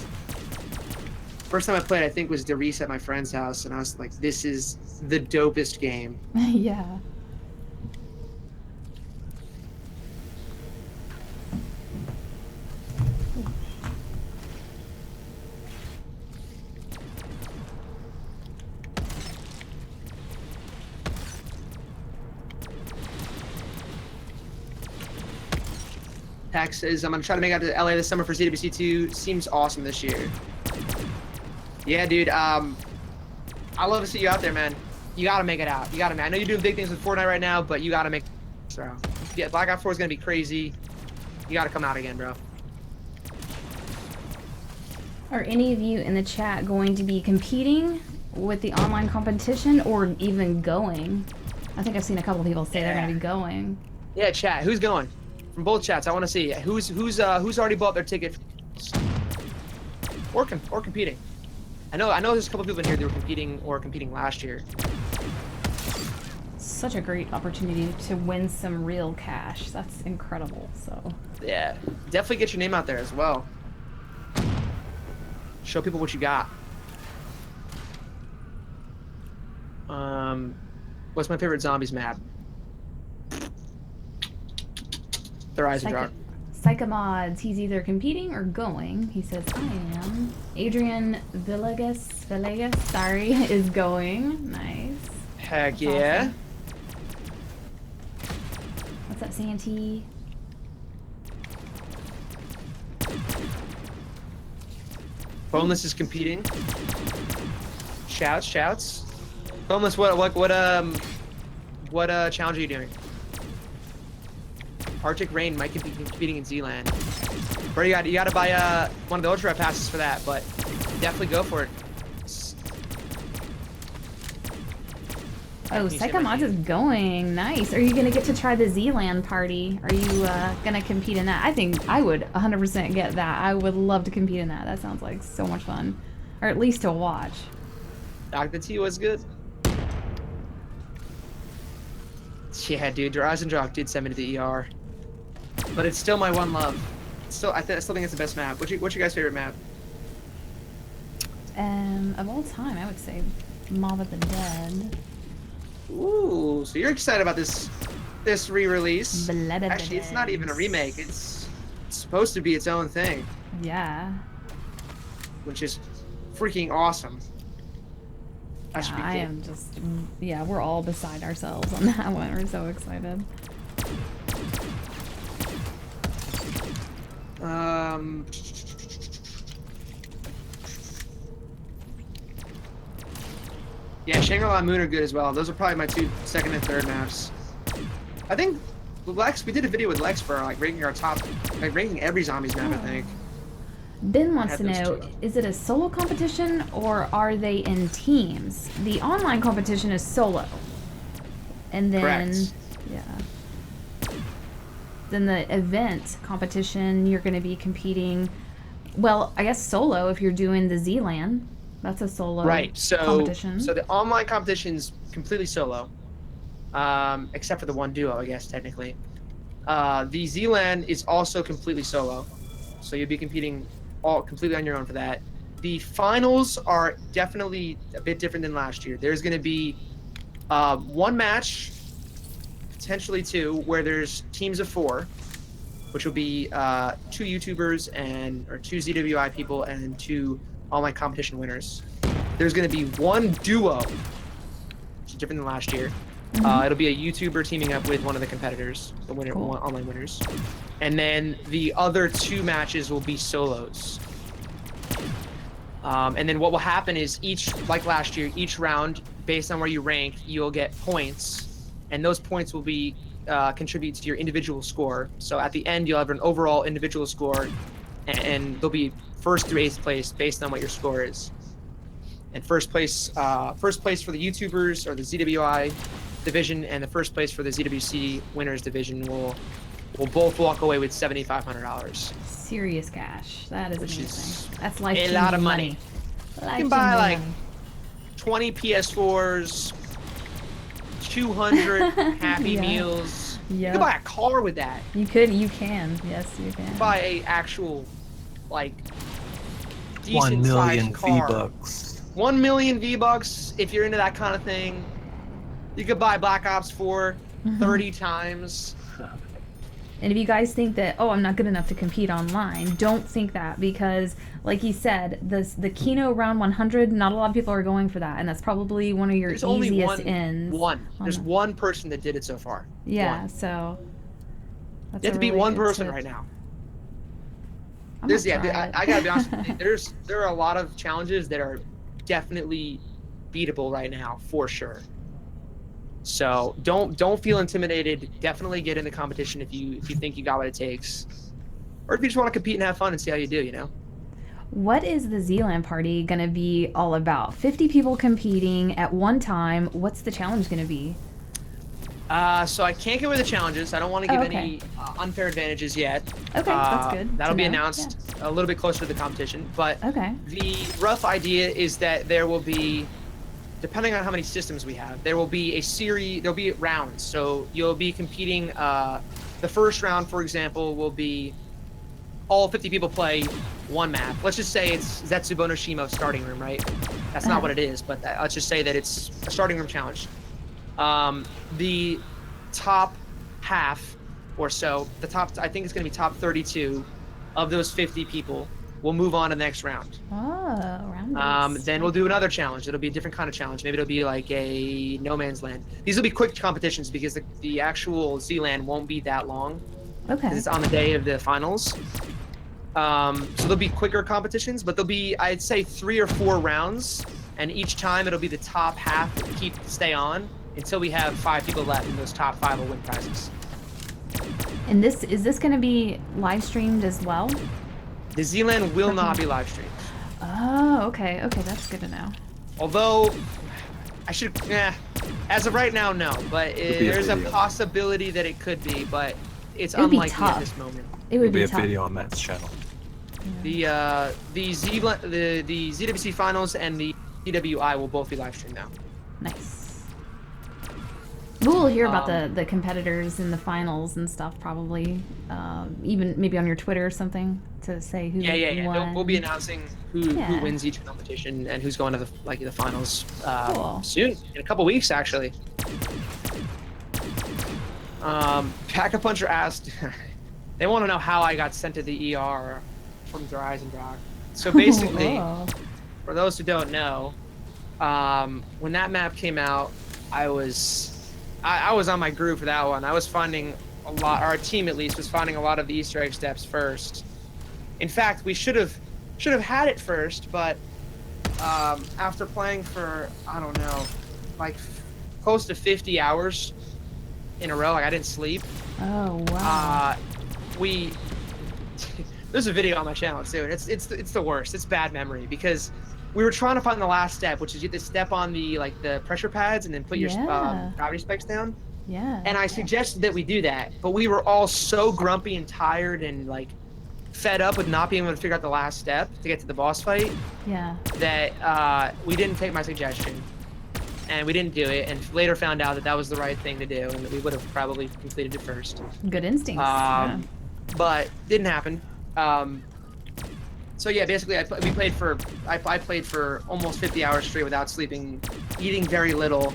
First time I played, I think, was Derice at my friend's house, and I was like, this is the dopest game. Yeah. Pack says, I'm going to try to make it out to LA this summer for ZWC2. Seems awesome this year. Yeah, dude. I love to see you out there, man. You got to make it out. You got to, man. I know you're doing big things with Fortnite right now, but you got to make it. So, yeah, Black Ops 4 is going to be crazy. You got to come out again, bro. Are any of you in the chat going to be competing with the online competition or even going? I think I've seen a couple of people say they're going to be going. Yeah, chat. Who's going? From both chats, I want to see who's already bought their ticket or competing. I know there's a couple of people in here that were competing last year. Such a great opportunity to win some real cash. That's incredible. So Yeah, definitely get your name out there as well. Show people what you got. What's my favorite zombies map? Their eyes are dark. Psychomods, he's either competing or going. He says, I am. Adrian Villegas, sorry, is going. Nice. Heck That's yeah. awesome. What's up, Santee? Boneless is competing. Shouts. Boneless, what challenge are you doing? Arctic Rain might be competing in Z-Land. Bro, you gotta buy one of the Ultra passes for that, but definitely go for it. Oh, Psychomods is going. Nice. Are you gonna get to try the Z-Land party? Are you gonna compete in that? I think I would 100% get that. I would love to compete in that. That sounds like so much fun, or at least to watch. Dr. T was good. Yeah, dude, Rise and Jock did send me to the ER, but it's still my one love. I still think it's the best map. What's your guys' favorite map? Of all time, I would say Mob of the Dead. Ooh, so you're excited about this re-release? Blood of the Actually, it's not even a Dead. remake. It's supposed to be its own thing, Yeah. which is freaking awesome. That should be Yeah, I cool. am just, yeah, we're all beside ourselves on that one. We're so excited. Yeah, Shangri-La and Moon are good as well. Those are probably my two second and third maps. I think Lex, we did a video with Lex for like ranking ranking every zombies map, I think. Ben wants Had to those know, two. is it a solo competition or are they in teams? The online competition is solo. And then, Correct. yeah. Then the event competition, you're going to be competing, well, I guess solo if you're doing the Z-Land. That's a solo Right. So competition. so the online competition's completely solo, except for the one duo, I guess technically. The Z-Land is also completely solo, so you'll be competing all completely on your own for that. The finals are definitely a bit different than last year. There's going to be one match, potentially two, where there's teams of 4, which will be 2 YouTubers or 2 ZWI people and 2 online competition winners. There's going to be one duo, which is different than last year. It'll be a YouTuber teaming up with one of the competitors, the winner, Cool. online winners. And then the other 2 matches will be solos. And then what will happen is like last year, each round, based on where you rank, you'll get points. And those points will be contribute to your individual score. So at the end, you'll have an overall individual score, and there'll be 1st through 8th place based on what your score is. And first place for the YouTubers or the ZWI division, and the 1st place for the ZWC winners division will both walk away with $7,500. Serious cash. That is Which amazing. is That's life a lot of money. You can buy like 20 PS4s, 200 Happy Yeah. Meals. You Yep. can buy a car with that. You can. Yes, you can. Buy a actual like 1 decent million sized car. V-Bucks. 1 million V-Bucks if you're into that kind of thing. You could buy Black Ops 4 30 times. And if you guys think that, oh, I'm not good enough to compete online, don't think that, because like you said, the Kino round 100, not a lot of people are going for that, and that's probably one of your There's only easiest one. ends. There's the- one person that did it so far. Yeah, One. so that's You have a to beat really one good person tip. right now. I'm There's gonna try it. I gotta be honest with you. There are a lot of challenges that are definitely beatable right now for sure. So don't feel intimidated. Definitely get in the competition if you think you got what it takes, or if you just want to compete and have fun and see how you do. What is the Zealand party going to be all about? 50 people competing at one time. What's the challenge going to be? So I can't give away the challenges. I don't want to give okay. any unfair advantages yet. Okay, that's good. That'll to be know. announced a little bit closer to the competition. But Okay. the rough idea is that there will be, depending on how many systems we have, there will be a series, there'll be rounds. So you'll be competing, the first round, for example, will be all 50 people play one map. Let's just say it's Zetsubou no Shima starting room, right? That's not what it is, but let's just say that it's a starting room challenge. The top half or so, I think it's going to be top 32 of those 50 people will move on to the next round. Oh, round. Then we'll do another challenge. It'll be a different kind of challenge. Maybe it'll be like a no man's land. These will be quick competitions because the actual Z-Land won't be that long. Okay. It's on the day of the finals. So there'll be quicker competitions, but there'll be, I'd say, 3 or 4 rounds, and each time it'll be the top half that stay on until we have 5 people left, and those top 5 will win prizes. And is this going to be live streamed as well? The Z-Land will not be live streamed. Oh, okay. Okay, that's good to know. Although, as of right now, no. But there's a possibility that it could be, but it's unlikely at this moment. It would be a tough. video on Matt's channel. The ZWC finals and the ZWI will both be live streamed now. Nice. We'll hear about the competitors in the finals and stuff probably, even maybe on your Twitter or something to say who won. We'll be announcing who wins each competition and who's going to the finals soon, in a couple weeks actually. Pack-a-Puncher asked, they want to know how I got sent to the ER from Dreisendrag. So basically, for those who don't know, when that map came out, I was on my group for that one. I was finding a lot, our team at least was finding a lot of the Easter egg steps first. In fact, we should have had it first, but after playing for, I don't know, like close to 50 hours in a row, like I didn't sleep. Oh wow. There's a video on my channel too, and it's the worst. It's bad memory because we were trying to find the last step, which is you have to step on the pressure pads and then put your gravity spikes down. Yeah. And I suggested that we do that, but we were all so grumpy and tired and like fed up with not being able to figure out the last step to get to the boss fight. Yeah. That we didn't take my suggestion, and we didn't do it, and later found out that that was the right thing to do, and that we would have probably completed it first. Good instincts. Yeah. But didn't happen. So yeah, basically, I played for almost 50 hours straight without sleeping, eating very little,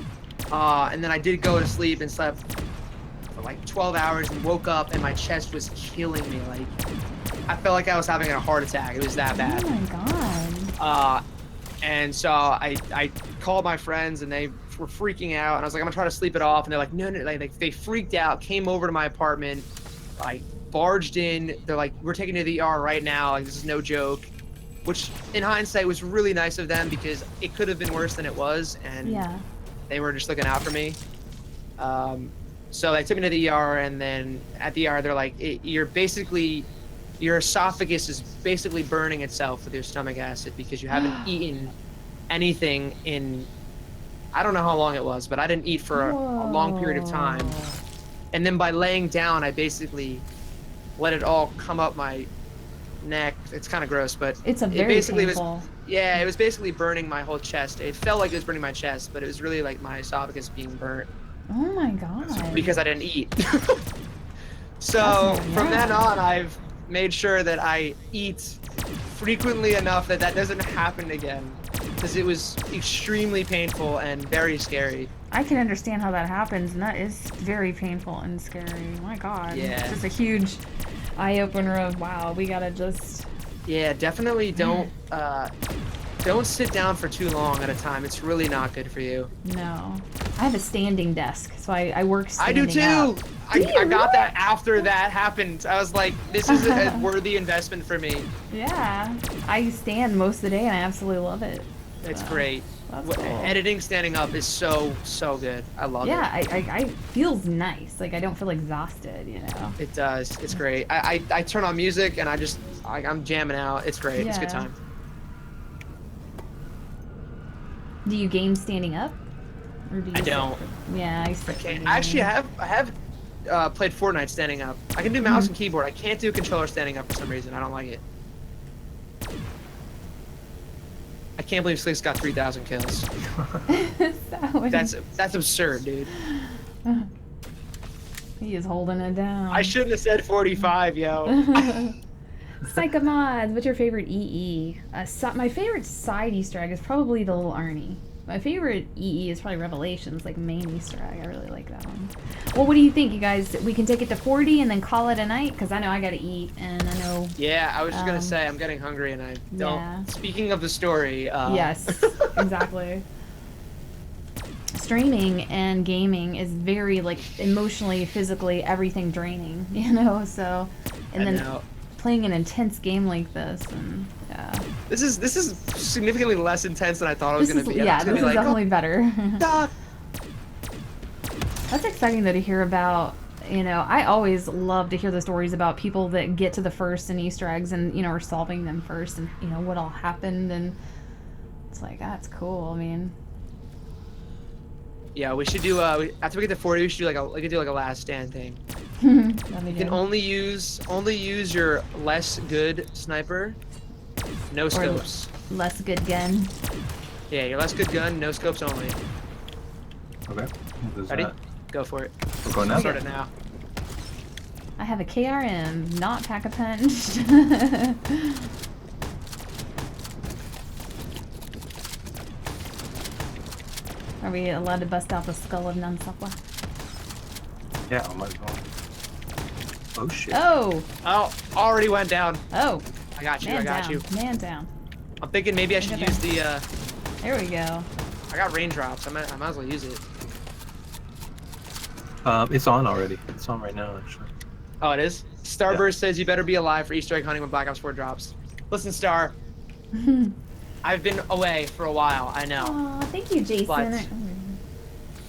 and then I did go to sleep and slept for like 12 hours and woke up and my chest was killing me. Like I felt like I was having a heart attack. It was that bad. Oh my god. And so I called my friends and they were freaking out, and I was like, I'm gonna try to sleep it off, and they're like, no, like they freaked out, came over to my apartment, like barged in. They're like, we're taking you to the ER right now, like this is no joke, which in hindsight was really nice of them because it could have been worse than it was, and they were just looking out for me. So they took me to the ER, and then at the ER they're like, your esophagus is basically burning itself with your stomach acid because you haven't eaten anything in, I don't know how long it was, but I didn't eat for a long period of time. And then by laying down, I basically let it all come up my neck. It's kind of gross, but it's it basically painful. it was basically burning my whole chest. It felt like it was burning my chest, but it was really like my esophagus being burnt. Oh my god. Because I didn't eat. So from then on, I've made sure that I eat frequently enough that doesn't happen again, because it was extremely painful and very scary. I can understand how that happens, and that is very painful and scary. My god. Yeah. It's just a huge eye-opener of, wow, we gotta just... Yeah, definitely don't sit down for too long at a time. It's really not good for you. No. I have a standing desk, so I work standing I do too! up. I got that after that happened. I was like, this is a worthy investment for me. Yeah. I stand most of the day, and I absolutely love it. It's great. That's cool. Editing standing up is so good. I love it. Yeah, I feels nice. Like I don't feel exhausted, you know. It does. It's great. I turn on music and I'm jamming out. It's great. It's a good time. Do you game standing up? Or do you I sit don't. for- yeah, I sit for Okay. gaming. Actually, I have played Fortnite standing up. I can do mouse and keyboard. I can't do controller standing up for some reason. I don't like it. I can't believe Slick's got 3,000 kills. That's absurd, dude. He is holding it down. I shouldn't have said 45, yo. Psychomods, what's your favorite EE? My favorite side Easter egg is probably the little Arnie. My favorite EE is probably Revelations, like main Easter egg. I really like that one. Well, what do you think, you guys? We can take it to 40 and then call it a night? Because I know I gotta eat, and I know... Yeah, I was just gonna say, I'm getting hungry and I don't... Yeah. Speaking of the story... Yes, exactly. Streaming and gaming is very, like, emotionally, physically, everything draining, you know? So... And then playing an intense game like this, and... Yeah. This is significantly less intense than I thought it was going to be. Yeah, this is like, definitely better. Stop. That's exciting, though, to hear about. You know, I always love to hear the stories about people that get to the first and Easter eggs and, you know, are solving them first and, you know, what all happened. And it's like, that's cool. I mean... Yeah, we should do, after we get to 40, we should do we could do a last stand thing. You You can only use your less good sniper, no scopes. Less good gun. Yeah, your less good gun, no scopes only. Okay. Ready? Go for it. We're going now? Start it now. I have a KRM, not Pack-a-Punch. Are we allowed to bust out the skull of Nansakwa? Yeah, I might as well. Oh shit. Oh! Oh, already went down. Oh! I got you, Man I got down. you. Man down. I'm thinking maybe I should use the, There we go. I got raindrops. I might as well use it. It's on already. It's on right now, actually. Oh, it is? Starburst says you better be alive for Easter egg hunting when Black Ops 4 drops. Listen, Star. I've been away for a while, I know. Aw, thank you, Jason.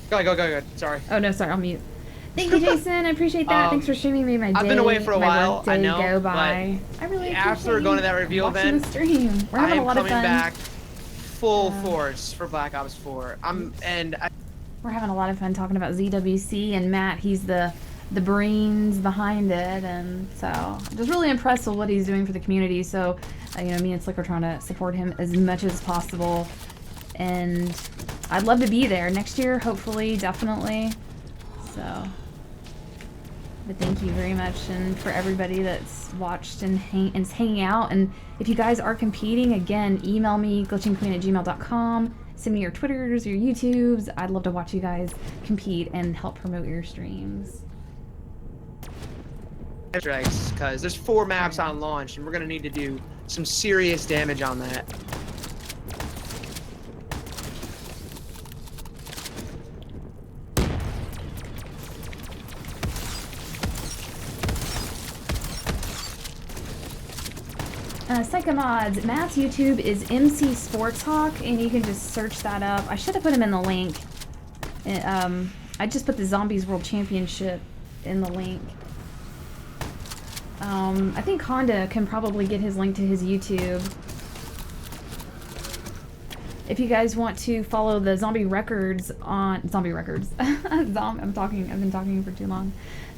Go. Sorry. Oh, no, sorry, I'll mute. Thank you, Jason. I appreciate that. Thanks for streaming me my day. I've been away for a while, I know, Go by. I really after appreciate going to that you reveal watching event, the stream. We're having a lot of coming fun. back full force for Black Ops 4. We're having a lot of fun talking about ZWC, and Matt, he's the brains behind it, and so I'm just really impressed with what he's doing for the community. So, you know, me and Slick are trying to support him as much as possible, and I'd love to be there next year, hopefully, definitely. So, but thank you very much, and for everybody that's watched and is hanging out. And if you guys are competing, again, email me glitchingqueen@gmail.com. Send me your Twitters, your YouTubes. I'd love to watch you guys compete and help promote your streams. Because there's 4 maps on launch, and we're going to need to do some serious damage on that. Psychomods, Matt's YouTube is McSportshawk, and you can just search that up. I should have put him in the link. I just put the Zombies World Championship in the link. I think Honda can probably get his link to his YouTube. If you guys want to follow the Zombie Records on Zombie Records, I've been talking for too long.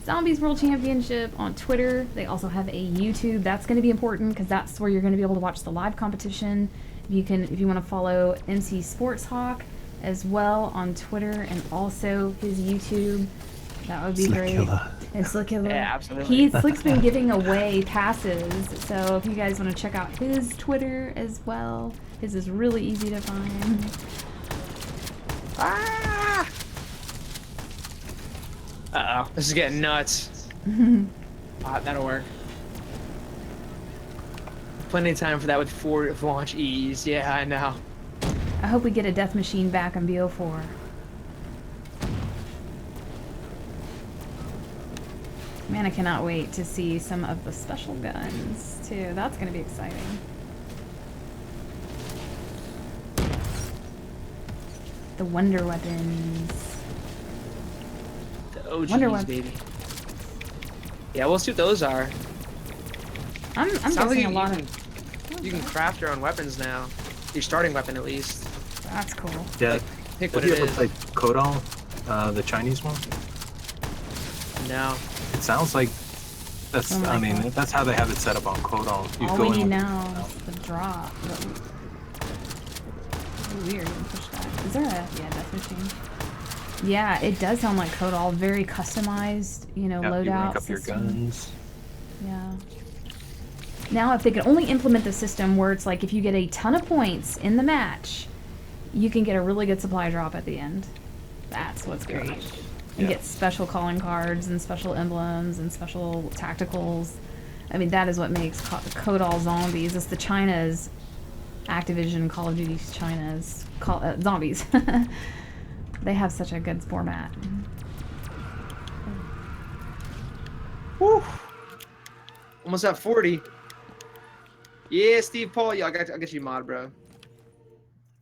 Zombies World Championship on Twitter. They also have a YouTube. That's going to be important because that's where you're going to be able to watch the live competition. If you want to follow McSportshawk as well on Twitter and also his YouTube, that would be great. And Slickilla. Yeah, absolutely. Slick's been giving away passes, so if you guys want to check out his Twitter as well, his is really easy to find. Ah! Uh-oh. This is getting nuts. That'll work. Plenty of time for that with 4 launch E's. Yeah, I know. I hope we get a death machine back on BO4. Man, I cannot wait to see some of the special guns, too. That's going to be exciting. The Wonder Weapons. The OGs, Wonder Weapon. baby. Yeah, we'll see what those are. I'm Sounds guessing like a lot of... you can craft your own weapons now. Your starting weapon, at least. That's cool. Yeah. Pick Have what you it ever is. played Kodal, the Chinese one? No. It sounds like that's. Oh my I mean, God. that's how they have it set up on Kodal. You All go we in need with- now is the drop. Weird, push that. Is there a death machine? Yeah, it does sound like Kodal, very customized, Yeah, you loadout rank up your system. guns. Yeah. Now, if they could only implement the system where it's like if you get a ton of points in the match, you can get a really good supply drop at the end. That's what's great. And Yeah. get special calling cards and special emblems and special tacticals. I mean, that is what makes Kodal Zombies. It's the China's Activision Call of Duty's China's zombies. They have such a good format. Woo. Almost at 40. Yeah, Steve Paul. Yeah, I'll get you mod, bro.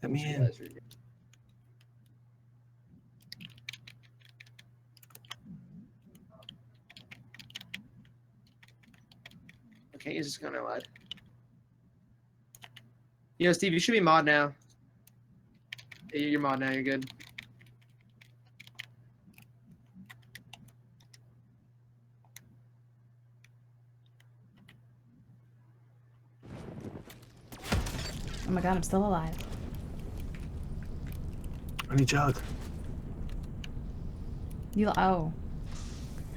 Let me in. Okay, he's just gonna lad. Yo, Steve, you should be mod now. Yeah, you're mod now. You're good. Oh my god, I'm still alive. I need jug. Oh.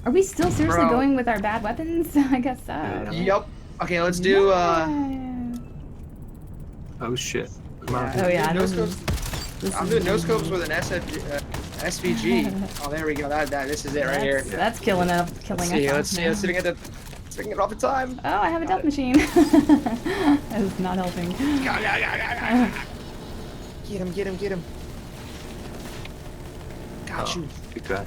Are we still seriously Bro. going with our bad weapons? I guess so. Yeah. Yep. Okay, let's do. Yeah. Oh shit. Come on. Oh yeah, No this scopes. is I'm doing no scopes with an SVG. Oh, there we go. This is it right here. That's killing it. Killing Let's see. us. Let's see. Let's see if we can get the. Get off the time. Oh, I have a death machine. That is not helping. Get him. Get him. Get him. Got you. Good guy.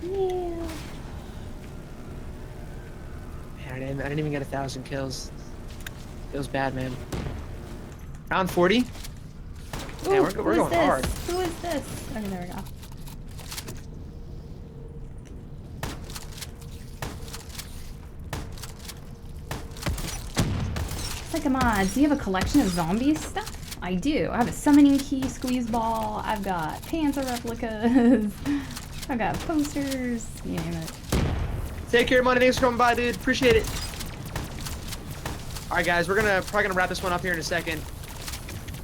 Yeah. Man, I didn't even get 1,000 kills. Feels bad, man. Round 40. Ooh, Man, we're who is going this? hard. Who is this? Okay, there we go. It's like a mod. Do you have a collection of zombie stuff? I do. I have a summoning key, squeeze ball. I've got Panther replicas. I've got posters. You name it. Take care, money. Thanks for coming by, dude. Appreciate it. All right, guys, we're probably gonna wrap this one up here in a second.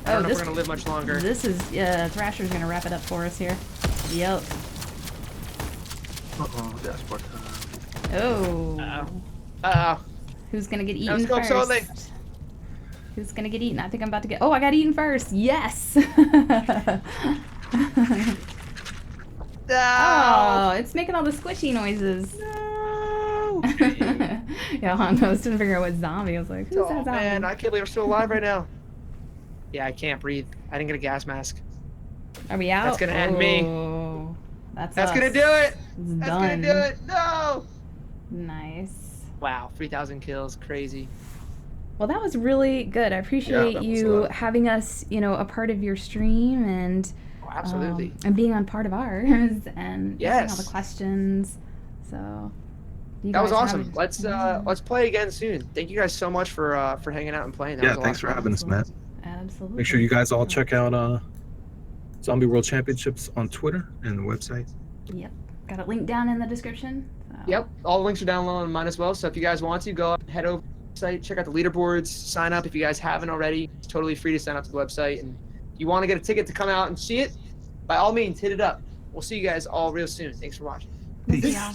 I don't know if we're gonna live much longer. This is Thrasher's gonna wrap it up for us here. Yep. Uh-oh, dashboard time. Oh. Uh-oh. Who's gonna get No eaten scope first? solely. Who's gonna get eaten? I think I'm about to get. Oh, I got eaten first. Yes. Oh, it's making all the squishy noises. No. Yeah, I was trying to figure out what zombie. I was like, who's Oh, that zombie? man, I can't believe we're still alive right now. Yeah, I can't breathe. I didn't get a gas mask. Are we out? That's gonna end me. Oh, That's That's us. gonna do it. It's That's done. gonna do it. No. Nice. Wow, 3,000 kills. Crazy. Well, that was really good. I appreciate that was you a- having us, a part of your stream and Oh, absolutely. and being on part of ours and answering Yes. all the questions. So you That was guys awesome. have- Let's play again soon. Thank you guys so much for hanging out and playing. That Yeah, was a lot thanks of for fun. having us, Matt. Absolutely. Make sure you guys all check out Zombie World Championships on Twitter and the website. Yep. Got it linked down in the description. So. Yep, all the links are down low on mine as well. So if you guys want to, go head over to the site, check out the leaderboards, sign up if you guys haven't already. It's totally free to sign up to the website. And if you want to get a ticket to come out and see it, by all means, hit it up. We'll see you guys all real soon. Thanks for watching. We'll see Peace. y'all.